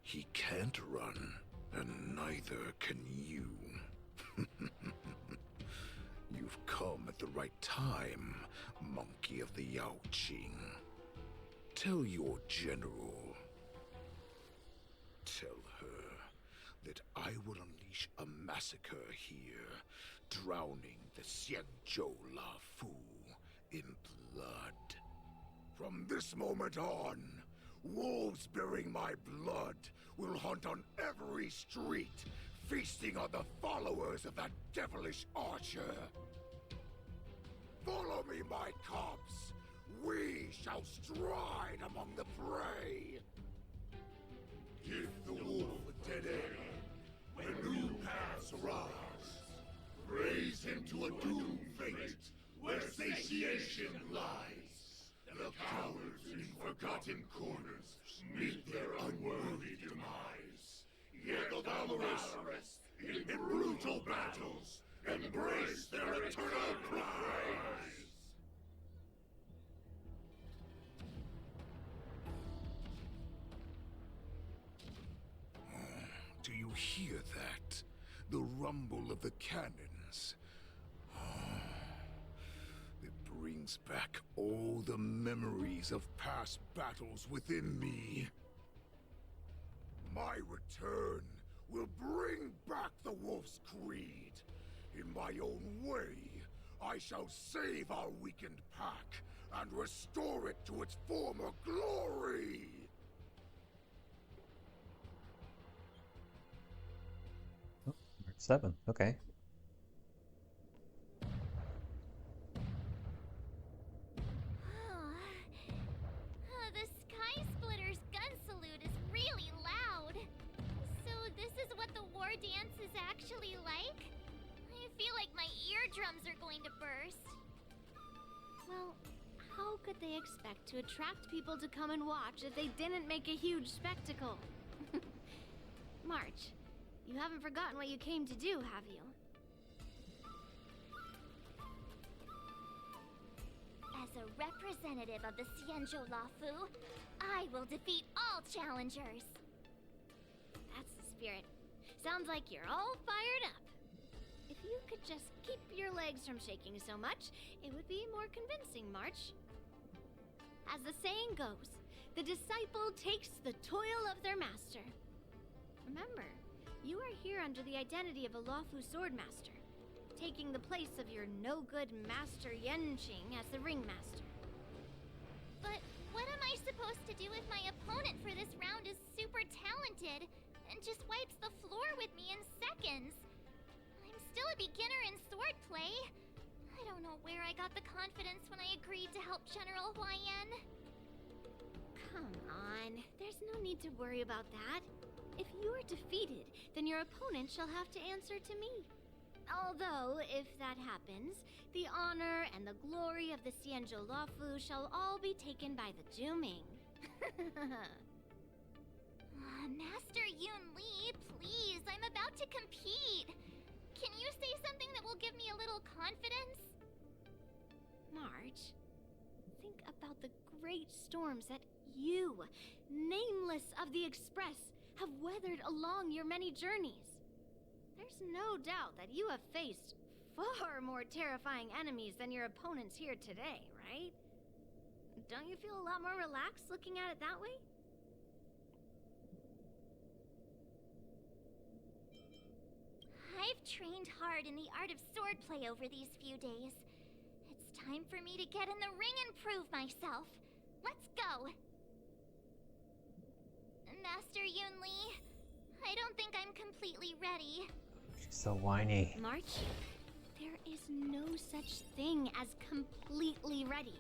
Speaker 17: he can't run, and neither can you. You've come at the right time, monkey of the Yaoqing. Tell your general. Tell her that I will unleash a massacre here, drowning the Xianzhou Lafu in blood. From this moment on, wolves bearing my blood will hunt on every street, feasting on the followers of that devilish archer. Follow me, my cubs. We shall stride among the prey. Give the wolf a dead end when new paths arise. Raise him to a doomed fate where satiation lies. The cowards in forgotten corners meet their unworthy demise. Yet the valorous, in brutal battles, embrace their eternal prize. Do you hear that? The rumble of the cannons. It brings back all the memories of past battles within me. My return will bring back the Wolf's Creed. In my own way, I shall save our weakened pack and restore it to its former glory.
Speaker 1: Oh, Mark 7. Okay.
Speaker 10: The Sky Splitter's gun salute is really loud. So this is what the war dance is actually like? I feel like my eardrums are going to burst.
Speaker 9: Well, how could they expect to attract people to come and watch if they didn't make a huge spectacle? March, you haven't forgotten what you came to do, have you?
Speaker 10: As a representative of the Xianzhou Lafu, I will defeat all challengers.
Speaker 9: That's the spirit. Sounds like you're all fired up. If you could just keep your legs from shaking so much, it would be more convincing, March. As the saying goes, the disciple takes the toil of their master. Remember, you are here under the identity of a Lafu swordmaster, taking the place of your no-good master Yenqing as the ringmaster.
Speaker 10: But what am I supposed to do if my opponent for this round is super talented and just wipes the floor with me in seconds? I'm still a beginner in swordplay. I don't know where I got the confidence when I agreed to help General Huaiyan.
Speaker 9: Come on, there's no need to worry about that. If you are defeated, then your opponent shall have to answer to me. Although, if that happens, the honor and the glory of the Xianzhou Lafu shall all be taken by the Juming.
Speaker 10: Master Yun Li, please, I'm about to compete. Can you say something that will give me a little confidence?
Speaker 9: March, think about the great storms that you, nameless of the Express, have weathered along your many journeys. There's no doubt that you have faced far more terrifying enemies than your opponents here today, right? Don't you feel a lot more relaxed looking at it that way?
Speaker 10: I've trained hard in the art of swordplay over these few days. It's time for me to get in the ring and prove myself. Let's go! Master Yun Li, I don't think I'm completely ready.
Speaker 1: She's so whiny.
Speaker 9: March, there is no such thing as completely ready.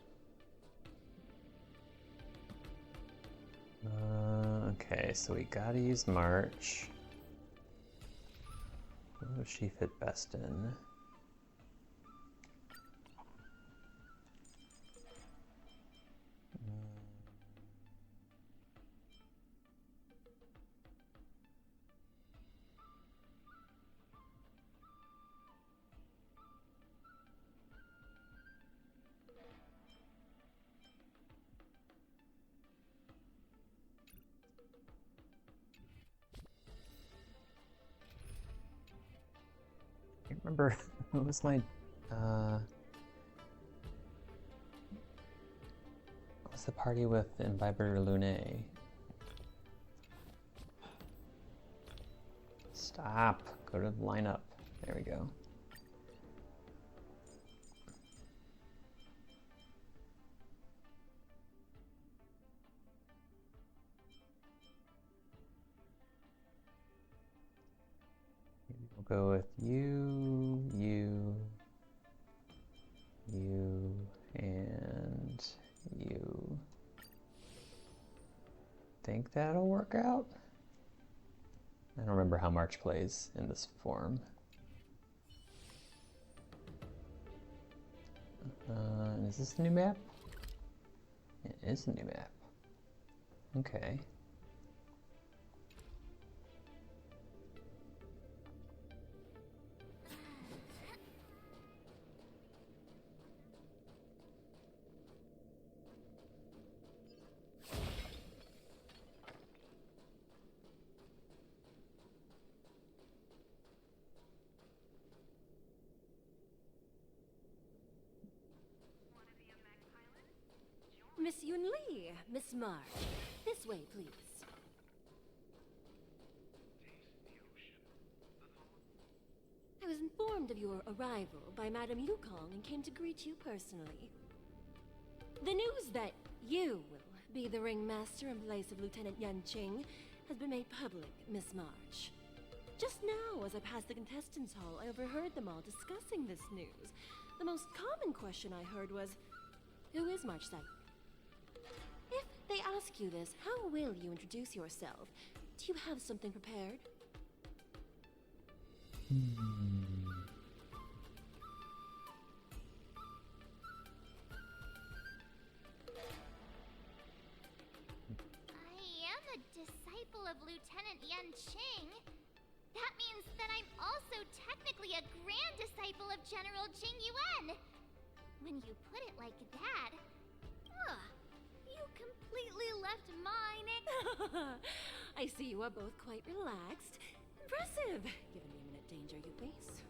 Speaker 1: Okay, so we gotta use March. What does she fit best in? I can't remember what was my what was the party with Imbiber Lune? Stop. Go to the lineup. There we go. We'll go with you, and you. Think that'll work out? I don't remember how March plays in this form. Is this a new map? It is a new map. Okay.
Speaker 3: Miss Yun Li, Miss March. This way, please. I was informed of your arrival by Madame Yukong and came to greet you personally. The news that you will be the ringmaster in place of Lieutenant Yan Qing has been made public, Miss March. Just now, as I passed the contestants' hall, I overheard them all discussing this news. The most common question I heard was, who is March 7th? If they ask you this, how will you introduce yourself? Do you have something prepared?
Speaker 9: I am a disciple of Lieutenant Yan Qing. That means that I'm also technically a grand disciple of General Jing Yuan. When you put it like that, you completely left my name.
Speaker 3: I see you are both quite relaxed. Impressive, given the imminent danger you face.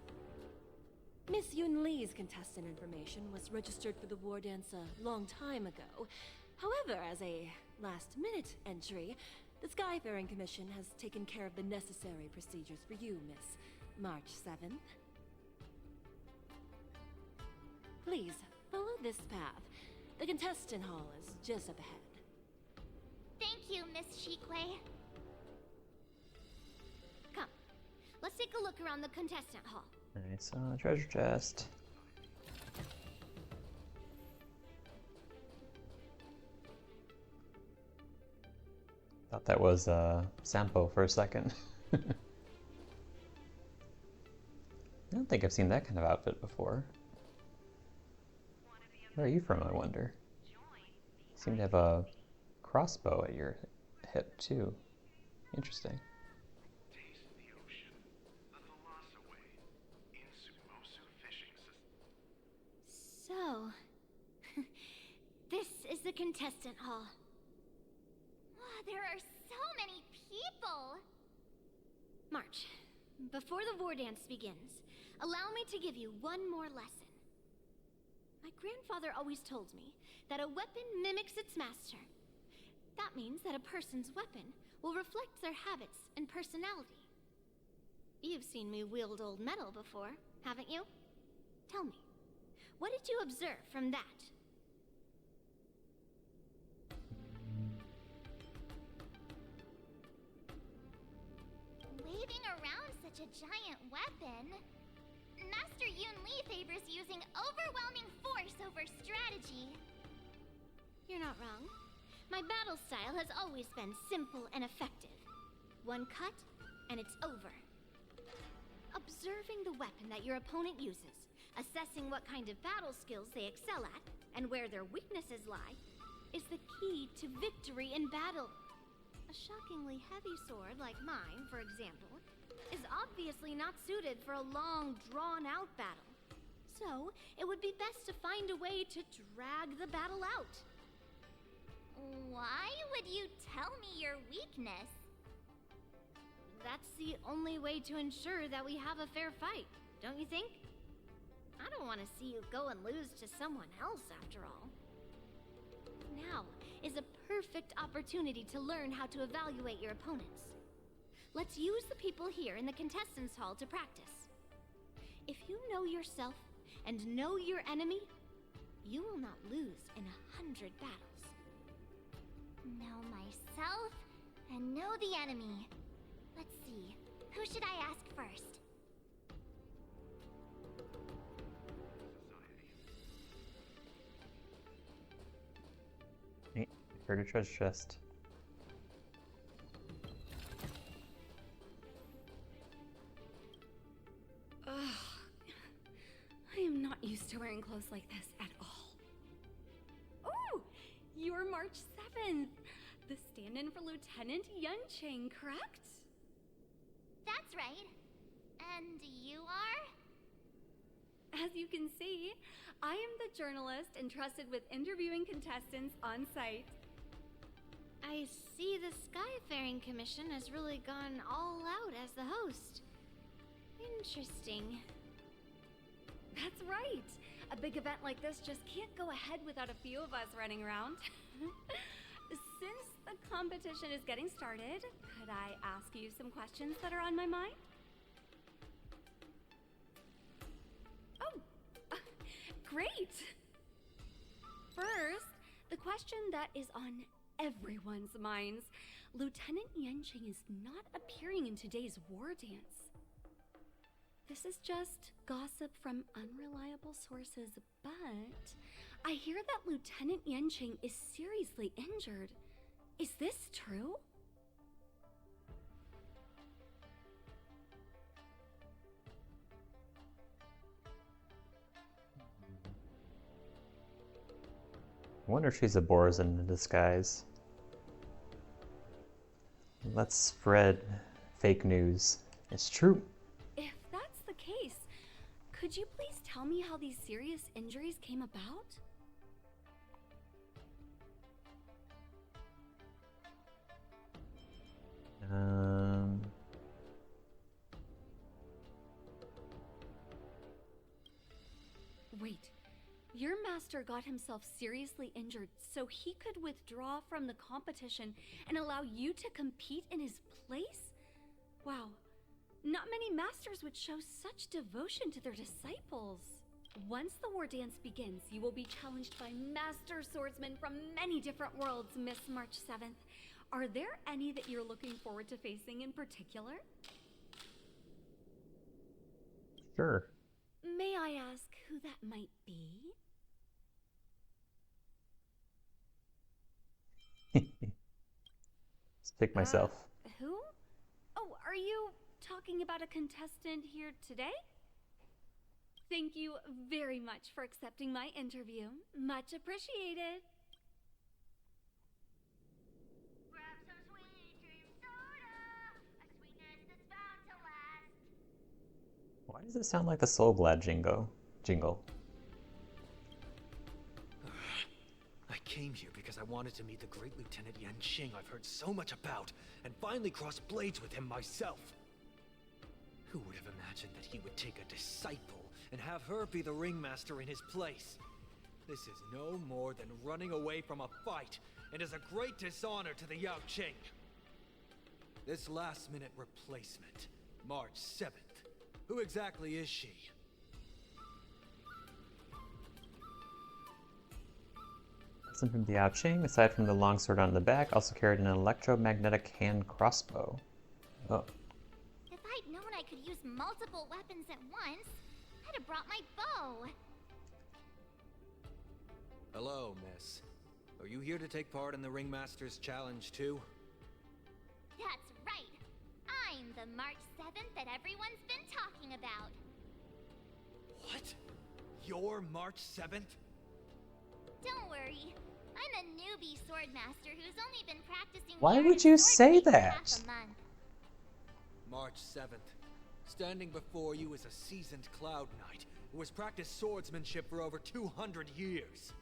Speaker 3: Miss Yun Li's contestant information was registered for the war dance a long time ago. However, as a last-minute entry, the Skyfaring Commission has taken care of the necessary procedures for you, Miss March 7th. Please, follow this path. The contestant hall is just up ahead.
Speaker 9: Thank you, Miss Shikwe. Come, let's take a look around the contestant hall.
Speaker 1: Nice. Treasure chest. Thought that was Sampo for a second. I don't think I've seen that kind of outfit before. Where are you from, I wonder? You seem to have a crossbow at your hip, too. Interesting.
Speaker 9: So, this is the contestant hall. Wow, there are so many people! March, before the war dance begins, allow me to give you one more lesson. My grandfather always told me that a weapon mimics its master. That means that a person's weapon will reflect their habits and personality. You've seen me wield old metal before, haven't you? Tell me, what did you observe from that? Waving around such a giant weapon. Master Yun Li favors using overwhelming force over strategy. You're not wrong. My battle style has always been simple and effective. One cut, and it's over. Observing the weapon that your opponent uses, assessing what kind of battle skills they excel at, and where their weaknesses lie, is the key to victory in battle. A shockingly heavy sword like mine, for example, is obviously not suited for a long, drawn-out battle. So, it would be best to find a way to drag the battle out. Why would you tell me your weakness? That's the only way to ensure that we have a fair fight, don't you think? I don't want to see you go and lose to someone else, after all. Now is a perfect opportunity to learn how to evaluate your opponents. Let's use the people here in the contestants hall to practice. If you know yourself and know your enemy, you will not lose in 100 battles. Know myself and know the enemy. Let's see, who should I ask first?
Speaker 1: Hey, heard a treasure chest.
Speaker 18: Ugh. I am not used to wearing clothes like this at all. Oh! You're March 7th! The stand-in for Lieutenant Yunqing, correct?
Speaker 9: That's right. And you are?
Speaker 18: As you can see, I am the journalist entrusted with interviewing contestants on site.
Speaker 9: I see the Skyfaring Commission has really gone all out as the host. Interesting.
Speaker 18: That's right. A big event like this just can't go ahead without a few of us running around. Since the competition is getting started, could I ask you some questions that are on my mind? Oh, great! First, the question that is on everyone's minds. Lieutenant Yunqing is not appearing in today's war dance. This is just gossip from unreliable sources, but I hear that Lieutenant Yunqing is seriously injured. Is this true?
Speaker 1: I wonder if she's a Borzan in disguise. Let's spread fake news. It's true.
Speaker 18: If that's the case, could you please tell me how these serious injuries came about? Wait, your master got himself seriously injured so he could withdraw from the competition and allow you to compete in his place? Wow, not many masters would show such devotion to their disciples. Once the war dance begins, you will be challenged by master swordsmen from many different worlds, Miss March 7th. Are there any that you're looking forward to facing in particular?
Speaker 1: Sure.
Speaker 18: May I ask who that might be?
Speaker 1: Speak myself.
Speaker 18: Who? Oh, are you talking about a contestant here today? Thank you very much for accepting my interview. Much appreciated.
Speaker 9: Grab some sweet dream soda, a sweetness that's bound to last.
Speaker 1: Why does it sound like the Soul Glad jingle?
Speaker 22: I came here because I wanted to meet the great Lieutenant Yunqing I've heard so much about, and finally cross blades with him myself. Who would have imagined that he would take a disciple and have her be the ringmaster in his place? This is no more than running away from a fight, and is a great dishonor to the Yaoqing. This last-minute replacement, March 7th. Who exactly is she?
Speaker 1: Person from the Yaoqing, aside from the longsword on the back, also carried an electromagnetic hand crossbow. Oh.
Speaker 9: If I'd known I could multiple weapons at once, I'd have brought my bow.
Speaker 22: Hello, miss. Are you here to take part in the Ringmaster's Challenge too?
Speaker 9: That's right. I'm the March 7th that everyone's been talking about.
Speaker 22: What? You're March 7th?
Speaker 9: Don't worry. I'm a newbie swordmaster who's only been practicing.
Speaker 1: Why would you say
Speaker 9: for
Speaker 1: that?
Speaker 9: half a month.
Speaker 22: March 7th. Standing before you is a seasoned Cloud Knight who has practiced swordsmanship for over 200 years.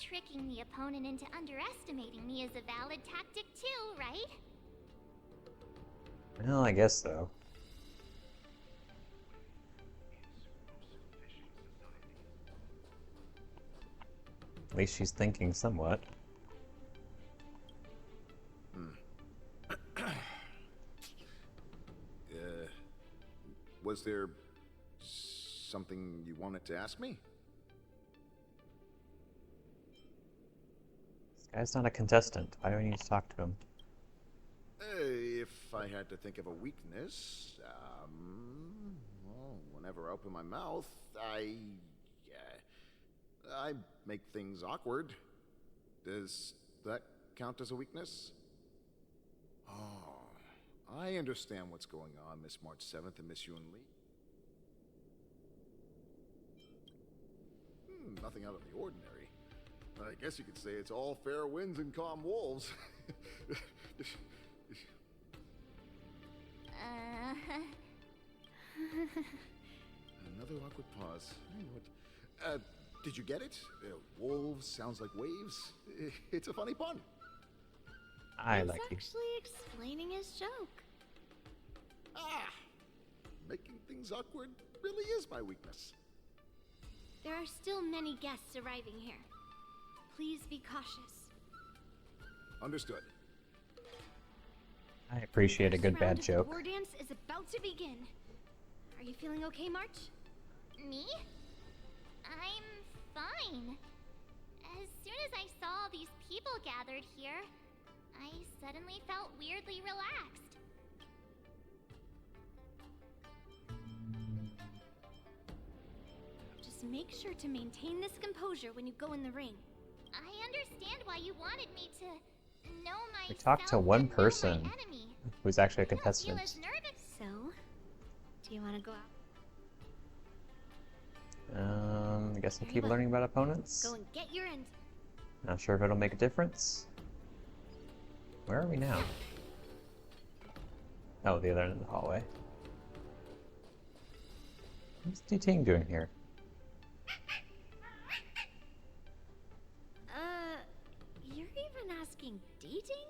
Speaker 9: Tricking the opponent into underestimating me is a valid tactic too, right?
Speaker 1: Well, I guess so. At least she's thinking somewhat.
Speaker 17: Was there something you wanted to ask me?
Speaker 1: This guy's not a contestant. Why do I need to talk to him?
Speaker 17: If I had to think of a weakness, well, whenever I open my mouth, I make things awkward. Does that count as a weakness? Oh, I understand what's going on, Miss March 7th and Miss Yun Li. Nothing out of the ordinary. I guess you could say it's all fair winds and calm wolves. Another awkward pause. Did you get it? Wolves sounds like waves. It's a funny pun.
Speaker 1: I like
Speaker 9: He's
Speaker 1: you.
Speaker 9: actually explaining his joke.
Speaker 17: Making things awkward really is my weakness.
Speaker 9: There are still many guests arriving here. Please be cautious.
Speaker 17: Understood.
Speaker 1: I appreciate a good
Speaker 9: First round
Speaker 1: bad
Speaker 9: of the
Speaker 1: joke.
Speaker 9: war dance is about to begin. Are you feeling okay, March? Me? I'm fine. As soon as I saw these people gathered here, I suddenly felt weirdly relaxed. Just make sure to maintain this composure when you go in the ring. I understand why you wanted me to know
Speaker 1: We
Speaker 9: myself
Speaker 1: talked to one
Speaker 9: and know
Speaker 1: person
Speaker 9: my enemy.
Speaker 1: who's actually a
Speaker 9: I don't feel
Speaker 1: contestant.
Speaker 9: as nervous. So, do you want to go out?
Speaker 1: I guess I'll
Speaker 9: Very
Speaker 1: keep
Speaker 9: well.
Speaker 1: learning about opponents.
Speaker 9: Go and get your end.
Speaker 1: Not sure if it'll make a difference. Where are we now? Oh, the other end of the hallway. What's D-Ting doing here?
Speaker 9: You're even asking dating?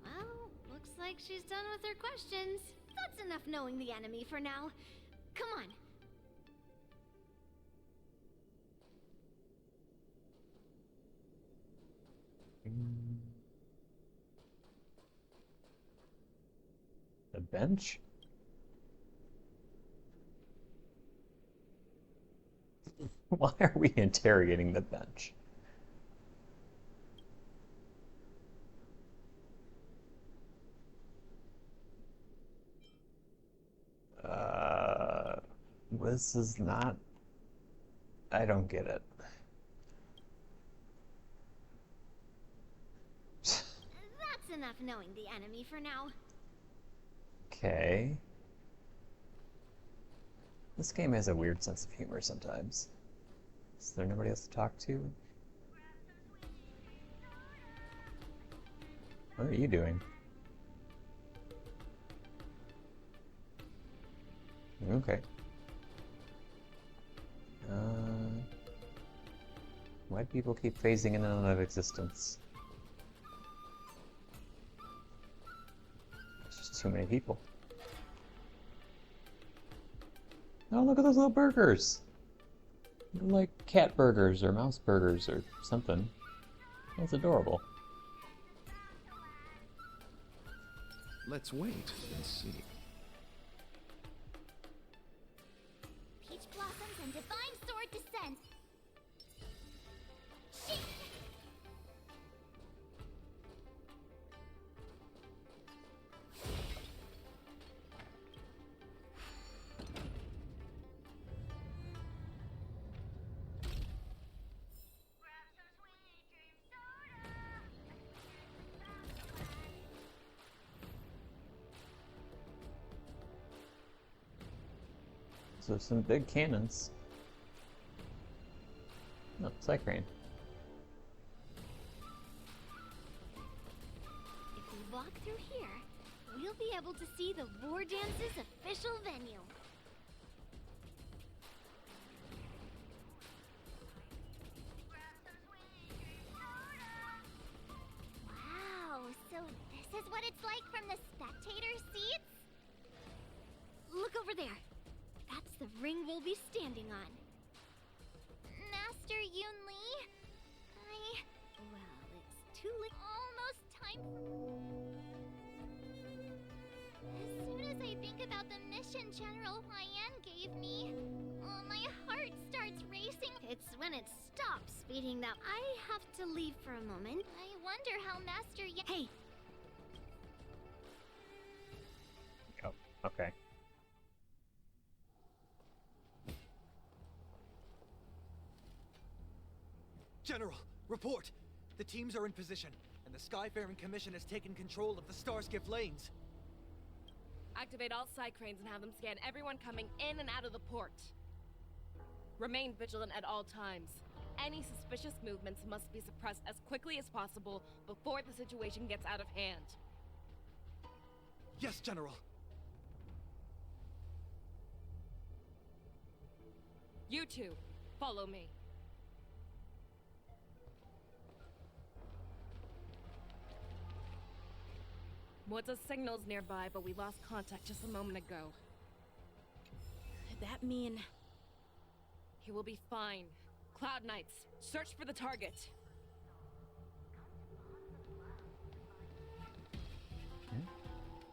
Speaker 9: Well, looks like she's done with her questions. That's enough knowing the enemy for now. Come on.
Speaker 1: The bench? Why are we interrogating the bench? This is not... I don't get it.
Speaker 9: That's enough knowing the enemy for now.
Speaker 1: Okay. This game has a weird sense of humor sometimes. Is there nobody else to talk to? What are you doing? Okay. Why do people keep phasing in and out of existence? There's just too many people. Oh, look at those little burgers! They're like cat burgers or mouse burgers or something. That's adorable.
Speaker 17: Let's wait and see.
Speaker 9: Peach blossoms and divine sword descent. Shit!
Speaker 1: So some big cannons. Oh, Cycrane.
Speaker 9: If we walk through here, we'll be able to see the War Dance's official venue. Wow, so this is what it's like from the spectator seats? Look over there. That's the ring we'll be standing on. Master Yun Li? Well, it's too late. Almost time. As soon as I think about the mission General Huayan gave me, my heart starts racing. It's when it stops beating that I have to leave for a moment. I wonder how Master Yan— Hey!
Speaker 1: Oh, okay.
Speaker 22: General, report! The teams are in position, and the Skyfaring Commission has taken control of the Starskiff lanes.
Speaker 7: Activate all Cycranes and have them scan everyone coming in and out of the port. Remain vigilant at all times. Any suspicious movements must be suppressed as quickly as possible before the situation gets out of hand.
Speaker 22: Yes, General.
Speaker 7: You two, follow me. What's a signal's nearby, but we lost contact just a moment ago.
Speaker 5: Could that mean...
Speaker 7: He will be fine. Cloud Knights, search for the target.
Speaker 1: Okay.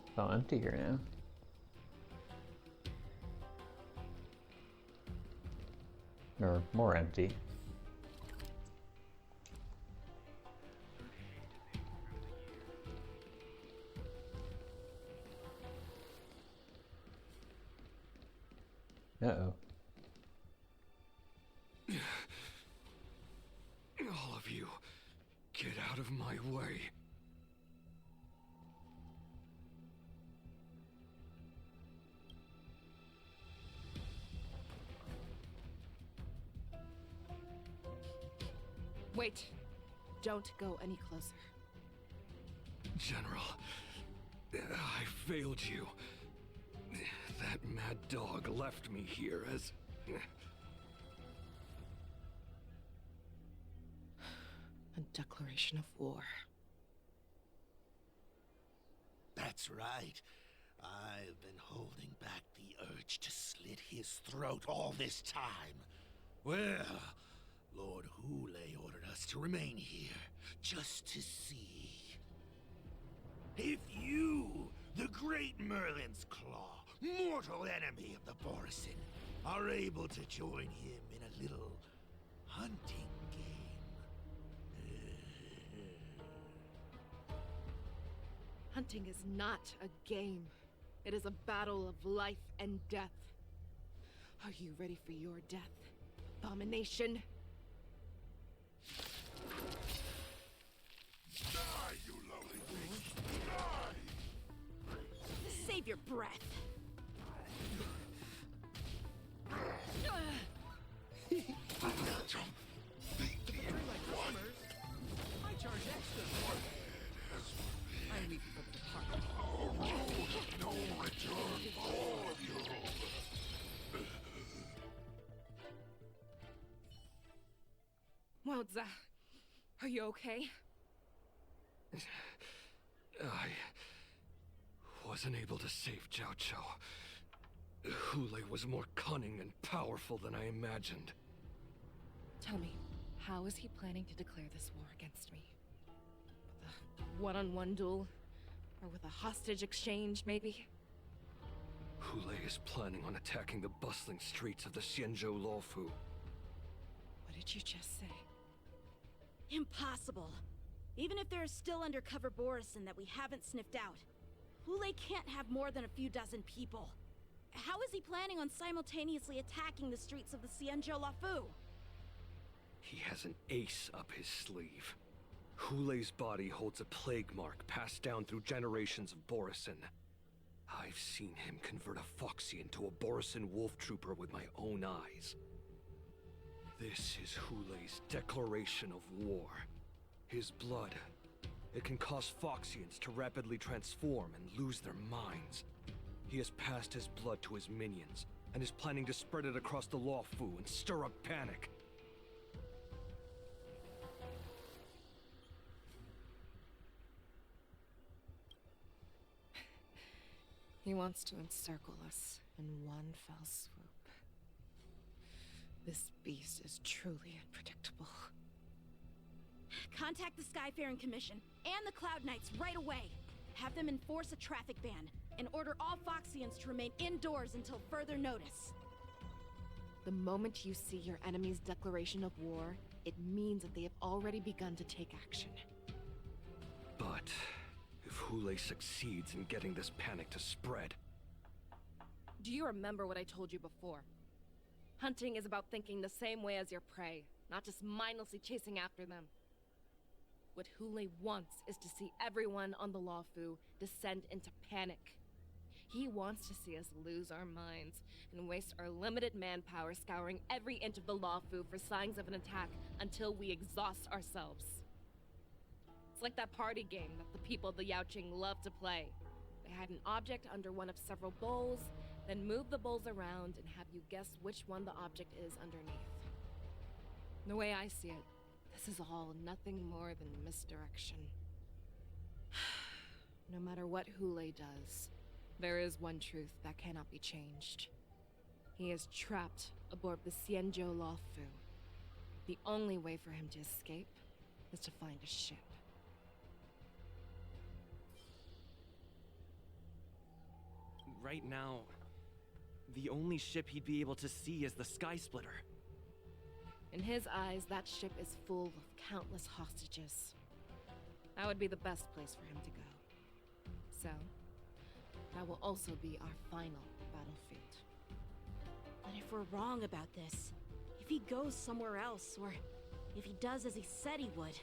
Speaker 1: It's all empty here now. Or more empty. Uh-oh.
Speaker 11: All of you, get out of my way.
Speaker 7: Wait. Don't go any closer.
Speaker 11: General, I failed you. That mad dog left me here as...
Speaker 7: A declaration of war.
Speaker 16: That's right. I've been holding back the urge to slit his throat all this time. Well, Lord Hule ordered us to remain here, just to see. If you, the great Merlin's Claw, mortal enemy of the Borisin, are able to join him in a little hunting game.
Speaker 7: Hunting is not a game. It is a battle of life and death. Are you ready for your death, abomination?
Speaker 16: Die, you lowly thing! Die!
Speaker 5: Save your breath.
Speaker 22: I charge extra. I'm leaving for the department.
Speaker 16: No return for you!
Speaker 7: Wowza, are you okay?
Speaker 11: I wasn't able to save Jiao Chou. Hule was more cunning and powerful than I imagined.
Speaker 7: Tell me, how is he planning to declare this war against me? With a one-on-one duel? Or with a hostage exchange, maybe?
Speaker 11: Hule is planning on attacking the bustling streets of the Xianzhou Luofu.
Speaker 7: What did you just say?
Speaker 5: Impossible. Even if there are still undercover Borisin that we haven't sniffed out, Hule can't have more than a few dozen people. How is he planning on simultaneously attacking the streets of the Xianzhou Luofu?
Speaker 11: He has an ace up his sleeve. Hule's body holds a plague mark passed down through generations of Borisin.
Speaker 20: I've seen him convert a Foxian to a Borisan wolf trooper with my own eyes. This is Hulei's declaration of war. His blood, it can cause Foxians to rapidly transform and lose their minds. He has passed his blood to his minions, and is planning to spread it across the Luofu and stir up panic.
Speaker 7: He wants to encircle us in one fell swoop. This beast is truly unpredictable.
Speaker 5: Contact the Skyfaring Commission and the Cloud Knights right away. Have them enforce a traffic ban and order all Foxians to remain indoors until further notice.
Speaker 7: The moment you see your enemy's declaration of war, it means that they have already begun to take action.
Speaker 20: But if Hulei succeeds in getting this panic to spread...
Speaker 7: Do you remember what I told you before? Hunting is about thinking the same way as your prey, not just mindlessly chasing after them. What Hulei wants is to see everyone on the Luofu descend into panic. He wants to see us lose our minds and waste our limited manpower scouring every inch of the Luofu for signs of an attack until we exhaust ourselves. It's like that party game that the people of the Yaoqing love to play. They hide an object under one of several bowls, then move the bowls around and have you guess which one the object is underneath. The way I see it, this is all nothing more than misdirection. No matter what Hulei does, there is one truth that cannot be changed. He is trapped aboard the Xianzhou Luofu. The only way for him to escape is to find a ship.
Speaker 6: Right now, the only ship he'd be able to see is the Sky Splitter.
Speaker 7: In his eyes, that ship is full of countless hostages. That would be the best place for him to go. So, that will also be our final battlefield.
Speaker 5: But if we're wrong about this, if he goes somewhere else, or if he does as he said he would,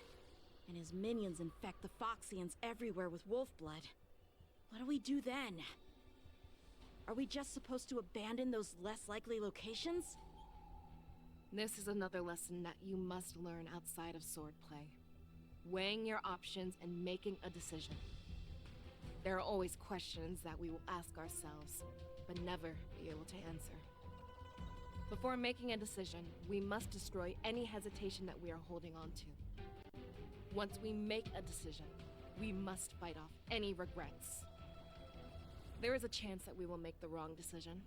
Speaker 5: and his minions infect the Foxians everywhere with wolf blood, what do we do then? Are we just supposed to abandon those less likely locations?
Speaker 7: This is another lesson that you must learn outside of swordplay. Weighing your options and making a decision. There are always questions that we will ask ourselves, but never be able to answer. Before making a decision, we must destroy any hesitation that we are holding on to. Once we make a decision, we must fight off any regrets. There is a chance that we will make the wrong decision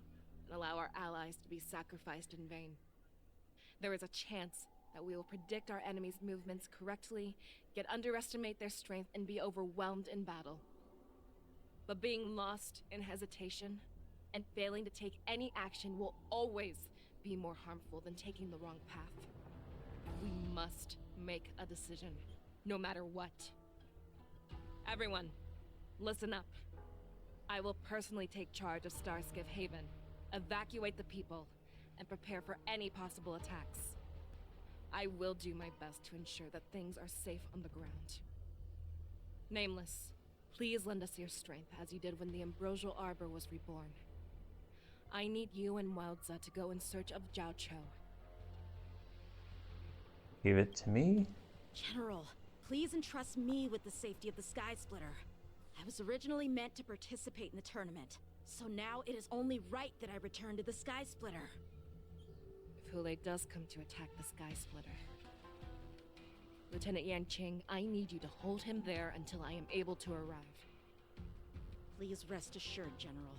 Speaker 7: and allow our allies to be sacrificed in vain. There is a chance that we will predict our enemy's movements correctly, yet underestimate their strength and be overwhelmed in battle. But being lost in hesitation and failing to take any action will always be more harmful than taking the wrong path. We must make a decision, no matter what. Everyone, listen up. I will personally take charge of Starskiff Haven, evacuate the people, and prepare for any possible attacks. I will do my best to ensure that things are safe on the ground. Nameless, please lend us your strength as you did when the Ambrosial Arbor was reborn. I need you and Wildza to go in search of Jiao Cho.
Speaker 1: Give it to me.
Speaker 5: General, please entrust me with the safety of the Sky Splitter. I was originally meant to participate in the tournament, so now it is only right that I return to the Sky Splitter.
Speaker 7: If Hulei does come to attack the Sky Splitter, Lieutenant Yanqing, I need you to hold him there until I am able to arrive.
Speaker 5: Please rest assured, General.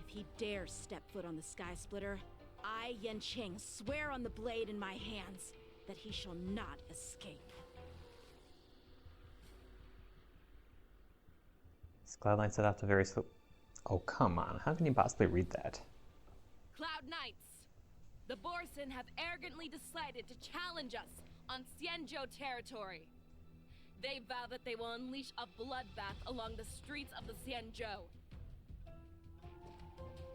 Speaker 5: If he dares step foot on the Sky Splitter, I, Yanqing, swear on the blade in my hands that he shall not escape.
Speaker 1: Cloud9 set off to very slow. Oh, come on. How can you possibly read that?
Speaker 7: Cloud Knights! The Borisan have arrogantly decided to challenge us on Xianzhou territory. They vow that they will unleash a bloodbath along the streets of the Xianzhou.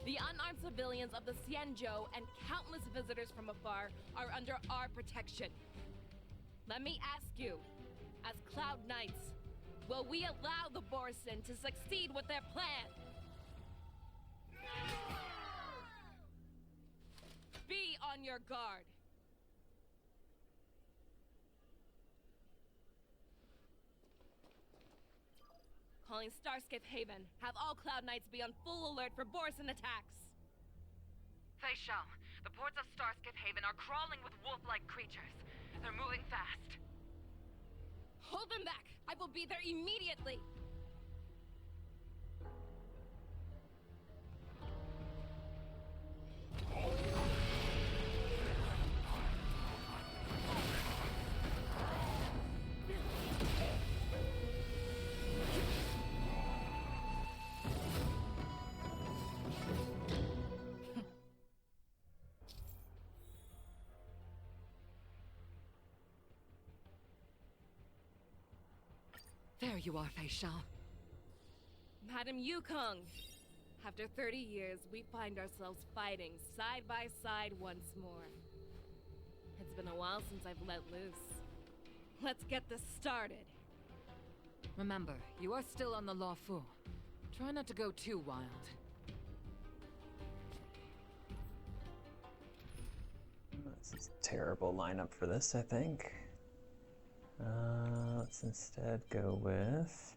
Speaker 7: The unarmed civilians of the Xianzhou and countless visitors from afar are under our protection. Let me ask you, as Cloud Knights, will we allow the Borisan to succeed with their plan? your guard. Calling Starskip Haven. Have all Cloud Knights be on full alert for Borson attacks.
Speaker 12: Faishal, the ports of Starskip Haven are crawling with wolf-like creatures. They're moving fast.
Speaker 7: Hold them back! I will be there immediately!
Speaker 12: There you are, Faishal.
Speaker 7: Madam Yukong! After 30 years, we find ourselves fighting side by side once more. It's been a while since I've let loose. Let's get this started.
Speaker 12: Remember, you are still on the Lawfu. Try not to go too wild.
Speaker 1: This is a terrible lineup for this, I think. Let's instead go with...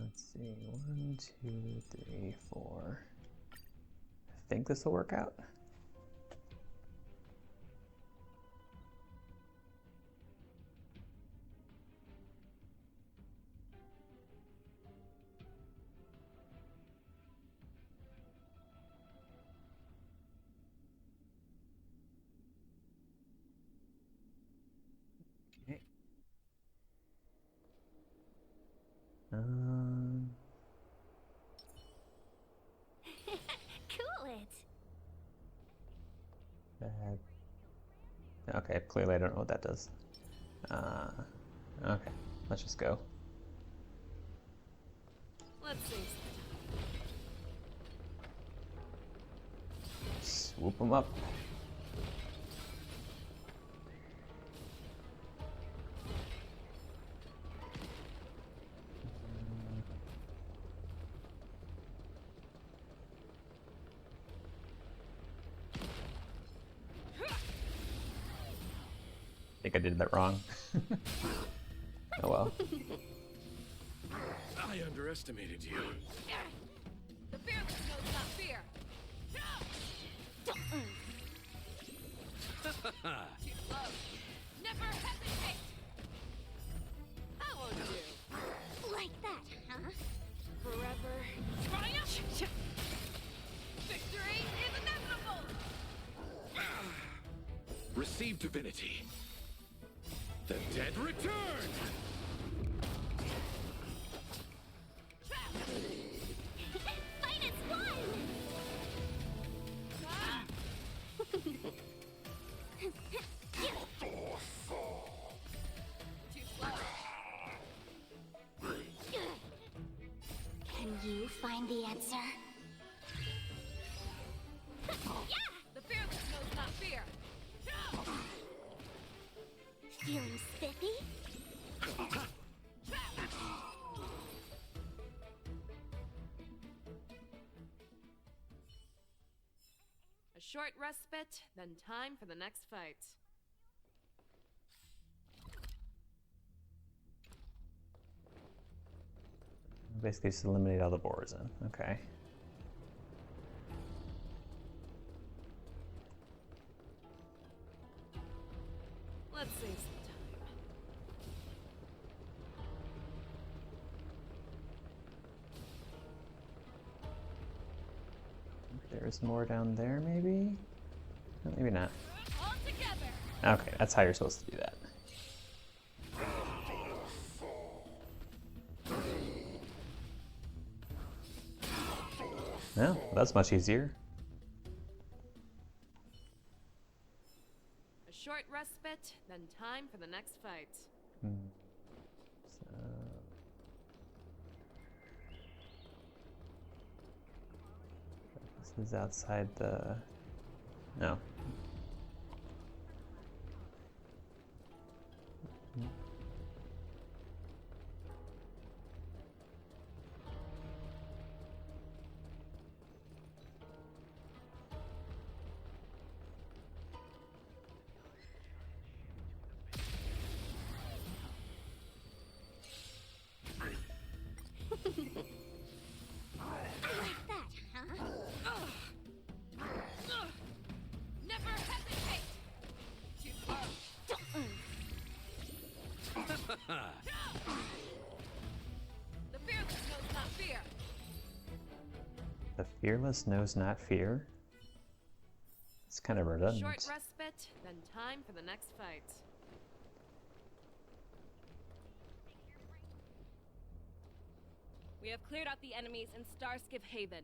Speaker 1: let's see, 1, 2, 3, 4. I think this will work out. Okay.
Speaker 9: Cool it.
Speaker 1: Bad. Okay, clearly I don't know what that does. Okay, let's just go.
Speaker 7: Let's see.
Speaker 1: Swoop them up. I think I did that wrong. Oh well.
Speaker 11: I underestimated you.
Speaker 7: The fearless knows not fear. Too close. Never hesitate. How would you?
Speaker 9: Like that, huh?
Speaker 7: Forever triumph. Victory is inevitable.
Speaker 11: Receive divinity. The dead return!
Speaker 9: Fight is one!
Speaker 7: Too slow.
Speaker 9: Can you find the answer?
Speaker 7: Yeah! The fearless knows not fear.
Speaker 9: Feeling spiffy?
Speaker 7: A short respite, then time for the next fight.
Speaker 1: Basically just eliminate all the boars in. Okay.
Speaker 7: Let's save some time.
Speaker 1: There's more down there, maybe? No, maybe not.
Speaker 7: All together.
Speaker 1: Okay, that's how you're supposed to do that. No, that's much easier.
Speaker 7: A short respite, then time for the next fight.
Speaker 1: So... this is outside the... no.
Speaker 9: Like that, huh?
Speaker 12: Never hesitate! Too far. The fearless knows not fear.
Speaker 1: The fearless knows not fear? It's kind of redundant.
Speaker 7: Short respite, then time for the next fight. We have cleared out the enemies in Starskiff Haven.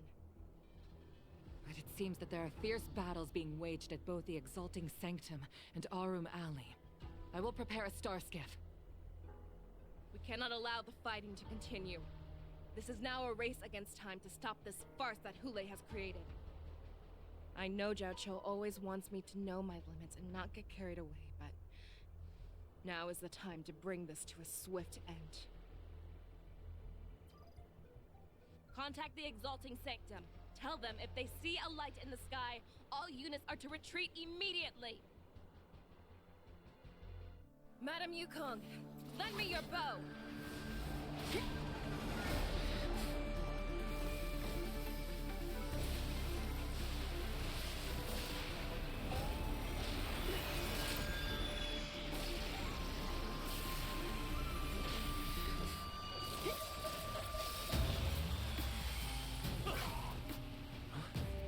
Speaker 7: But it seems that there are fierce battles being waged at both the Exalting Sanctum and Arum Alley. I will prepare a Starskiff. We cannot allow the fighting to continue. This is now a race against time to stop this farce that Hule has created. I know Jiao always wants me to know my limits and not get carried away, but now is the time to bring this to a swift end. Contact the Exalting Sanctum. Tell them if they see a light in the sky, all units are to retreat immediately. Madam Yukong, lend me your bow.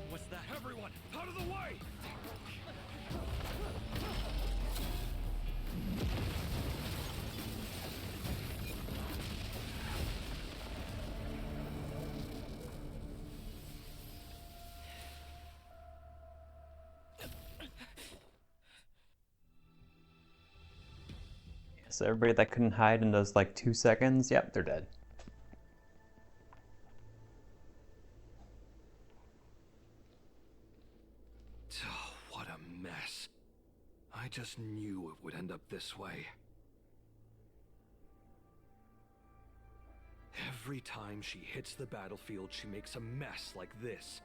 Speaker 19: What's that? Everyone, out of the way!
Speaker 1: So everybody that couldn't hide in those like 2 seconds, yep, they're dead.
Speaker 20: Oh, what a mess. I just knew it would end up this way. Every time she hits the battlefield, she makes a mess like this.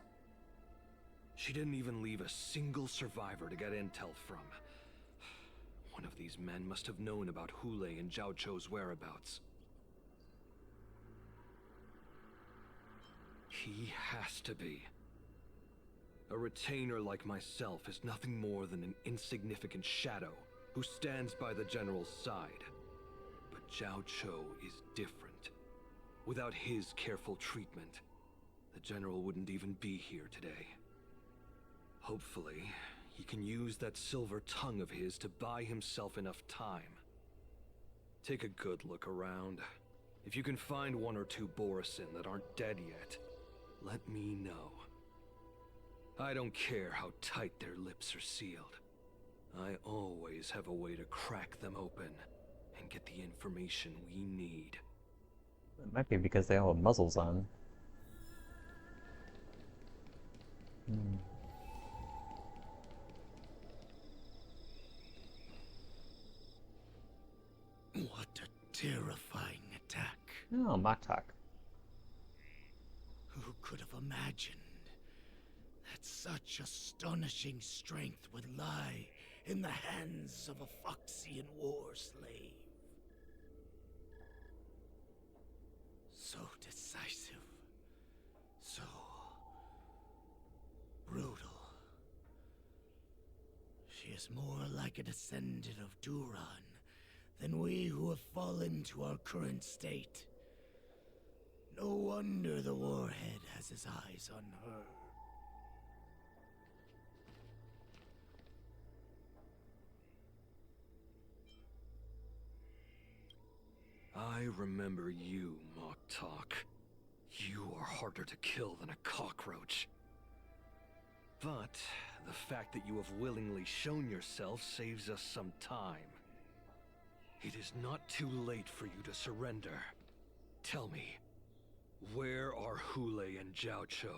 Speaker 20: She didn't even leave a single survivor to get intel from. One of these men must have known about Hule and Jiao Chou's whereabouts. He has to be. A retainer like myself is nothing more than an insignificant shadow who stands by the general's side. But Jiao Chou is different. Without his careful treatment, the general wouldn't even be here today. Hopefully, he can use that silver tongue of his to buy himself enough time. Take a good look around. If you can find one or two Borisin that aren't dead yet, let me know. I don't care how tight their lips are sealed. I always have a way to crack them open and get the information we need.
Speaker 1: It might be because they all have muzzles on.
Speaker 16: What a terrifying attack.
Speaker 1: Oh, Moktok.
Speaker 16: Who could have imagined that such astonishing strength would lie in the hands of a Foxian war slave? So decisive. So brutal. She is more like a descendant of Duran than we who have fallen to our current state. No wonder the Warhead has his eyes on her.
Speaker 20: I remember you, Moktok. You are harder to kill than a cockroach. But the fact that you have willingly shown yourself saves us some time. It is not too late for you to surrender. Tell me, where are Hule and Jiao Chou?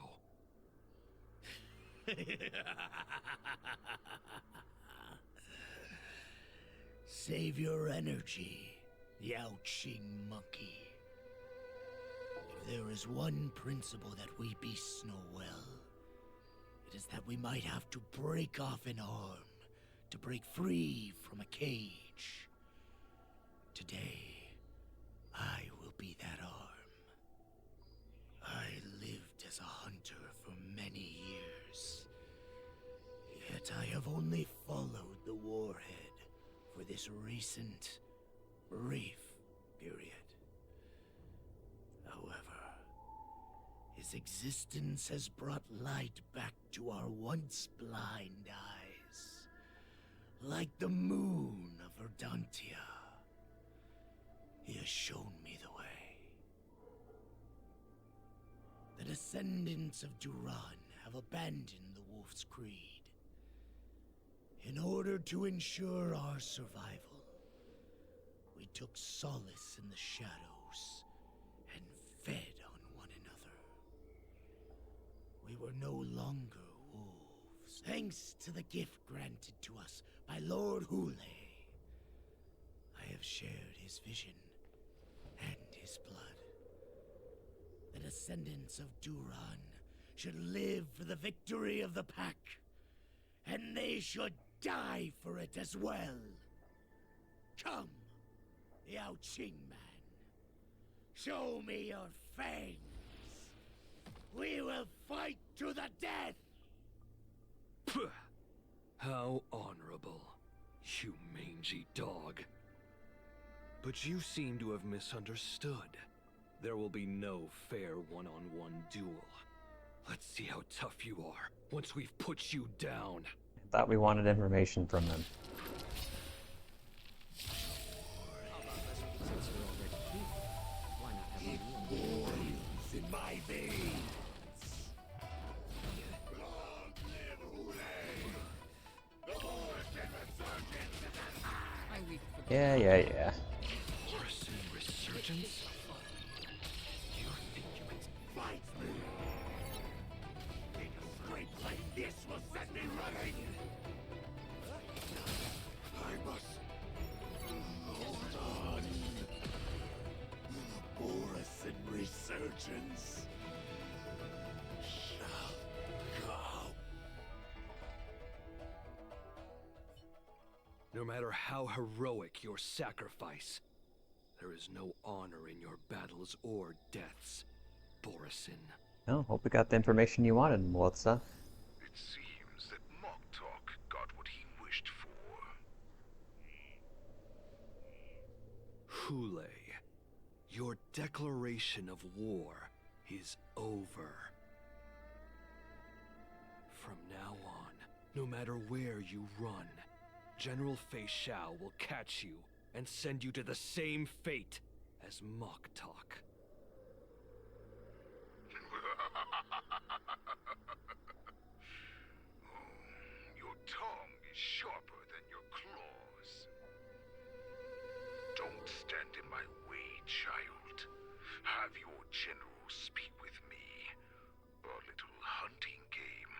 Speaker 16: Save your energy, Yao Qing monkey. If there is one principle that we beasts know well, it is that we might have to break off an arm to break free from a cage. Today, I will be that arm. I lived as a hunter for many years, yet I have only followed the warhead for this recent, brief period. However, his existence has brought light back to our once blind eyes, like the moon of Verdantia. He has shown me the way. The descendants of Duran have abandoned the Wolf's Creed. In order to ensure our survival, we took solace in the shadows and fed on one another. We were no longer wolves, thanks to the gift granted to us by Lord Hule. I have shared his vision and his blood. The descendants of Duran should live for the victory of the Pack, and they should die for it as well. Come, Yao Qing man. Show me your fangs. We will fight to the death!
Speaker 20: Pugh. How honorable, you mangy dog. But you seem to have misunderstood. There will be no fair one-on-one duel. Let's see how tough you are once we've put you down.
Speaker 1: I thought we wanted information from them.
Speaker 16: Boils in my veins.
Speaker 1: Yeah.
Speaker 20: Resurgence?
Speaker 16: You think you can fight me? A scrape like this will set me running. I must hold on. The Borusan resurgence shall come.
Speaker 20: No matter how heroic your sacrifice, there is no honor in your battles or deaths, Borusan.
Speaker 1: Well, hope we got the information you wanted, Melissa.
Speaker 17: It seems that Moktok got what he wished for.
Speaker 20: Hule, your declaration of war is over. From now on, no matter where you run, General Fei Xiao will catch you and send you to the same fate as Moktok.
Speaker 17: Your tongue is sharper than your claws. Don't stand in my way, child. Have your general speak with me. Our little hunting game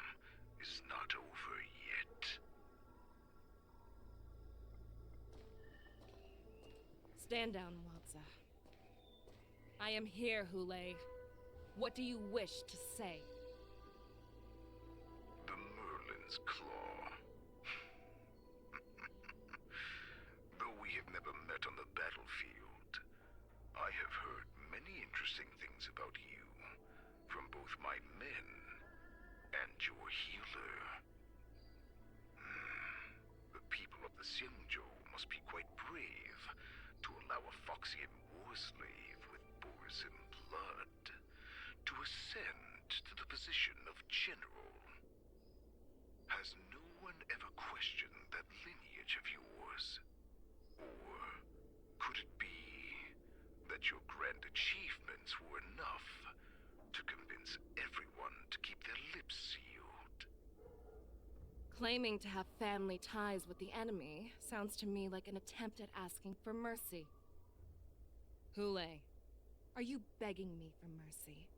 Speaker 17: is not over yet.
Speaker 7: Stand down, Walza. I am here, Hule. What do you wish to say?
Speaker 17: The Merlin's Claw. Though we have never met on the battlefield, I have heard many interesting things about you from both my men and your healer. The people of the Xianzhou must be quite brave to allow a Foxian war slave with Borusan blood to ascend to the position of general. Has no one ever questioned that lineage of yours? Or could it be that your grand achievements were enough to convince everyone to keep their lips sealed?
Speaker 7: Claiming to have family ties with the enemy sounds to me like an attempt at asking for mercy. Hule, are you begging me for mercy?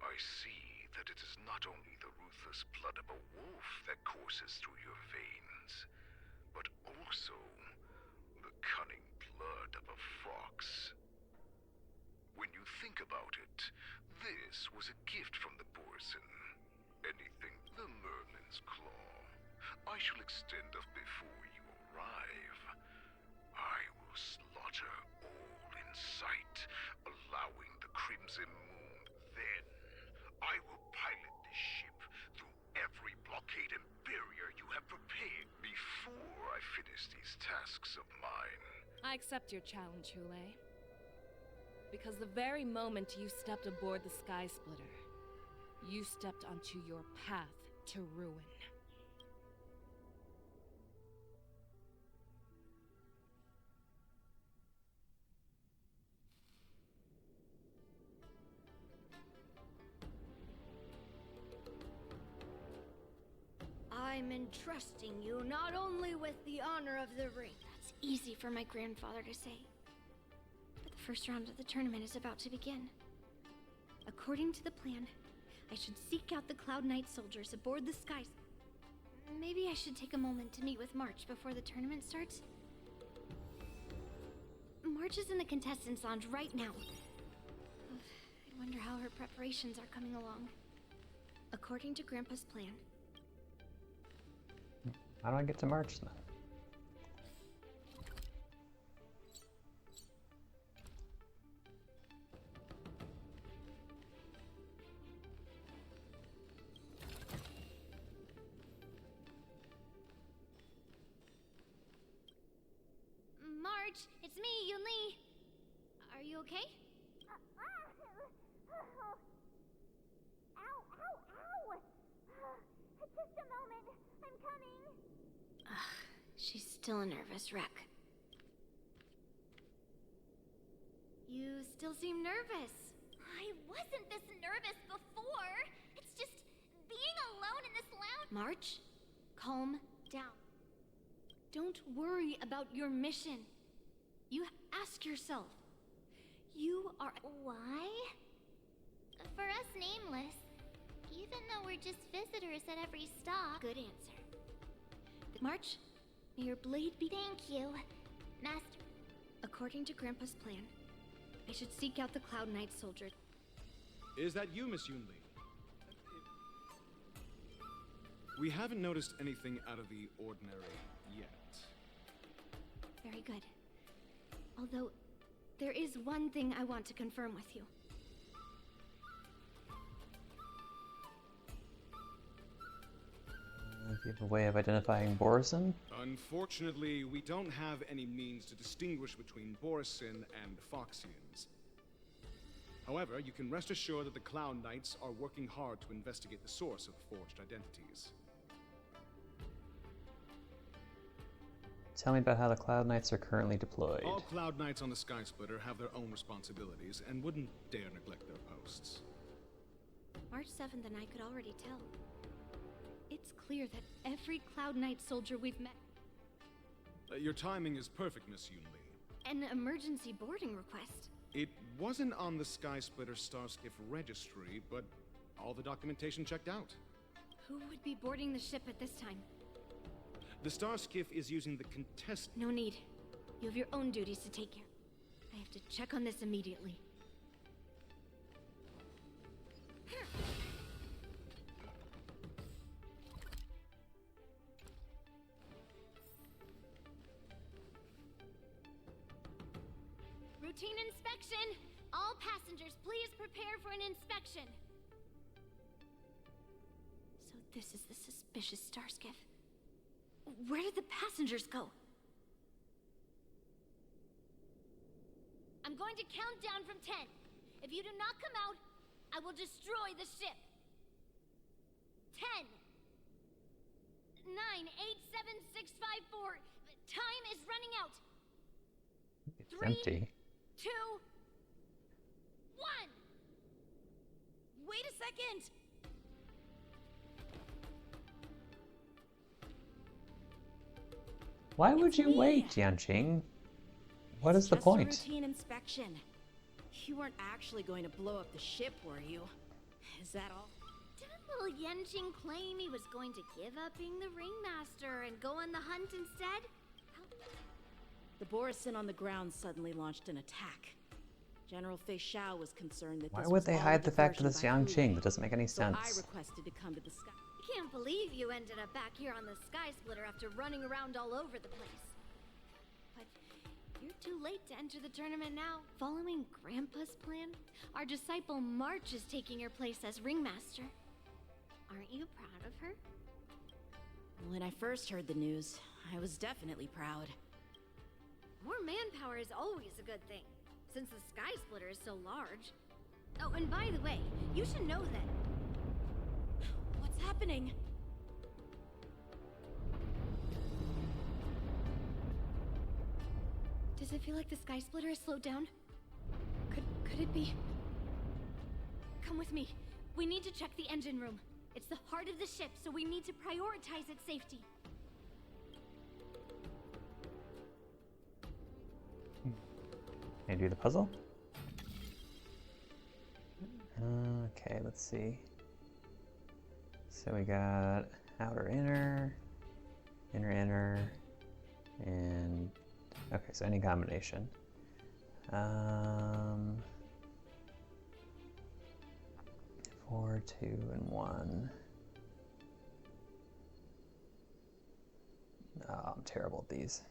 Speaker 17: I see that it is not only the ruthless blood of a wolf that courses through your veins, but also cunning blood of a fox. When you think about it, this was a gift from the Borson. Anything the Merlin's claw. I shall extend up before you arrive. I will slaughter all in sight, allowing the Crimson Moon. Then, I will pilot this ship through every blockade and barrier you have prepared before I finish these tasks of mine.
Speaker 7: I accept your challenge, Hule. Because the very moment you stepped aboard the Sky Splitter, you stepped onto your path to ruin.
Speaker 9: I'm entrusting you not only with the honor of the ring. That's easy for my grandfather to say. But the first round of the tournament is about to begin. According to the plan, I should seek out the Cloud Knight soldiers aboard the skies. Maybe I should take a moment to meet with March before the tournament starts. March is in the contestants' lounge right now. I wonder how her preparations are coming along. According to Grandpa's plan,
Speaker 1: How do I get to March then?
Speaker 9: March, it's me, Yunli. Are you okay?
Speaker 10: Ow, ow, ow! Just a moment, I'm coming.
Speaker 9: She's still a nervous wreck. You still seem nervous.
Speaker 10: I wasn't this nervous before. It's just being alone in this lounge.
Speaker 9: March, calm down. Don't worry about your mission. You ask yourself. You are...
Speaker 10: Why? For us nameless, even though we're just visitors at every stop.
Speaker 9: Good answer. March, may your blade be...
Speaker 10: Thank you, Master.
Speaker 9: According to Grandpa's plan, I should seek out the Cloud Knight soldier.
Speaker 2: Is that you, Miss Yunli? We haven't noticed anything out of the ordinary yet.
Speaker 9: Very good. Although, there is one thing I want to confirm with you.
Speaker 1: Do you have a way of identifying Borison?
Speaker 2: Unfortunately, we don't have any means to distinguish between Borison and Foxians. However, you can rest assured that the Cloud Knights are working hard to investigate the source of forged identities.
Speaker 1: Tell me about how the Cloud Knights are currently deployed.
Speaker 2: All Cloud Knights on the Sky Splitter have their own responsibilities and wouldn't dare neglect their posts.
Speaker 9: March 7th and I could already tell. It's clear that every Cloud Knight soldier we've met...
Speaker 2: Your timing is perfect, Miss Yunli.
Speaker 9: An emergency boarding request.
Speaker 2: It wasn't on the Sky Splitter Starskiff registry, but all the documentation checked out.
Speaker 9: Who would be boarding the ship at this time?
Speaker 2: The Starskiff is using the contest...
Speaker 9: No need. You have your own duties to take care. I have to check on this immediately.
Speaker 10: Routine inspection! All passengers, please prepare for an inspection.
Speaker 9: So this is the suspicious Starskiff. Where did the passengers go?
Speaker 10: I'm going to count down from 10. If you do not come out, I will destroy the ship. 10, 9, 8, 7, 6, 5, 4. Time is running out.
Speaker 1: It's
Speaker 10: 3,
Speaker 1: empty.
Speaker 10: 2, 1.
Speaker 5: Wait a second!
Speaker 1: Why would you wait, Yanqing? What is the point?
Speaker 5: Just a routine inspection. You weren't actually going to blow up the ship, were you? Is that all?
Speaker 10: Didn't little Yanqing claim he was going to give up being the ringmaster and go on the hunt instead?
Speaker 5: The Borisin on the ground suddenly launched an attack. General Fei Xiao was concerned that
Speaker 1: Why
Speaker 5: this
Speaker 1: would
Speaker 5: was
Speaker 1: they
Speaker 5: all a
Speaker 1: hide the fact of
Speaker 5: diversion
Speaker 1: this
Speaker 5: by
Speaker 1: Yang Qing?
Speaker 5: Hulei.
Speaker 1: That doesn't make any
Speaker 5: So I
Speaker 1: sense.
Speaker 5: requested to come to the sky.
Speaker 9: Can't believe you ended up back here on the Sky Splitter after running around all over the place. But you're too late to enter the tournament now. Following Grandpa's plan, our disciple March is taking your place as ringmaster. Aren't you proud of her?
Speaker 5: When I first heard the news, I was definitely proud.
Speaker 9: More manpower is always a good thing, since the Sky Splitter is so large. Oh, and by the way, you should know that...
Speaker 5: What's happening?
Speaker 3: Does it feel like the Sky Splitter has slowed down? Could it be? Come with me. We need to check the engine room. It's the heart of the ship, so we need to prioritize its safety.
Speaker 1: Can I do the puzzle? Okay, let's see. So we got outer, inner, inner, and okay, so any combination. 4, 2, and 1. Oh, I'm terrible at these.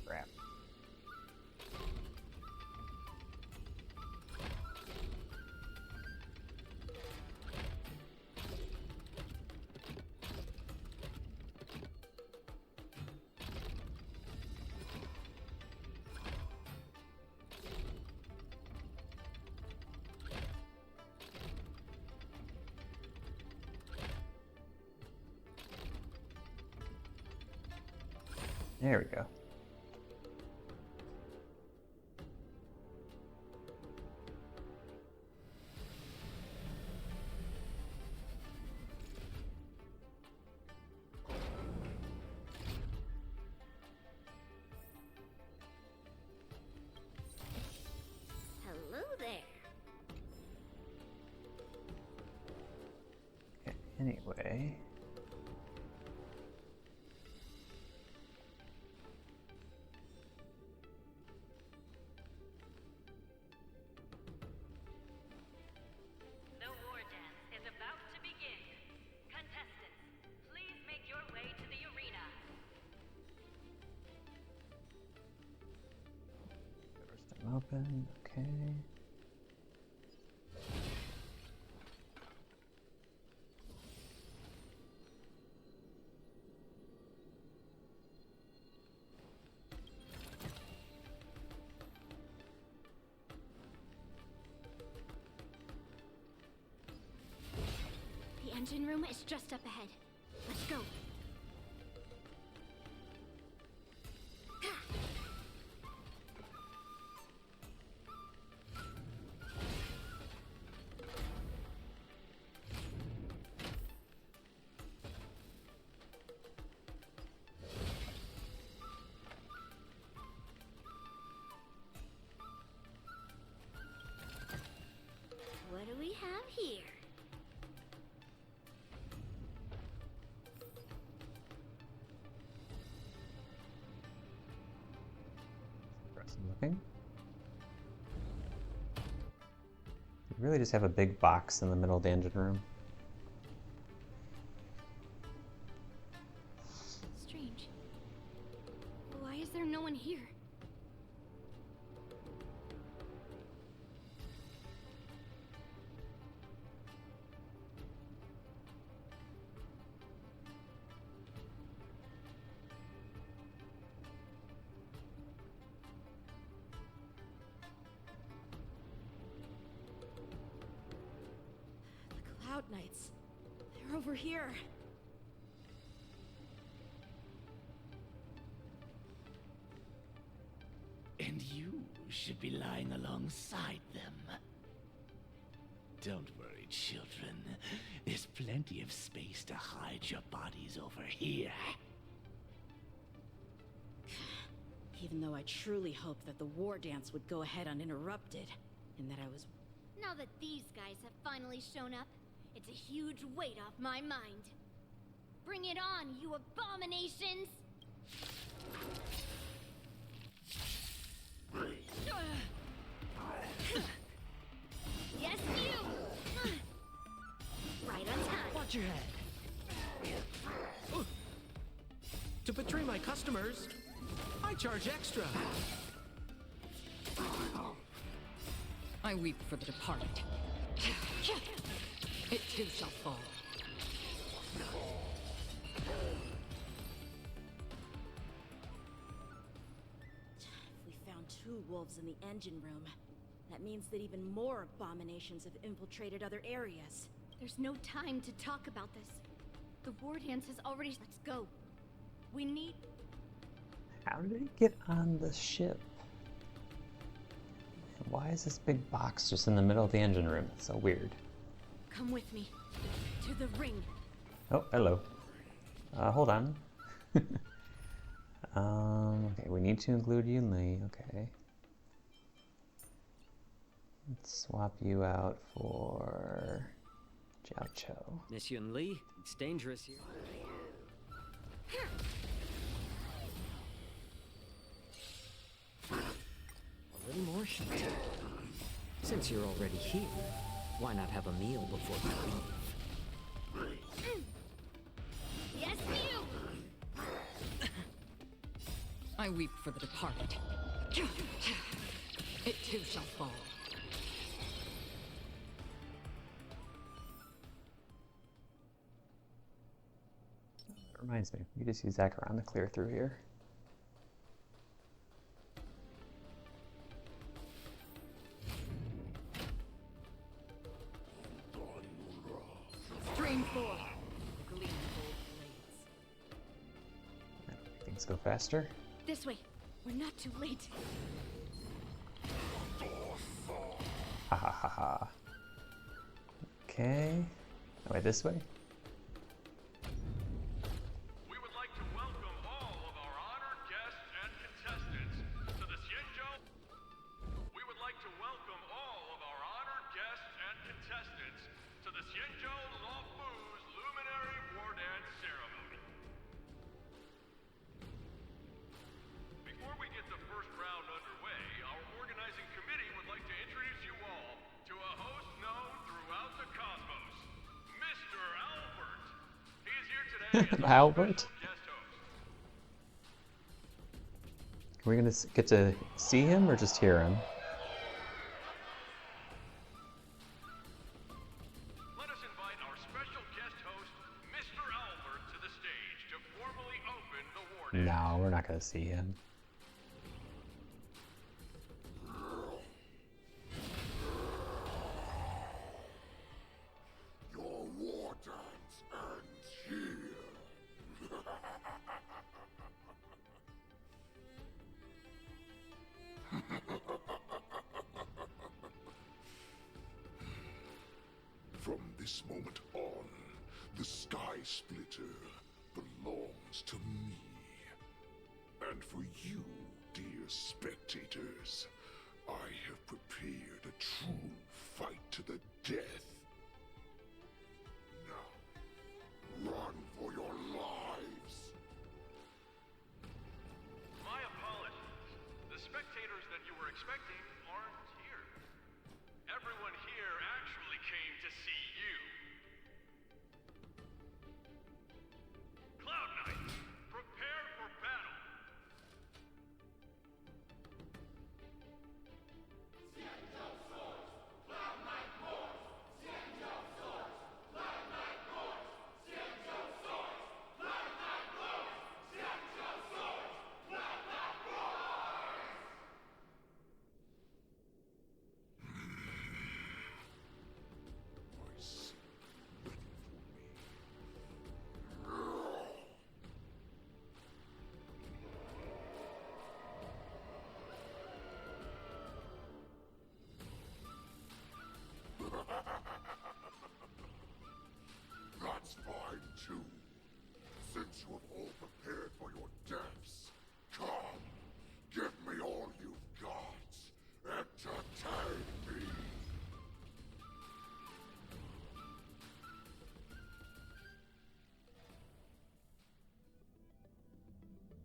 Speaker 1: Crap. There we go.
Speaker 9: Hello there.
Speaker 1: Okay, anyway.
Speaker 12: The war dance is about to begin. Contestants, please make your way to the arena.
Speaker 1: First time open, okay.
Speaker 9: The engine room is just up ahead. Let's go. What do we have here?
Speaker 1: Impressive looking. really just have a big box in the middle of the engine room.
Speaker 18: Strange. Why is there no one here?
Speaker 5: The Cloud Knights. They're over here.
Speaker 16: And you should be lying alongside them. Don't worry, children. There's plenty of space to hide your bodies over here.
Speaker 5: Even though I truly hoped that the war dance would go ahead uninterrupted, and that I was...
Speaker 9: Now that these guys have finally shown up, it's a huge weight off my mind. Bring it on, you abominations! Yes, you! Right on time.
Speaker 14: Watch your head. To betray my customers, I charge extra.
Speaker 13: I weep for the departed. It too shall fall.
Speaker 5: If we found 2 wolves in the engine room, that means that even more abominations have infiltrated other areas.
Speaker 18: There's no time to talk about this. The war dance has already... Let's go. We need...
Speaker 1: How did he get on the ship? Why is this big box just in the middle of the engine room? It's so weird.
Speaker 5: Come with me. To the ring.
Speaker 1: Oh, hello. Hold on. Okay, we need to include Yunli. Okay. Let's swap you out for Jiao Cho.
Speaker 15: Miss Yun Li, it's dangerous here. A little more heat. Since you're already here, why not have a meal before you leave?
Speaker 9: Yes, you!
Speaker 13: I weep for the departed. It too shall fall.
Speaker 1: It reminds me, we just use Acheron to clear through here.
Speaker 13: Stream 4.
Speaker 5: Gleam gold blades.
Speaker 1: Things go faster.
Speaker 5: This way. We're not too late.
Speaker 1: Ha ha ha ha. Okay. Oh, wait, this way?
Speaker 21: We would like to welcome all of our honored guests and contestants to the Xianzhou. We would like to welcome all of our honored guests and contestants to the Xianzhou Luofu's Luminary War Dance Ceremony. Before we get the first round underway, our organizing committee would like to introduce you all to a host known throughout the cosmos, Mr. Albert. He is here today as our
Speaker 1: Albert?
Speaker 21: special guest host.
Speaker 1: Are we gonna get to see him or just hear him?
Speaker 21: Let us invite our special guest host, Mr. Albert, to the stage to formally open the war dance.
Speaker 1: No, we're not gonna see him.
Speaker 17: Your war dance ends here. From this moment on, the Sky Splitter belongs to me. And for you, dear spectators, I have prepared a true fight to the death. Now, run for your lives!
Speaker 21: My apologies. The spectators that you were expecting aren't here. Everyone here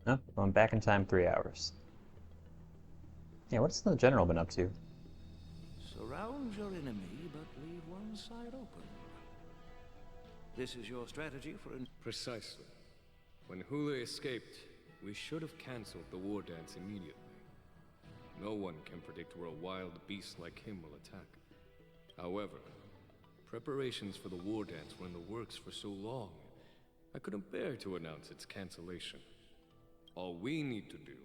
Speaker 1: Oh, I'm back in time 3 hours. Yeah, what's the general been up to?
Speaker 4: Surround your enemy, but leave one side open. This is your strategy for an...
Speaker 11: Precisely. When Hule escaped, we should have cancelled the war dance immediately. No one can predict where a wild beast like him will attack. However, preparations for the war dance were in the works for so long, I couldn't bear to announce its cancellation. All we need to do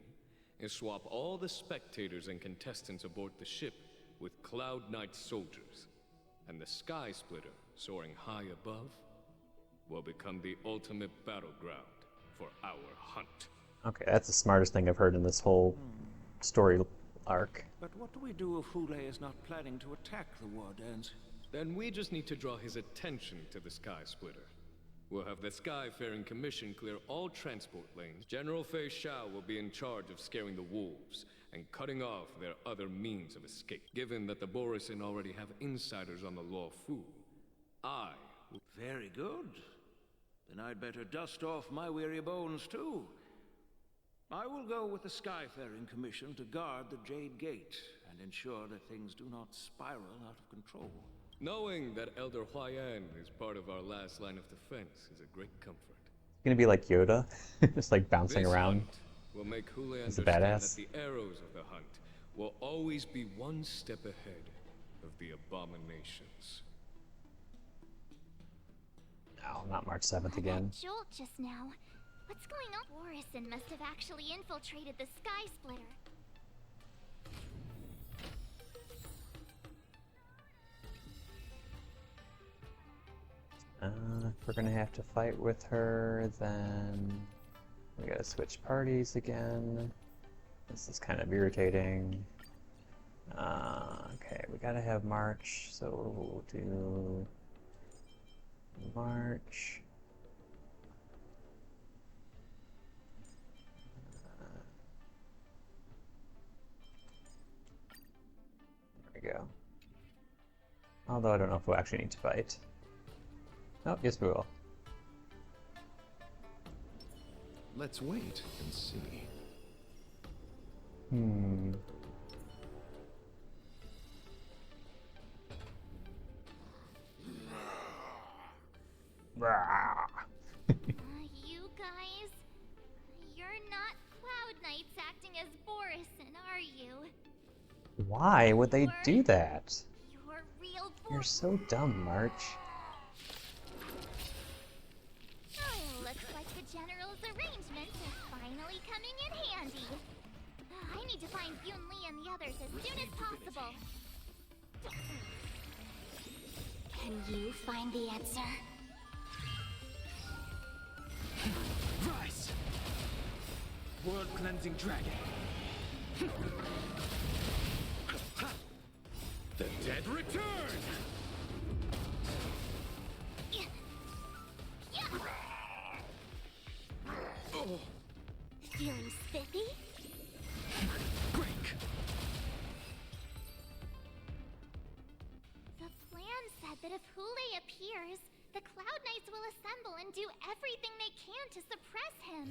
Speaker 11: is swap all the spectators and contestants aboard the ship with Cloud Knight soldiers, and the Sky Splitter, soaring high above, will become the ultimate battleground for our hunt.
Speaker 1: Okay, that's the smartest thing I've heard in this whole story arc.
Speaker 4: But what do we do if Hule is not planning to attack the war dance?
Speaker 11: Then we just need to draw his attention to the Sky Splitter. We'll have the Skyfaring Commission clear all transport lanes. General Fei Shao will be in charge of scaring the wolves and cutting off their other means of escape. Given that the Borisin already have insiders on the Law Fu, I will...
Speaker 4: Very good. Then I'd better dust off my weary bones too. I will go with the Skyfaring Commission to guard the Jade Gate and ensure that things do not spiral out of control.
Speaker 11: Knowing that Elder Huayan is part of our last line of defense is a great comfort.
Speaker 1: It's gonna be like Yoda, just like bouncing
Speaker 11: This
Speaker 1: around.
Speaker 11: hunt will make Hule
Speaker 1: He's a
Speaker 11: understand
Speaker 1: badass.
Speaker 11: that the arrows of the hunt will always be one step ahead of the abominations.
Speaker 1: No, not March 7th again.
Speaker 9: That jolt just now. What's going on? Borisin must have actually infiltrated the Sky Splitter.
Speaker 1: If we're gonna have to fight with her, then we gotta switch parties again. This is kind of irritating. Okay, we gotta have March, so we'll do March. There we go. Although I don't know if we'll actually need to fight. Oh, yes we will.
Speaker 17: Let's wait and see.
Speaker 9: You guys, you're not Cloud Knights acting as Borisin, are you?
Speaker 1: Why would they do that?
Speaker 9: You're real
Speaker 1: You're so dumb, March.
Speaker 9: Oh, looks like the General's arrangements are finally coming in handy. I need to find Yun Li and the others as soon as possible. Can you find the answer?
Speaker 14: Rise! World-cleansing dragon.
Speaker 11: The dead return!
Speaker 14: Oh.
Speaker 9: Feeling spiffy?
Speaker 14: Break!
Speaker 9: The plan said that if Hule appears, the Cloud Knights will assemble and do everything they can to suppress him.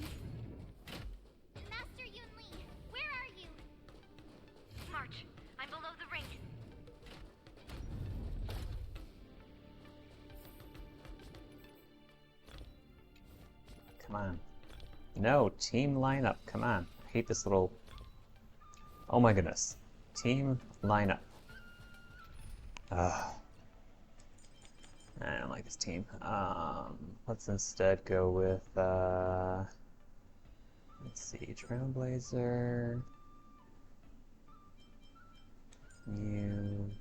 Speaker 9: Master Yun Li, where are you?
Speaker 10: March, I'm below the ring.
Speaker 1: Come on. No, team lineup. Come on. I hate this little... Oh my goodness. Team lineup. Ugh. I don't like this team. Let's instead go with, let's see, Trailblazer, Mew.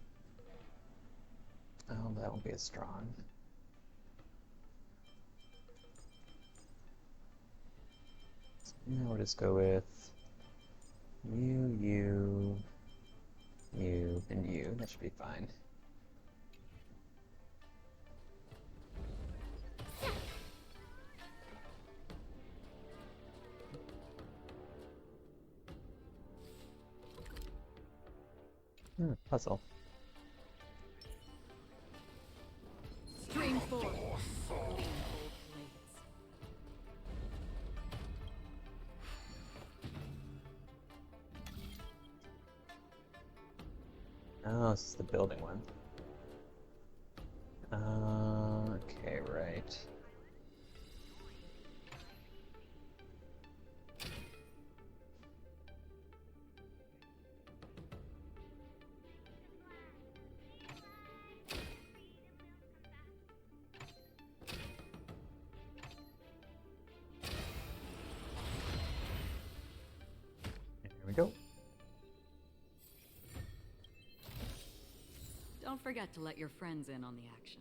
Speaker 1: Oh, that won't be as strong. So now we'll just go with Mew, you, you, and you. That should be fine. Puzzle.
Speaker 13: Stream 4.
Speaker 1: Oh, this is the building one. Okay, right. Here we go.
Speaker 13: Don't forget to let your friends in on the action.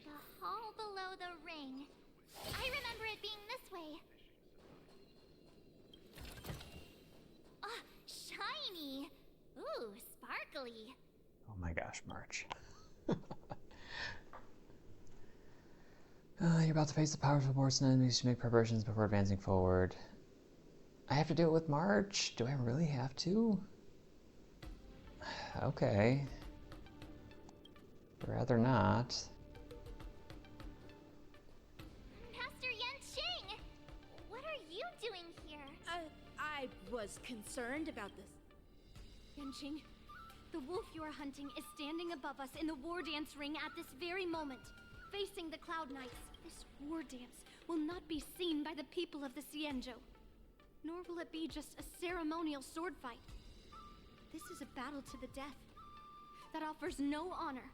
Speaker 9: The hall below the ring. I remember it being this way. Ah, shiny. Ooh, sparkly.
Speaker 1: Oh my gosh, March. You're about to face the powerful force and enemies to make preparations before advancing forward. I have to do it with March? Do I really have to? Okay. Rather not.
Speaker 9: Master Yanqing! What are you doing here?
Speaker 5: I was concerned about this.
Speaker 18: Yanqing, the wolf you are hunting is standing above us in the war dance ring at this very moment, facing the Cloud Knights. This war dance will not be seen by the people of the Xianzhou, nor will it be just a ceremonial sword fight. This is a battle to the death that offers no honor,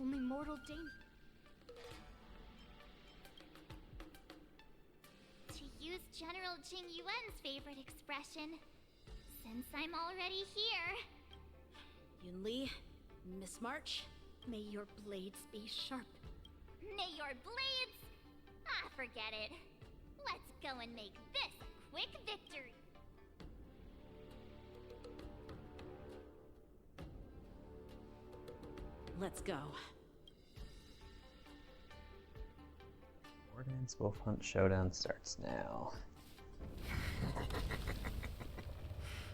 Speaker 18: only mortal danger.
Speaker 9: To use General Jing Yuan's favorite expression, since I'm already here.
Speaker 5: Yunli, Miss March,
Speaker 18: May your blades be sharp.
Speaker 9: May your blades? Ah, forget it. Let's go and make this a quick victory.
Speaker 5: let's go.
Speaker 1: War Dance Wolf Hunt Showdown starts now.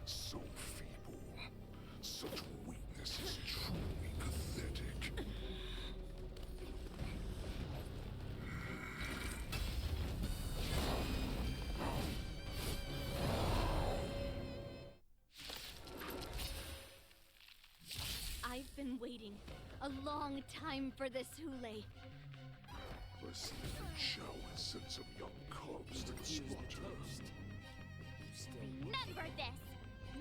Speaker 17: So feeble. Such weakness is truly pathetic.
Speaker 18: I've been waiting a long time for this, Hule.
Speaker 17: I see every Chow has sent some young cubs to the slaughter.
Speaker 9: Remember this!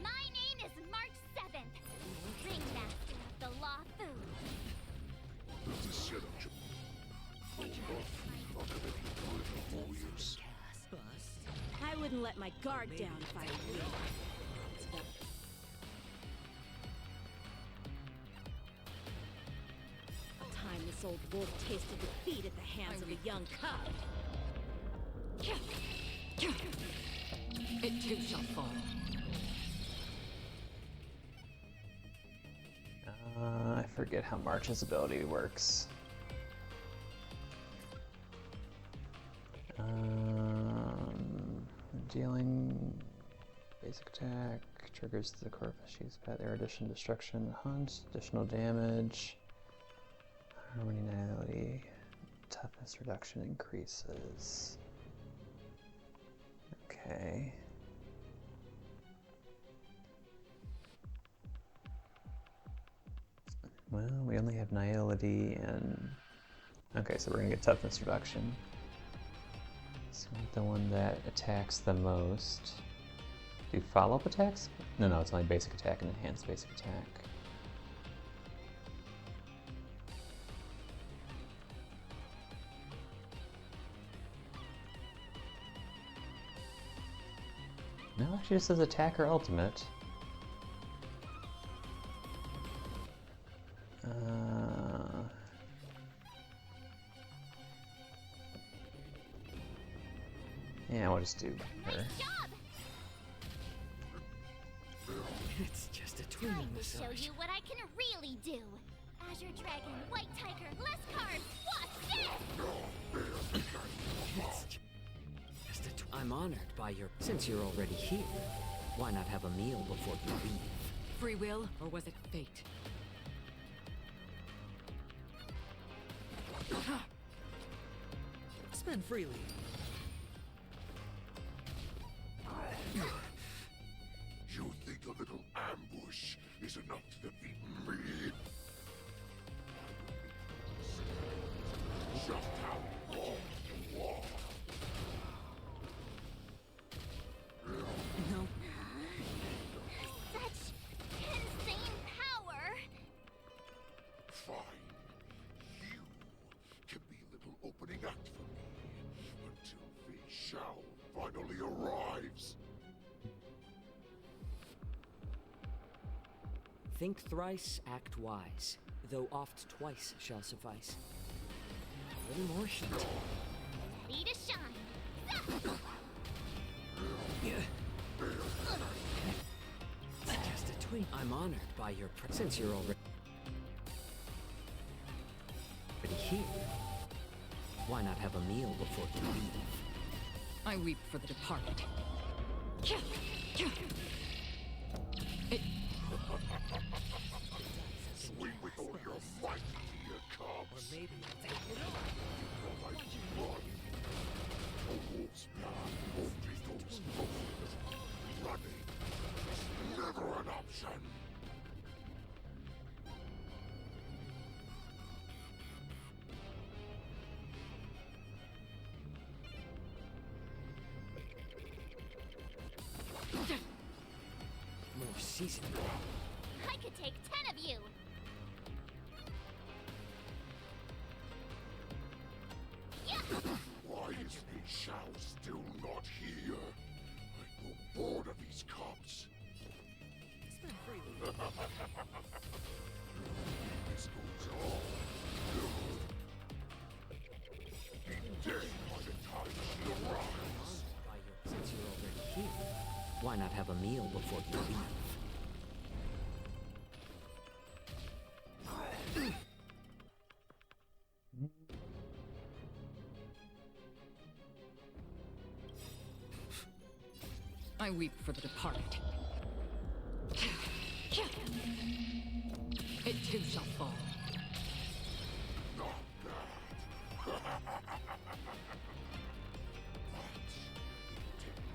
Speaker 9: My name is March 7th, Ringmaster of the Law Fu.
Speaker 17: There's a setup. Not of any good warriors.
Speaker 5: I wouldn't let my guard down if I were you. Time this old wolf tasted defeat at the hands of a young cub.
Speaker 13: It too shall fall.
Speaker 1: I forget how March's ability works. Dealing basic attack triggers the core she's got erudition, destruction, hunt, additional damage, harmony, nihility, toughness reduction increases. Okay. Well, we only have nihility and... Okay, so we're gonna get toughness reduction. So the one that attacks the most. Do follow-up attacks? No, it's only basic attack and enhanced basic attack. No, actually it says attack or ultimate. Yeah, we'll just do her.
Speaker 14: It's just a twin
Speaker 9: Time to
Speaker 14: massage.
Speaker 9: show you what I can really do. Azure Dragon, White Tiger, less cards, what's this?
Speaker 15: I'm honored by your... Since you're already here, why not have a meal before you leave?
Speaker 13: Free will, or was it fate?
Speaker 14: Spend freely.
Speaker 17: You think a little ambush is enough to defeat me? Shut down all the war.
Speaker 14: No.
Speaker 9: Such insane power!
Speaker 17: Fine. You can be a little opening act for me until Fei Shao finally arrives.
Speaker 15: Think thrice, act wise, though oft twice shall suffice. A little more heat.
Speaker 9: Ready to shine!
Speaker 15: Just a tweak. I'm honored by your presence. You're already here. Why not have a meal before you leave?
Speaker 13: I weep for the departed.
Speaker 17: Swing with all your might, dear cubs. Or maybe take it on. Your life run. A wolf's path only goes forward. Running is never an option.
Speaker 15: More seasoned.
Speaker 9: I could take 10 of you!
Speaker 17: Why is Fei Shao still not here? I grow bored of these cops.
Speaker 14: Spend freely.
Speaker 17: This goes on. Be dead by the time she arrives.
Speaker 15: Since you're already here, why not have a meal before you leave?
Speaker 13: I weep for the departed. It too shall fall.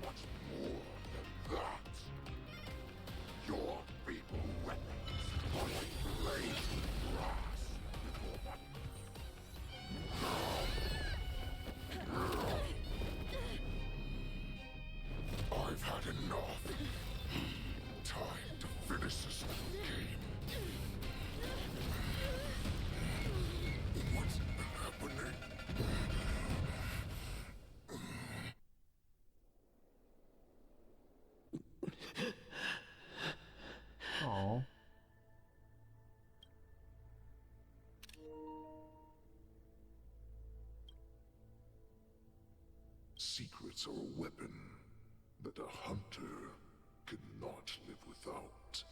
Speaker 17: Much more than that. Your feeble weapons are like blades of grass. I've had enough. Time to finish this little game. What's happening?
Speaker 1: Oh.
Speaker 17: Secrets are a weapon that a hunter cannot live without.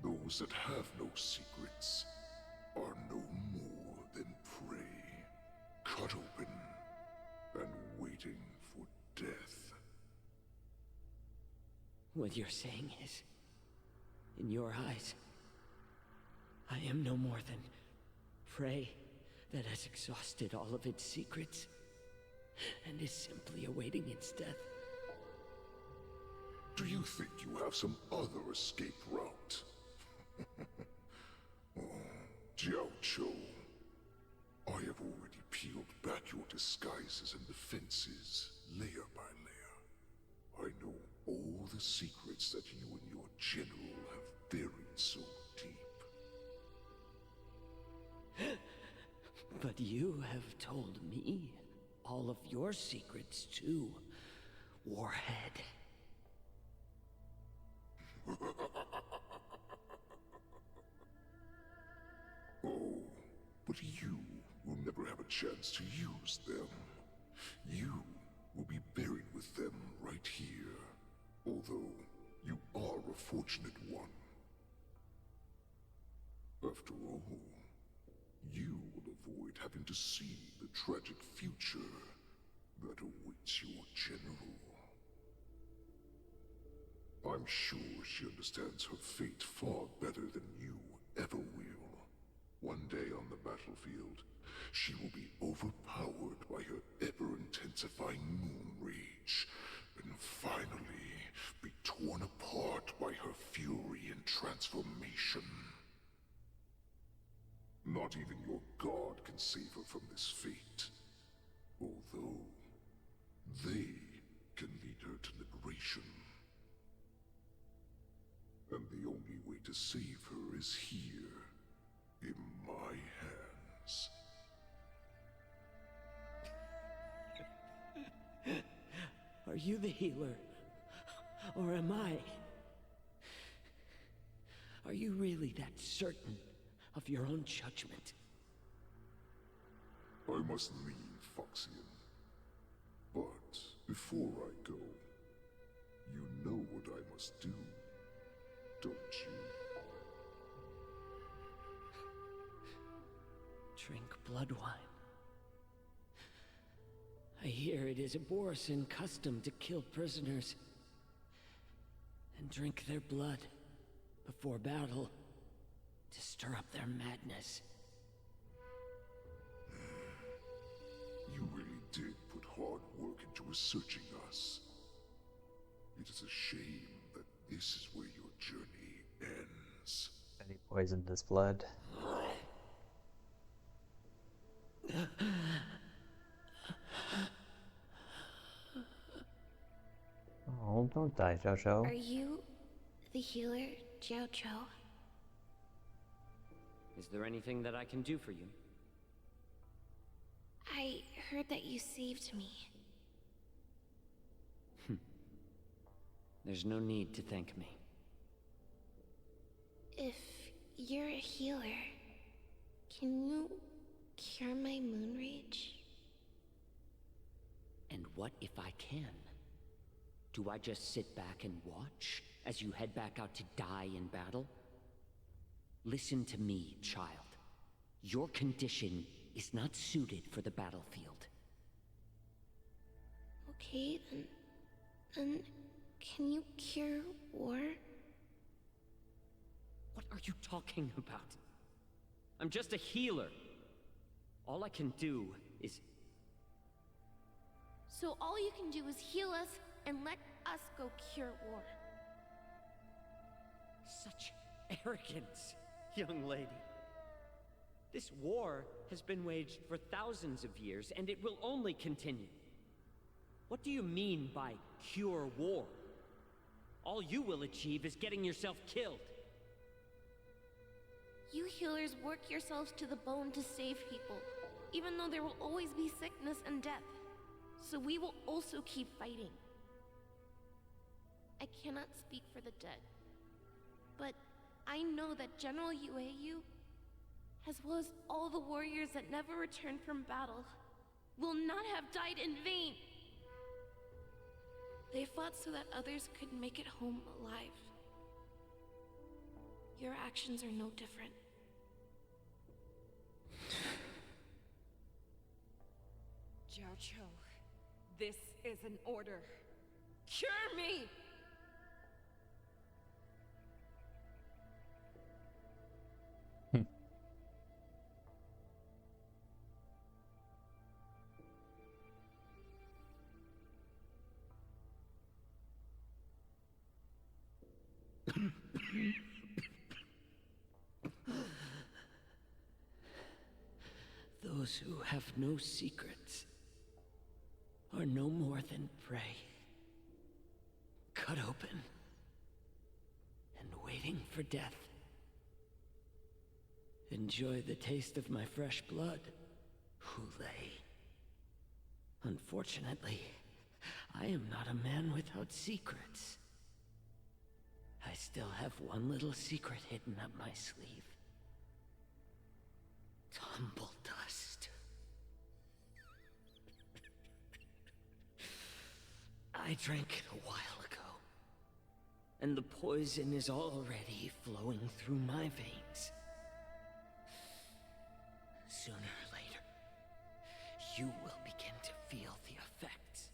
Speaker 17: Those that have no secrets are no more than prey, cut open and waiting for death.
Speaker 15: What you're saying is, in your eyes, I am no more than prey that has exhausted all of its secrets and is simply awaiting its death.
Speaker 17: Do you think you have some other escape route? Oh, Jiao Cho, I have already peeled back your disguises and defenses, layer by layer. I know all the secrets that you and your general have buried so deep.
Speaker 15: But you have told me all of your secrets too, Warhead.
Speaker 17: Oh, but you will never have a chance to use them. You will be buried with them right here, although you are a fortunate one. After all, you will avoid having to see the tragic future that awaits your general. I'm sure she understands her fate far better than you ever will. One day on the battlefield, she will be overpowered by her ever intensifying moon rage, and finally be torn apart by her fury and transformation. Not even your god can save her from this fate, although they can lead her to liberation. And the only way to save her is here, in my hands.
Speaker 15: Are you the healer? Or am I? Are you really that certain of your own judgment?
Speaker 17: I must leave, Foxian. But before I go, you know what I must do, don't you?
Speaker 15: Drink blood wine. I hear it is a Borisin custom to kill prisoners and drink their blood before battle to stir up their madness.
Speaker 17: You really did put hard work into researching us. It is a shame that this is where your journey ends.
Speaker 1: And he poisoned his blood. Oh, don't die, Jojo.
Speaker 3: Are you the healer, Jiao Cho?
Speaker 15: Is there anything that I can do for you?
Speaker 3: I heard that you saved me.
Speaker 15: There's no need to thank me.
Speaker 3: If you're a healer, can you cure my moon rage?
Speaker 15: And what if I can? Do I just sit back and watch as you head back out to die in battle? Listen to me, child. Your condition is not suited for the battlefield.
Speaker 3: Okay, then can you cure war?
Speaker 15: What are you talking about? I'm just a healer. All I can do is...
Speaker 3: So all you can do is heal us and let us go cure war.
Speaker 15: Such arrogance, young lady. This war has been waged for thousands of years, and it will only continue. What do you mean by cure war? All you will achieve is getting yourself killed.
Speaker 3: You healers work yourselves to the bone to save people, even though there will always be sickness and death. So we will also keep fighting. I cannot speak for the dead, but I know that General Yueyu, as well as all the warriors that never returned from battle, will not have died in vain. They fought so that others could make it home alive. Your actions are no different.
Speaker 7: Jiao Cho, this is an order. Cure me!
Speaker 15: Those who have no secrets are no more than prey. Cut open and waiting for death. Enjoy the taste of my fresh blood, Hulei. Unfortunately, I am not a man without secrets. I still have one little secret hidden up my sleeve. Tumble dust. I drank it a while ago, and the poison is already flowing through my veins. Sooner or later, you will begin to feel the effects.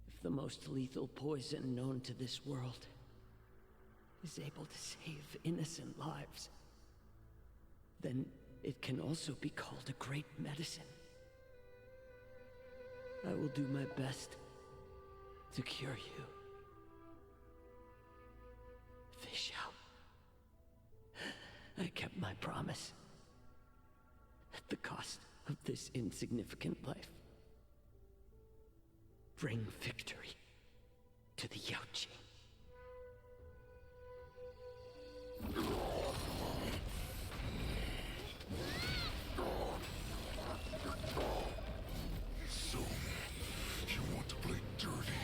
Speaker 15: If the most lethal poison known to this world is able to save innocent lives, then it can also be called a great medicine. I will do my best to cure you. Fish out. I kept my promise. At the cost of this insignificant life. Bring victory to the Yaoqing.
Speaker 17: So, you want to play dirty?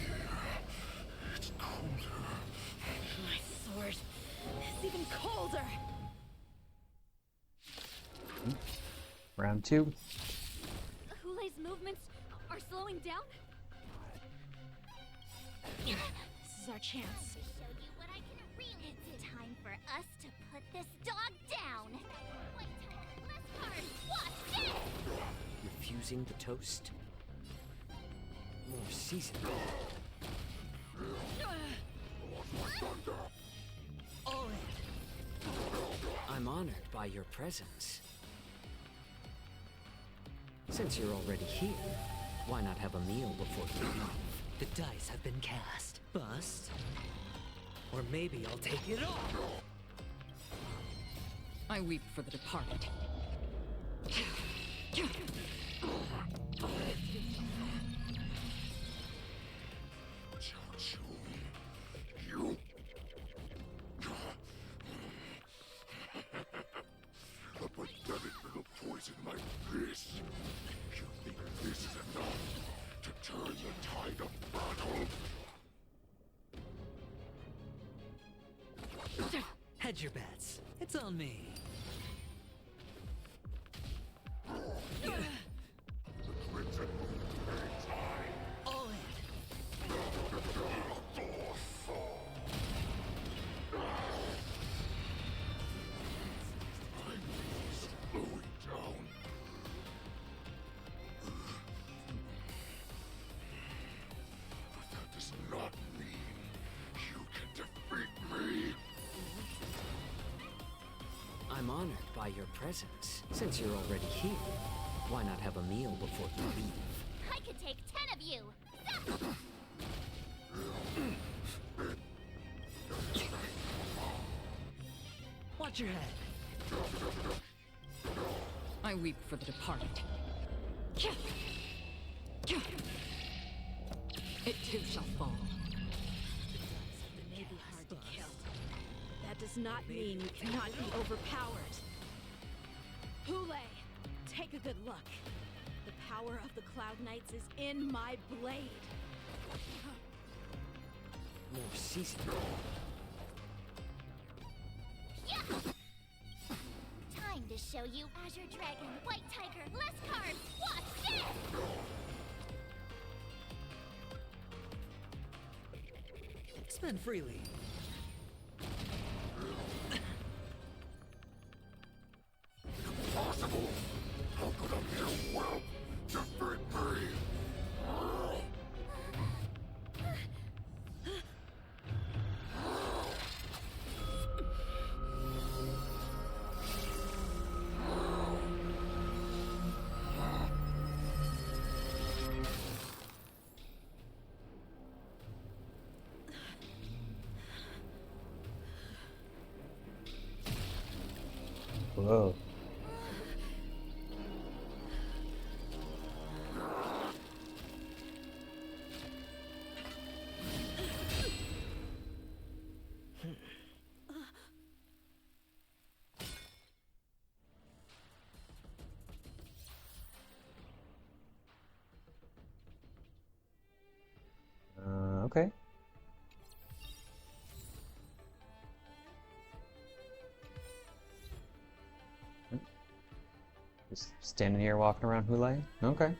Speaker 17: Here, it's colder.
Speaker 5: My sword is even colder!
Speaker 1: Round 2.
Speaker 18: Hulei's movements are slowing down? This is our chance.
Speaker 9: To show you what I can really do. It's time for us to put this dog down. White Tiger, less cards. Watch this!
Speaker 15: Refusing the toast? More seasoned. All in. I'm honored by your presence. Since you're already here, why not have a meal before you leave? The dice have been cast. Bust? Or maybe I'll take it all!
Speaker 13: I weep for the departed.
Speaker 17: You. A pathetic little poison like this. You think this is enough to turn the tide of battle?
Speaker 14: Hedge your bets. It's on me.
Speaker 17: The Crimson Moon reigns high.
Speaker 14: All in.
Speaker 17: I'm slowing down. But that does not mean you can defeat me.
Speaker 15: I'm honored by your presence. Since you're already here, why not have a meal before you leave?
Speaker 9: I could take 10 of you.
Speaker 14: Watch your head.
Speaker 13: I weep for the departed. It too shall fall.
Speaker 5: They may be hard to kill. That does not mean you cannot be overpowered. Hulei, take a good look. The power of the Cloud Knights is in my blade.
Speaker 15: More seasoned.
Speaker 9: Time to show you Azure Dragon, White Tiger, less cards. Watch this!
Speaker 14: Spend freely.
Speaker 17: Impossible! How could a mere whelp defeat me?
Speaker 1: Whoa. Okay. Just standing here walking around Hulei? Okay.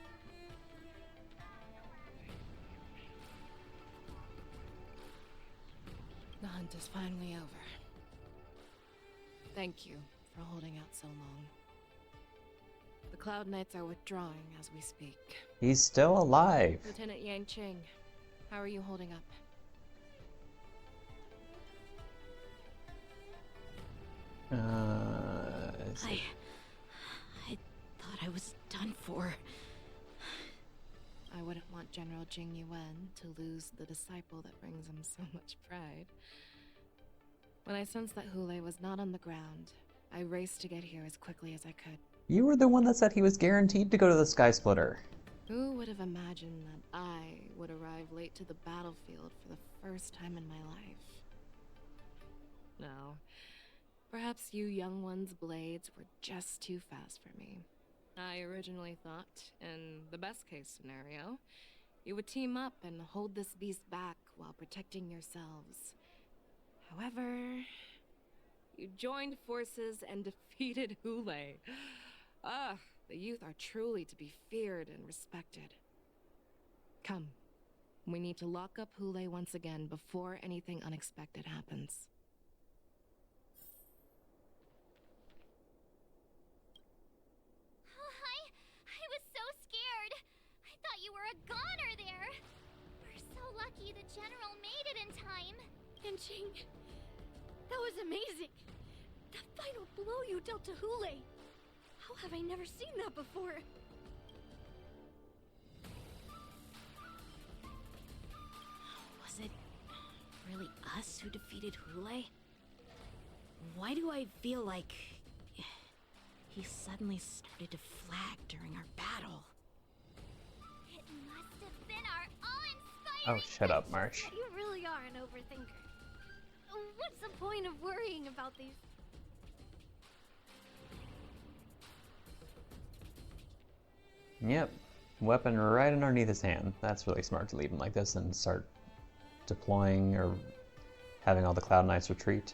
Speaker 7: The hunt is finally over. Thank you for holding out so long. The Cloud Knights are withdrawing as we speak.
Speaker 1: He's still alive.
Speaker 7: Lieutenant Yang Ching, how are you holding up?
Speaker 5: I thought I was done for.
Speaker 7: I wouldn't want General Jing Yuan to lose the disciple that brings him so much pride. When I sensed that Hule was not on the ground, I raced to get here as quickly as I could.
Speaker 1: You were the one that said he was guaranteed to go to the Sky Splitter.
Speaker 7: Who would have imagined that I would arrive late to the battlefield for the first time in my life? No. Perhaps you young ones' blades were just too fast for me. I originally thought, in the best case scenario, you would team up and hold this beast back while protecting yourselves. However, you joined forces and defeated Hule. Ah, the youth are truly to be feared and respected. Come, we need to lock up Hule once again before anything unexpected happens.
Speaker 9: I was so scared. I thought you were a goner there. We're so lucky the General made it in time.
Speaker 18: And Jing, that was amazing. The final blow you dealt to Hule. How have I never seen that before?
Speaker 5: Was it really us who defeated Hule? Why do I feel like he suddenly started to flag during our battle?
Speaker 9: It must have been our awe-inspiring
Speaker 1: Oh, shut up, Marsh.
Speaker 18: You really are an overthinker. What's the point of worrying about these?
Speaker 1: Yep. Weapon right underneath his hand. That's really smart to leave him like this and start deploying or having all the Cloud Knights retreat.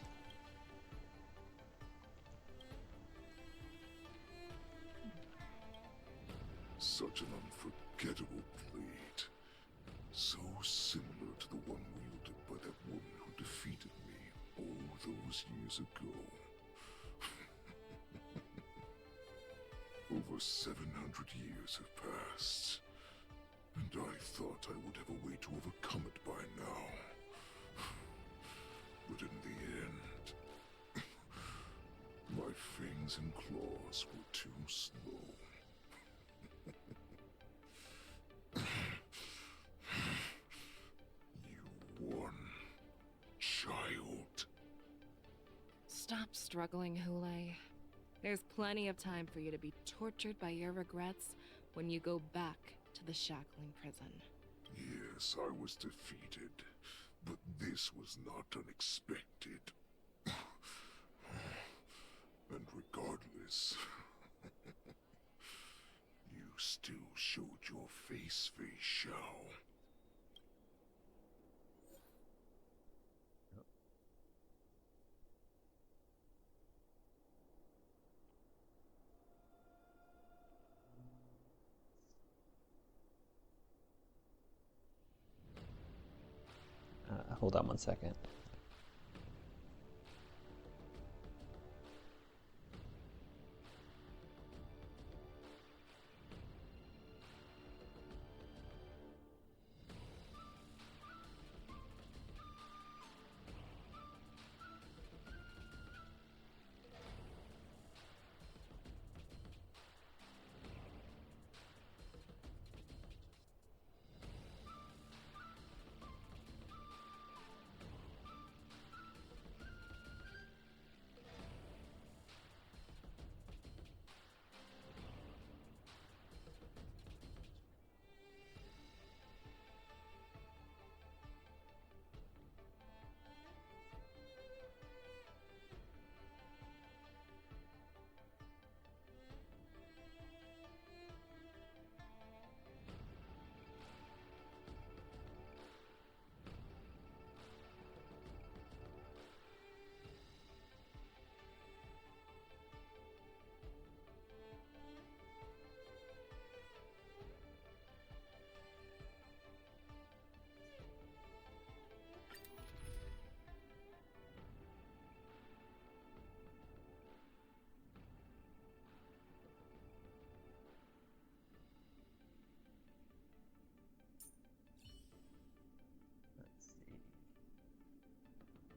Speaker 17: Such an unforgettable blade. So similar to the one wielded by that woman who defeated me all those years ago. Over 700 years have passed, and I thought I would have a way to overcome it by now. But in the end, my fangs and claws were too slow. You won, child.
Speaker 7: Stop struggling, Hule. There's plenty of time for you to be tortured by your regrets when you go back to the shackling prison.
Speaker 17: Yes, I was defeated, but this was not unexpected. And regardless, you still showed your face, Fei Shao.
Speaker 1: Hold on one second.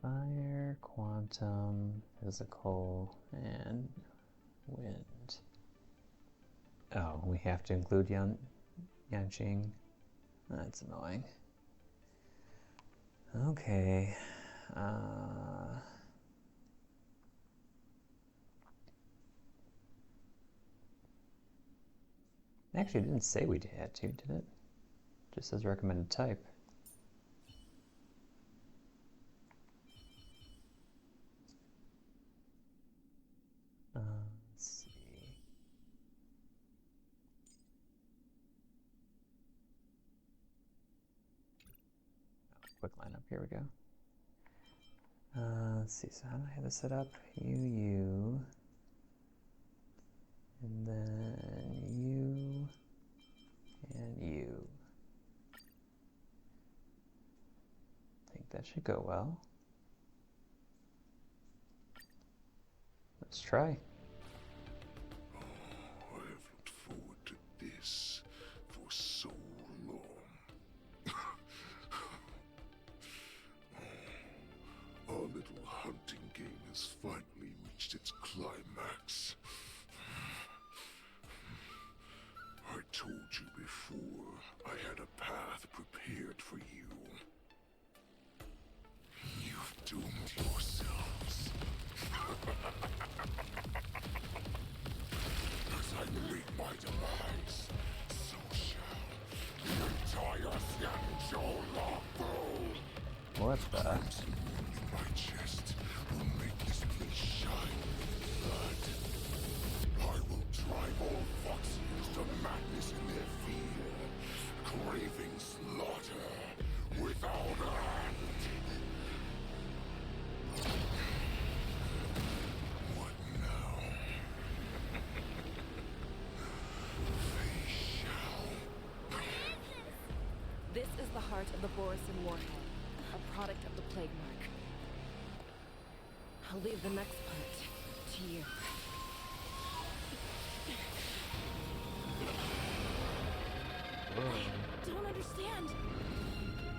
Speaker 1: Fire, quantum, physical, and wind. Oh, we have to include Yanqing. That's annoying. Okay. Actually, it didn't say we had to, did it? Just says recommended type. Let's see. Oh, quick lineup. Here we go. Let's see. So how do I have this set up? You, and then you, and you. I think that should go well. Let's try.
Speaker 17: I have looked forward to this for so long. Our little hunting game has finally reached its climax. I told you before, I had a path prepared for you. You've doomed yourselves. As I meet my demise, so shall the entire Xianzhou Lafu.
Speaker 1: What the?
Speaker 17: Crimson wound in my chest will make this place shine with blood. I will drive all Foxians to madness in their fear, craving slaughter without end. What now? They shall.
Speaker 7: This is the heart of the Borisin Warhead, a product of the Plague Mark. I'll leave the next part to you. I don't understand.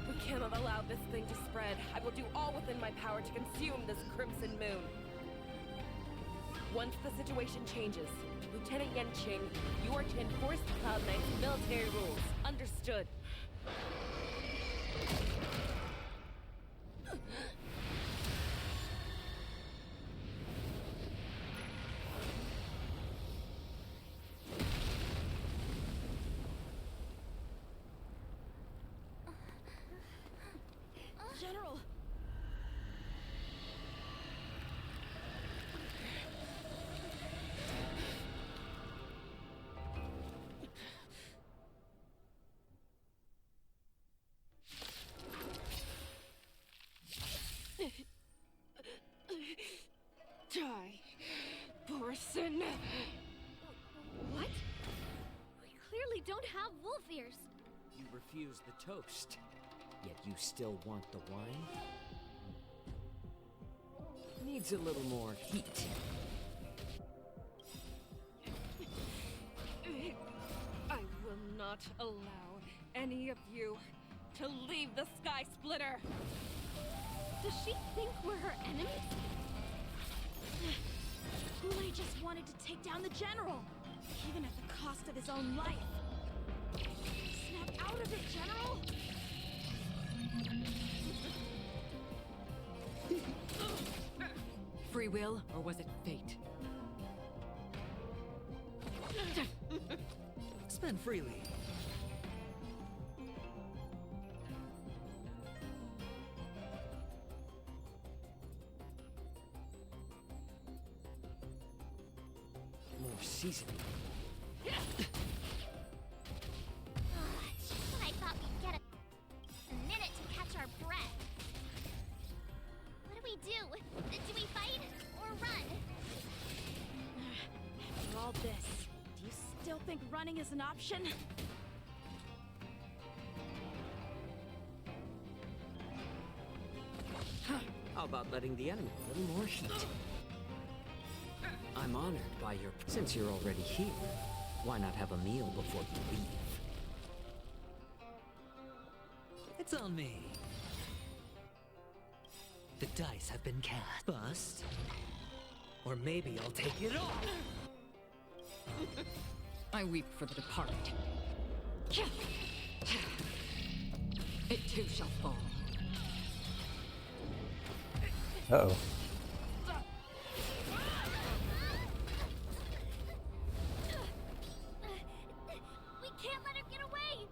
Speaker 7: We cannot allow this thing to spread. I will do all within my power to consume this Crimson Moon. Once the situation changes, Lieutenant Yanqing, you are to enforce the Cloud Knight's military rules. Understood.
Speaker 5: General!
Speaker 7: Die, Borisin!
Speaker 9: What? We clearly don't have wolf ears.
Speaker 15: You refuse the toast, yet you still want the wine? Needs a little more heat.
Speaker 7: I will not allow any of you to leave the Sky Splitter!
Speaker 9: Does she think we're her enemies?
Speaker 5: Hule just wanted to take down the General, even at the cost of his own life. Snap out of it, General!
Speaker 13: Free will, or was it fate?
Speaker 14: Spend freely.
Speaker 15: More seasoning.
Speaker 9: Just when I thought we'd get a minute to catch our breath. What do we do? Do we fight or run?
Speaker 5: After all this, do you still think running is an option?
Speaker 15: How about letting the enemy a little more heat? I'm honored by your... Since you're already here, why not have a meal before you leave?
Speaker 14: It's on me. The dice have been cast. Bust. Or maybe I'll take it off.
Speaker 13: I weep for the departed. It too shall fall.
Speaker 1: Uh-oh.
Speaker 9: We can't let her get away!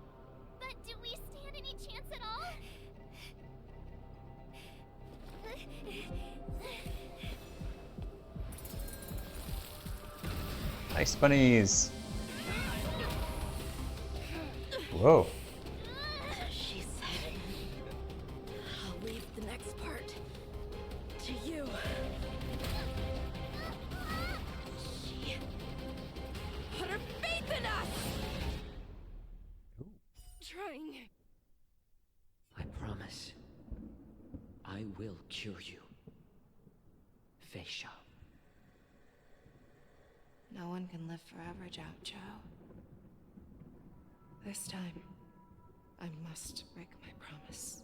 Speaker 9: But do we stand any chance at all?
Speaker 1: Nice bunnies. Whoa.
Speaker 5: She said, I'll leave the next part to you. She put her faith in us!
Speaker 7: Trying.
Speaker 15: I promise. I will cure you. Feisha.
Speaker 7: No one can live forever, Zhao Zhao. This time, I must break my promise.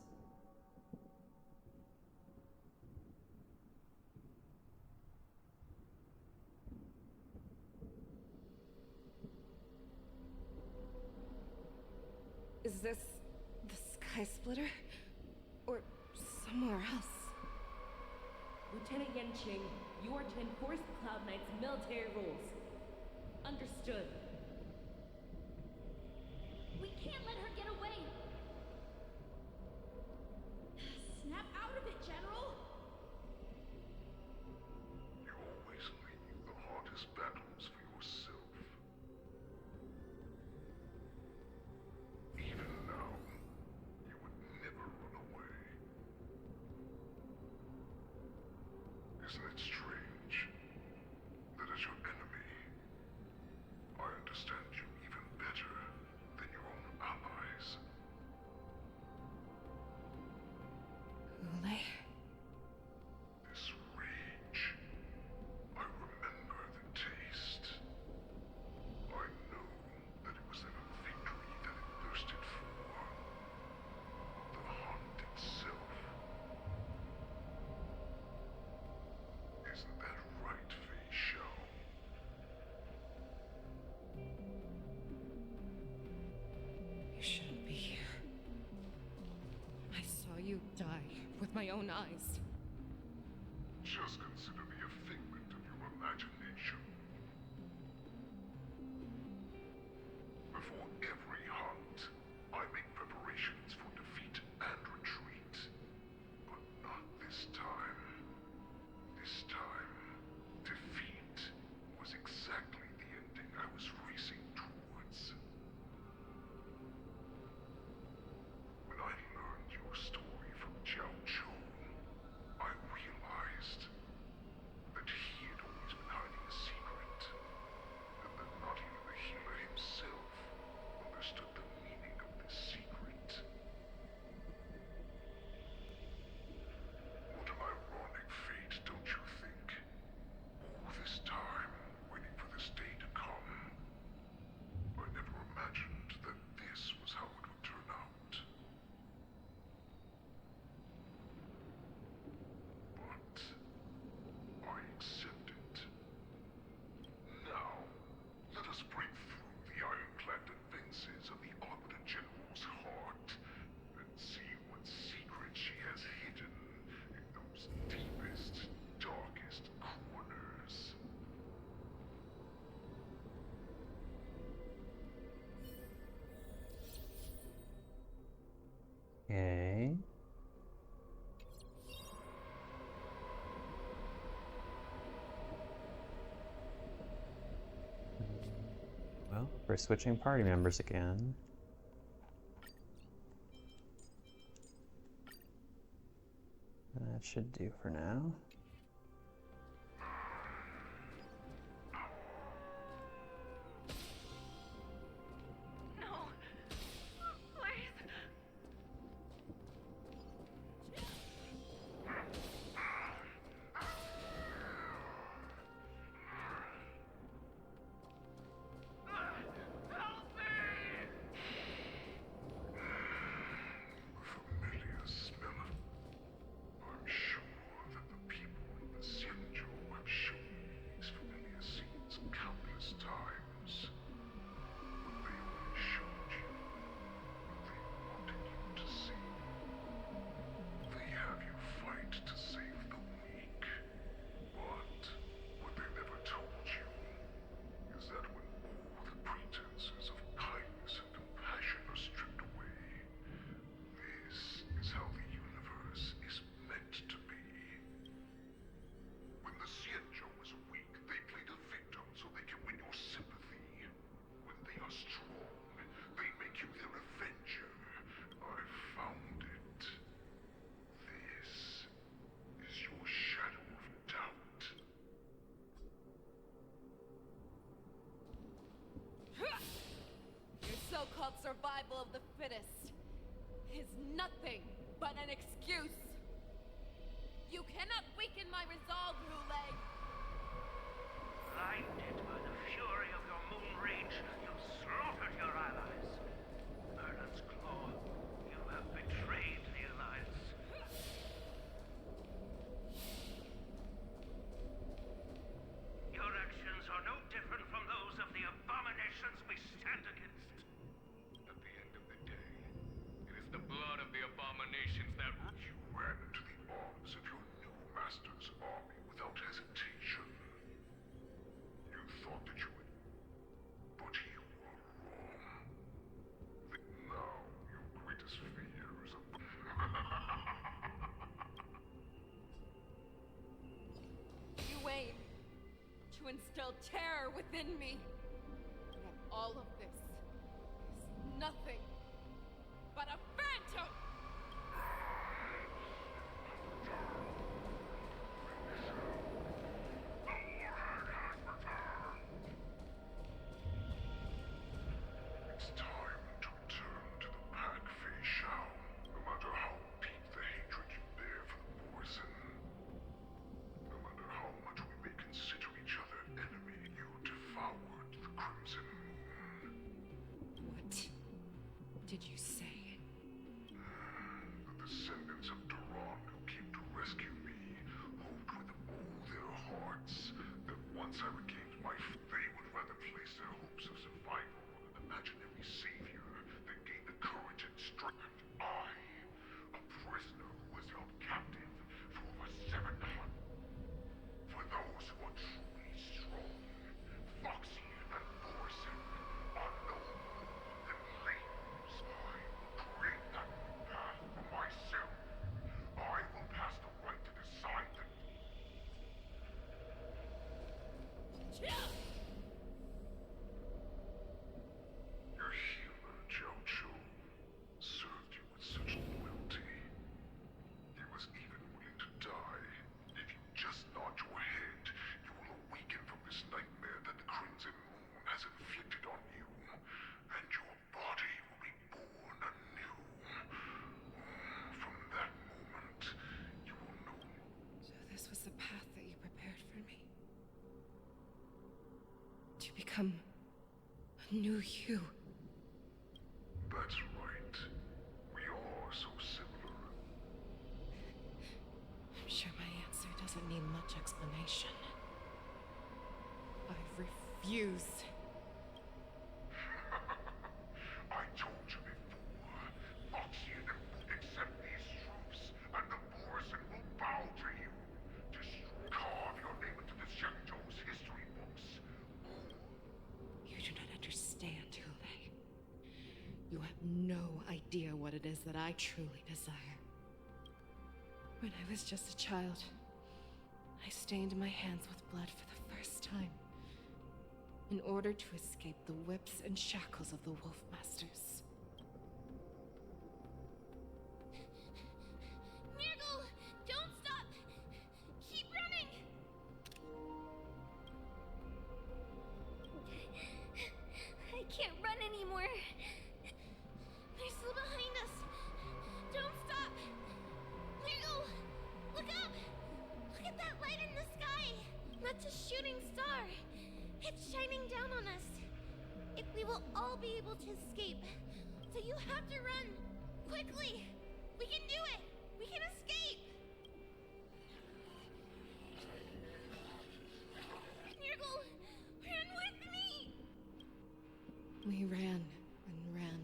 Speaker 7: Is this the Sky Splitter? Or somewhere else?
Speaker 8: Lieutenant Yanqing, you are to enforce the Cloud Knight's military rules. Understood.
Speaker 10: We can't let her get away! Snap out of it, General!
Speaker 17: You always leave the hardest battles for yourself. Even now, you would never run away. Isn't it strange that as your enemy, I understand you even better than your own allies?
Speaker 7: Ule?
Speaker 17: This rage, I remember the taste. I know that it was never victory that it thirsted for. The hunt itself. Isn't that right, Fei Shao?
Speaker 7: You shouldn't be here. I saw you die with my own eyes.
Speaker 17: Just consider me a figment of your imagination. Before every hunt, I make preparations for defeat and retreat. But not this time. This time, defeat was exactly the ending I was racing towards. When I learned your story from Zhao Zhou, I realized that he had always been hiding a secret, and that not even the healer himself understood the meaning of this secret. What an ironic fate, don't you think? All this time, waiting for this day to come. I never imagined that this was how it would turn out. But I accept it. Now, let us break through the ironclad defenses of the Arbiter General's heart and see what secret she has hidden in those deepest, darkest corners.
Speaker 1: Okay. Well, we're switching party members again. That should do for now.
Speaker 12: No. Please.
Speaker 17: Familiar smell. I'm sure that the people
Speaker 7: the fittest is nothing but an excuse. You cannot weaken my resolve, Lule.
Speaker 4: Blinded by the fury of your moon rage, you slaughtered your allies. Merlin's Claw, you have betrayed the Alliance. Your actions are no different from those of the abominations we stand against.
Speaker 17: At the end of the day, it is the blood of the abominations that you ran into the arms of your new master's army without hesitation. You thought that you would, but you were wrong. Now your greatest fear is a...
Speaker 7: You aim to instill terror within me. Yet all of this is nothing but a phantom!
Speaker 17: It's time to return to the pack, Fei Shao. No matter how deep the hatred you bear for the Borson, no matter how much we may consider each other enemy, you devoured the Crimson Moon.
Speaker 7: What did you say?
Speaker 17: The descendants of Duran who came to rescue me hoped with all their hearts that once I regained my they would rather place their hopes of survival on an imaginary savior than gain the courage and strength. I, a prisoner who was held captive for over 700. For those who are truly strong, Foxy and Borson are no more than labels. I will create that path for myself. I will pass the right to decide the Your healer, Jiao Chu, served you with such loyalty. He was even willing to die. If you just nod your head, you will awaken from this nightmare that the Crimson Moon has inflicted on you, and your body will be born anew. From that moment, you will know.
Speaker 7: So this was the path that you prepared for me? To become a new you?
Speaker 17: That's right. We are so similar.
Speaker 7: I'm sure my answer doesn't need much explanation. I refuse.
Speaker 17: I told you before, Foxy won't accept these truths, and the Borson will bow to you. Carve your name into the Xiangzhou's history books.
Speaker 7: You do not understand, Hule. You have no idea what it is that I truly desire. When I was just a child, I stained my hands with blood for the first time, in order to escape the whips and shackles of the Wolf Masters.
Speaker 9: Nurgle, don't stop! Keep running! I can't run anymore. They're still behind us. Don't stop! Nurgle, look up! Look at that light in the sky! That's a shooting star. It's shining down on us. We will all be able to escape. So you have to run. Quickly! We can do it! We can escape! Nurgle, run with me!
Speaker 7: We ran and ran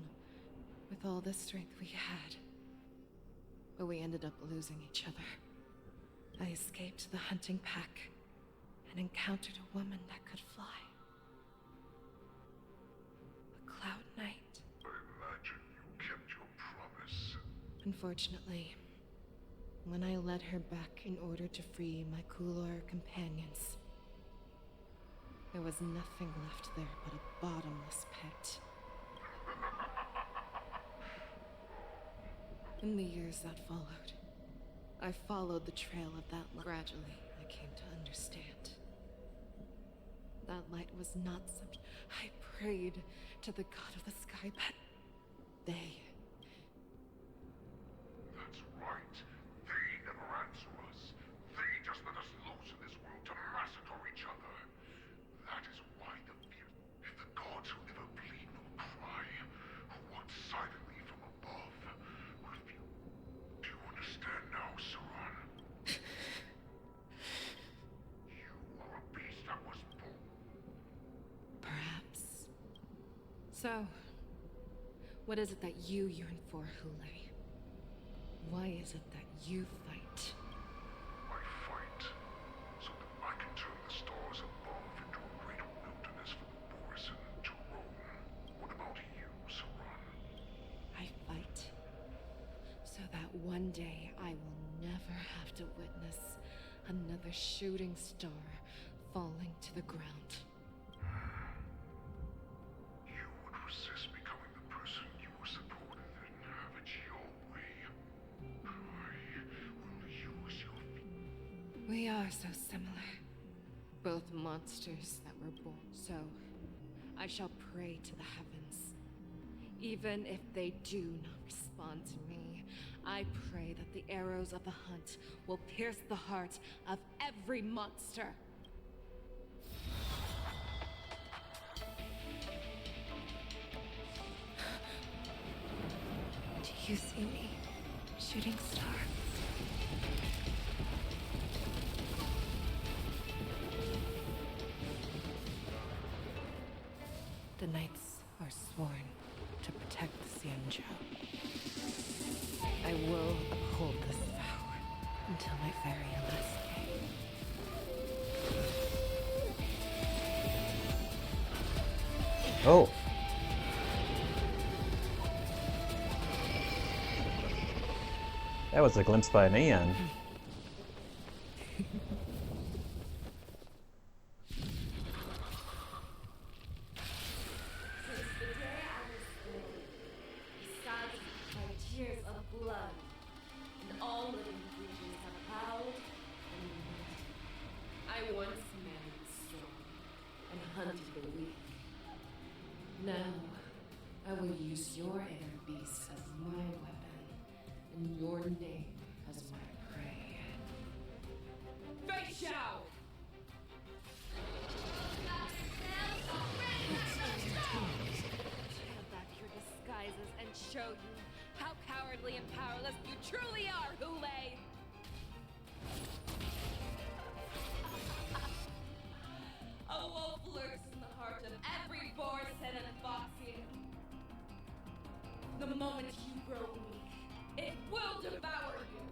Speaker 7: with all the strength we had. But we ended up losing each other. I escaped the hunting pack and encountered a woman that could fly. A Cloud Knight.
Speaker 17: I imagine you kept your promise.
Speaker 7: Unfortunately, when I led her back in order to free my Kulor companions, there was nothing left there but a bottomless pit. In the years that followed, I followed the trail of that light. Gradually, I came to understand. That light was not some... I prayed to the god of the sky, but They...
Speaker 17: That's right. They never answer us. They just let us loose in this world to massacre each other. That is why the gods who never bleed nor cry, who watch silently from above, refuse. Do you understand now, Saran? You are a beast that was born.
Speaker 7: Perhaps. So, what is it that you yearn for, Hule? Why is it that you fight?
Speaker 17: I fight so that I can turn the stars above into a great wilderness for the Borisin to roam. What about you, Saran?
Speaker 7: I fight so that one day I will never have to witness another shooting star falling to the ground.
Speaker 17: You would resist becoming the person you were supported in, have it your way. I will use your feet.
Speaker 7: We are so similar. Both monsters that were born. So, I shall pray to the heavens. Even if they do not respond to me, I pray that the arrows of the hunt will pierce the heart of every monster. Do you see me, shooting star? The knights are sworn to protect the Xianzhou. I will uphold this vow until my very last day.
Speaker 1: Oh. That was a glimpse by me on.
Speaker 7: Now, I will use your inner beast as my weapon, and your name as my prey. Fei Xiao! Tear back your disguises and show you how cowardly and powerless you truly are, Hule! A wolf lurks in the heart of every Borisin and Foxian. The moment you grow weak, it will devour you.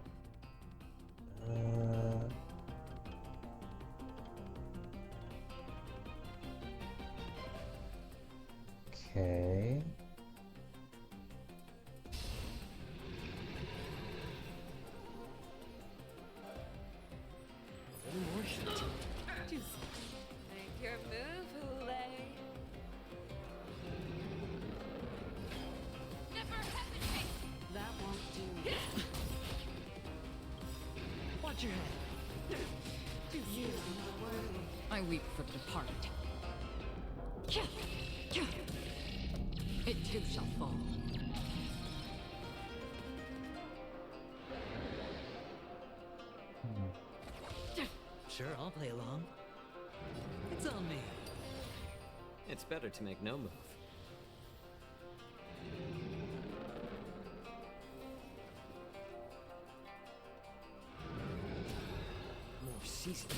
Speaker 1: Okay.
Speaker 7: Make your move, Hule. Never hesitate! That won't do.
Speaker 13: Watch your head.
Speaker 7: You are not worthy.
Speaker 13: I weep for the departed. It too shall fall.
Speaker 14: Sure, I'll play along. It's on me.
Speaker 15: It's better to make no move.
Speaker 14: More seasoning.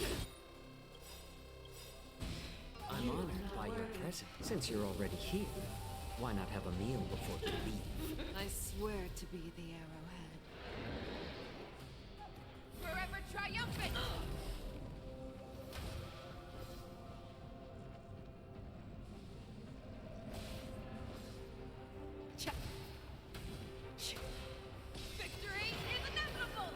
Speaker 14: I'm honored by your presence.
Speaker 15: Since you're already here, why not have a meal before you leave?
Speaker 7: I swear to be the arrowhead. Forever triumphant! Victory is inevitable!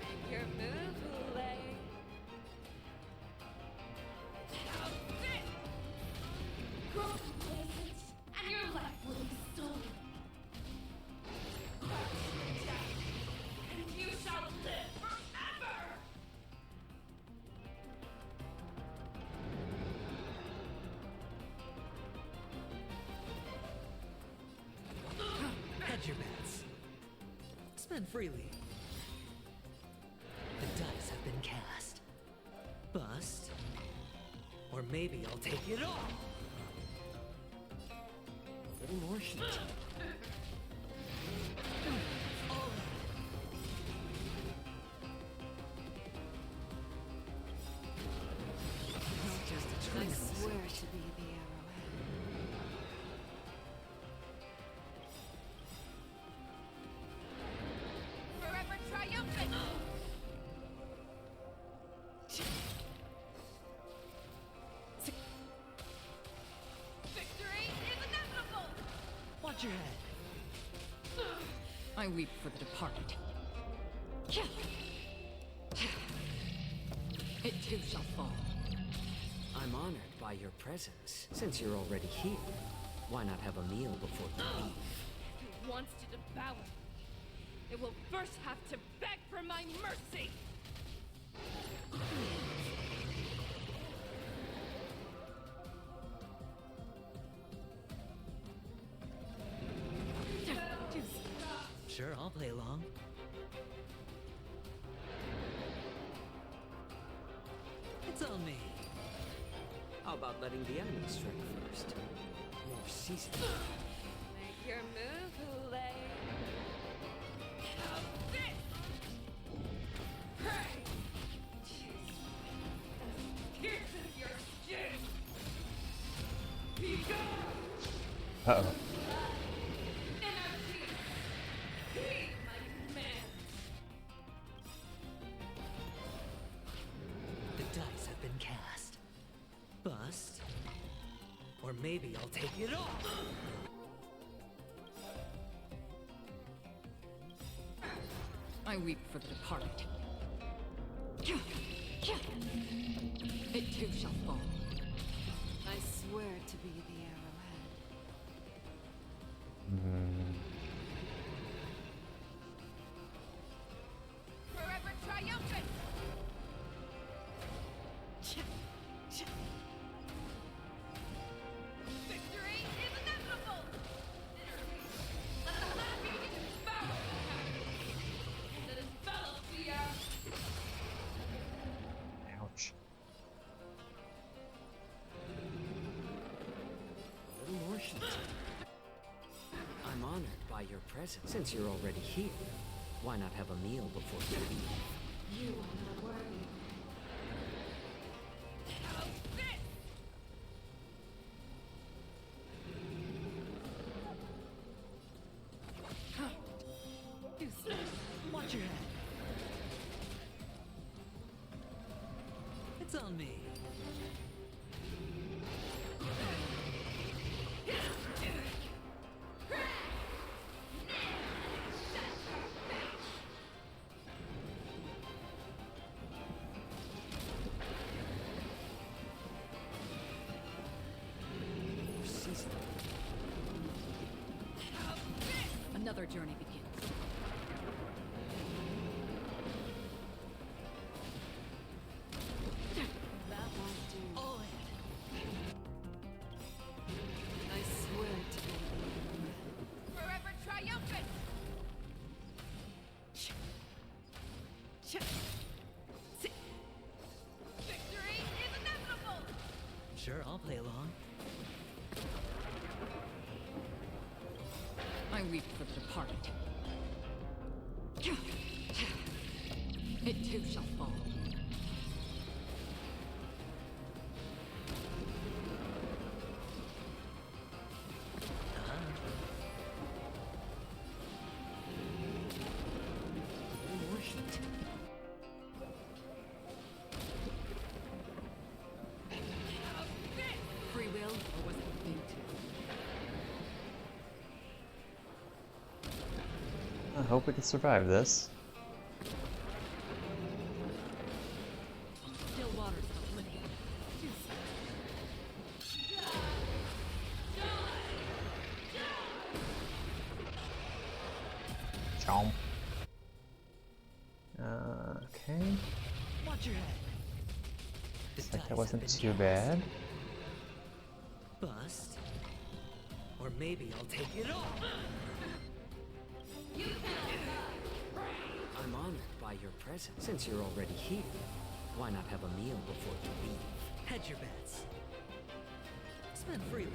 Speaker 7: Make your move, Hule. How's this? Grow complacent, and your life will be stolen.
Speaker 14: Spend freely. The dice have been cast. Bust. Or maybe I'll take it all. A little more shit.
Speaker 7: I swear to be the arrowhead.
Speaker 8: Forever triumphant! Victory is inevitable!
Speaker 14: Watch your head.
Speaker 13: I weep for the departed. It too shall fall.
Speaker 15: I'm honored by your presence. Since you're already here, why not have a meal before you leave?
Speaker 8: If it wants to devour, it will first have to beg for my mercy!
Speaker 14: Sure, I'll play along. It's on me.
Speaker 15: How about letting the enemy strike first? More seasoned.
Speaker 8: Make your move, Hule. How's this? Hey! Pierces your skin! Be gone!
Speaker 1: Uh-oh.
Speaker 8: Heed my command!
Speaker 14: The dice have been cast. Bust. Or maybe I'll take it all.
Speaker 13: I weep for the departed. It too shall fall.
Speaker 7: I swear to be the arrowhead.
Speaker 8: Forever triumphant! Victory is inevitable! Let the happy devour the happy! Let us follow the
Speaker 1: Ouch.
Speaker 15: A little more shit. I'm honored by your presence. Since you're already here, why not have a meal before you leave?
Speaker 8: You are not worthy. How's this?
Speaker 14: Watch your head. It's on me.
Speaker 13: Another journey begins.
Speaker 7: That won't do.
Speaker 14: All
Speaker 7: I swear to be the arrowhead.
Speaker 8: Forever triumphant! Victory is inevitable!
Speaker 14: Sure, I'll play along.
Speaker 13: I weep for the departed. It too shall fall.
Speaker 14: More shit.
Speaker 13: Free will, or was it fate?
Speaker 1: I hope we can survive this.
Speaker 13: Still waters of living.
Speaker 1: Chomp. Okay.
Speaker 14: Watch your head.
Speaker 1: Looks like that wasn't too bad.
Speaker 14: Bust. Or maybe I'll take it all.
Speaker 8: You cannot die!
Speaker 15: present. Since you're already here, why not have a meal before you leave?
Speaker 14: Hedge your bets. Spend freely.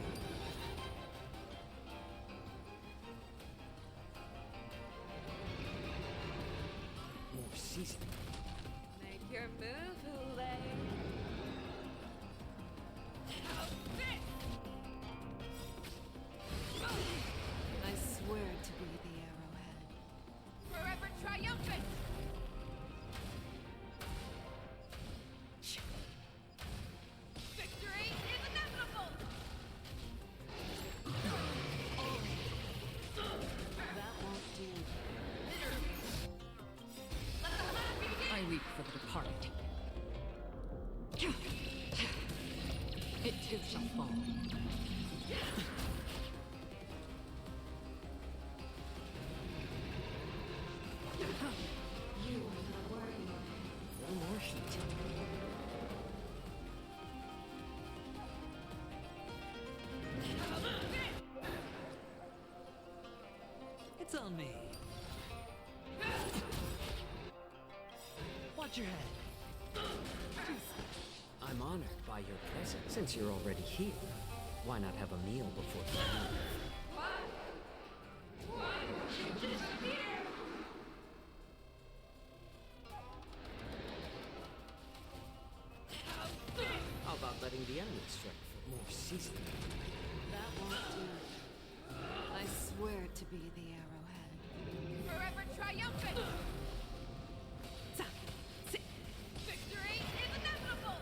Speaker 15: More seasoning.
Speaker 7: Make your move, Hule. I swear to be the arrowhead.
Speaker 8: Forever triumphant! Victory is inevitable!
Speaker 7: That won't do.
Speaker 13: I weep for the departed. It too shall fall.
Speaker 3: You are not worthy.
Speaker 15: One more heat.
Speaker 14: It's on me. Watch your head.
Speaker 15: I'm honored by your presence. Since you're already here, why not have a meal before you leave? How about letting the enemy strike for more seasoning?
Speaker 7: That won't do. I swear to be the arrowhead.
Speaker 8: Forever triumphant! Victory is inevitable!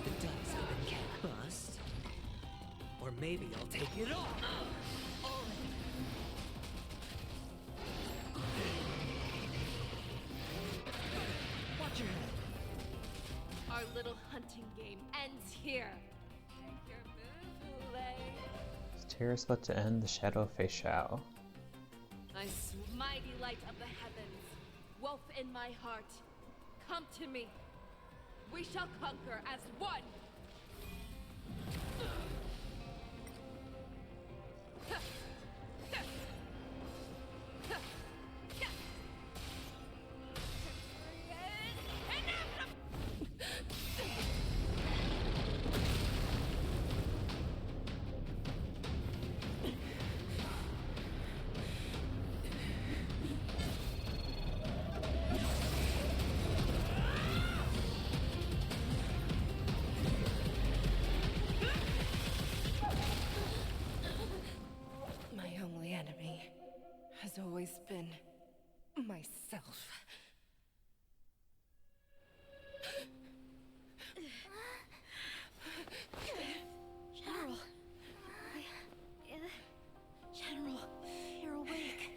Speaker 14: The dice have been cast. Bust. Or maybe I'll take it all. All in. Watch your head.
Speaker 7: Our little hunting game ends here. Make your move, Hule.
Speaker 1: Tear split to end the Shadow of Fei Shao.
Speaker 7: Mighty light of the heavens, wolf in my heart, come to me. We shall conquer as one. My only enemy has always been myself.
Speaker 3: General. General, you're awake.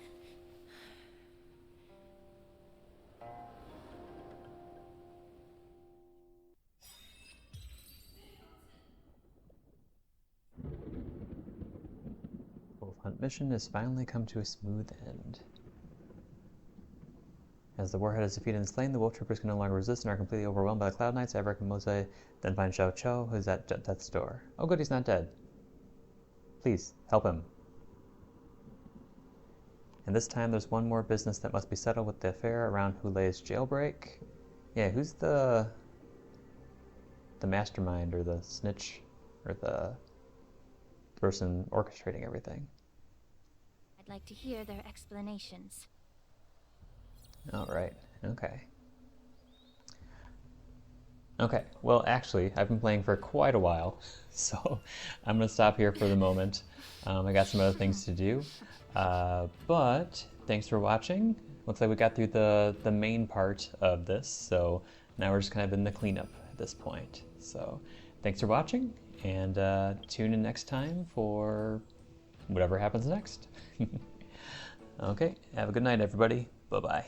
Speaker 1: Wolf Hunt mission has finally come to a smooth end. As the warhead is defeated and slain, the wolf troopers can no longer resist and are completely overwhelmed by the Cloud Knights. Averick and Mose then find Xiao Cho, who's at death's door. Oh good, he's not dead. Please, help him. And this time there's one more business that must be settled with the affair around Hule's jailbreak. Yeah, who's the mastermind or the snitch or the person orchestrating everything?
Speaker 10: I'd like to hear their explanations.
Speaker 1: All right. Okay. Okay. Well, actually, I've been playing for quite a while, so I'm going to stop here for the moment. I got some other things to do. But thanks for watching. Looks like we got through the main part of this, so now we're just kind of in the cleanup at this point. So thanks for watching, and tune in next time for whatever happens next. Okay. Have a good night, everybody. Bye-bye.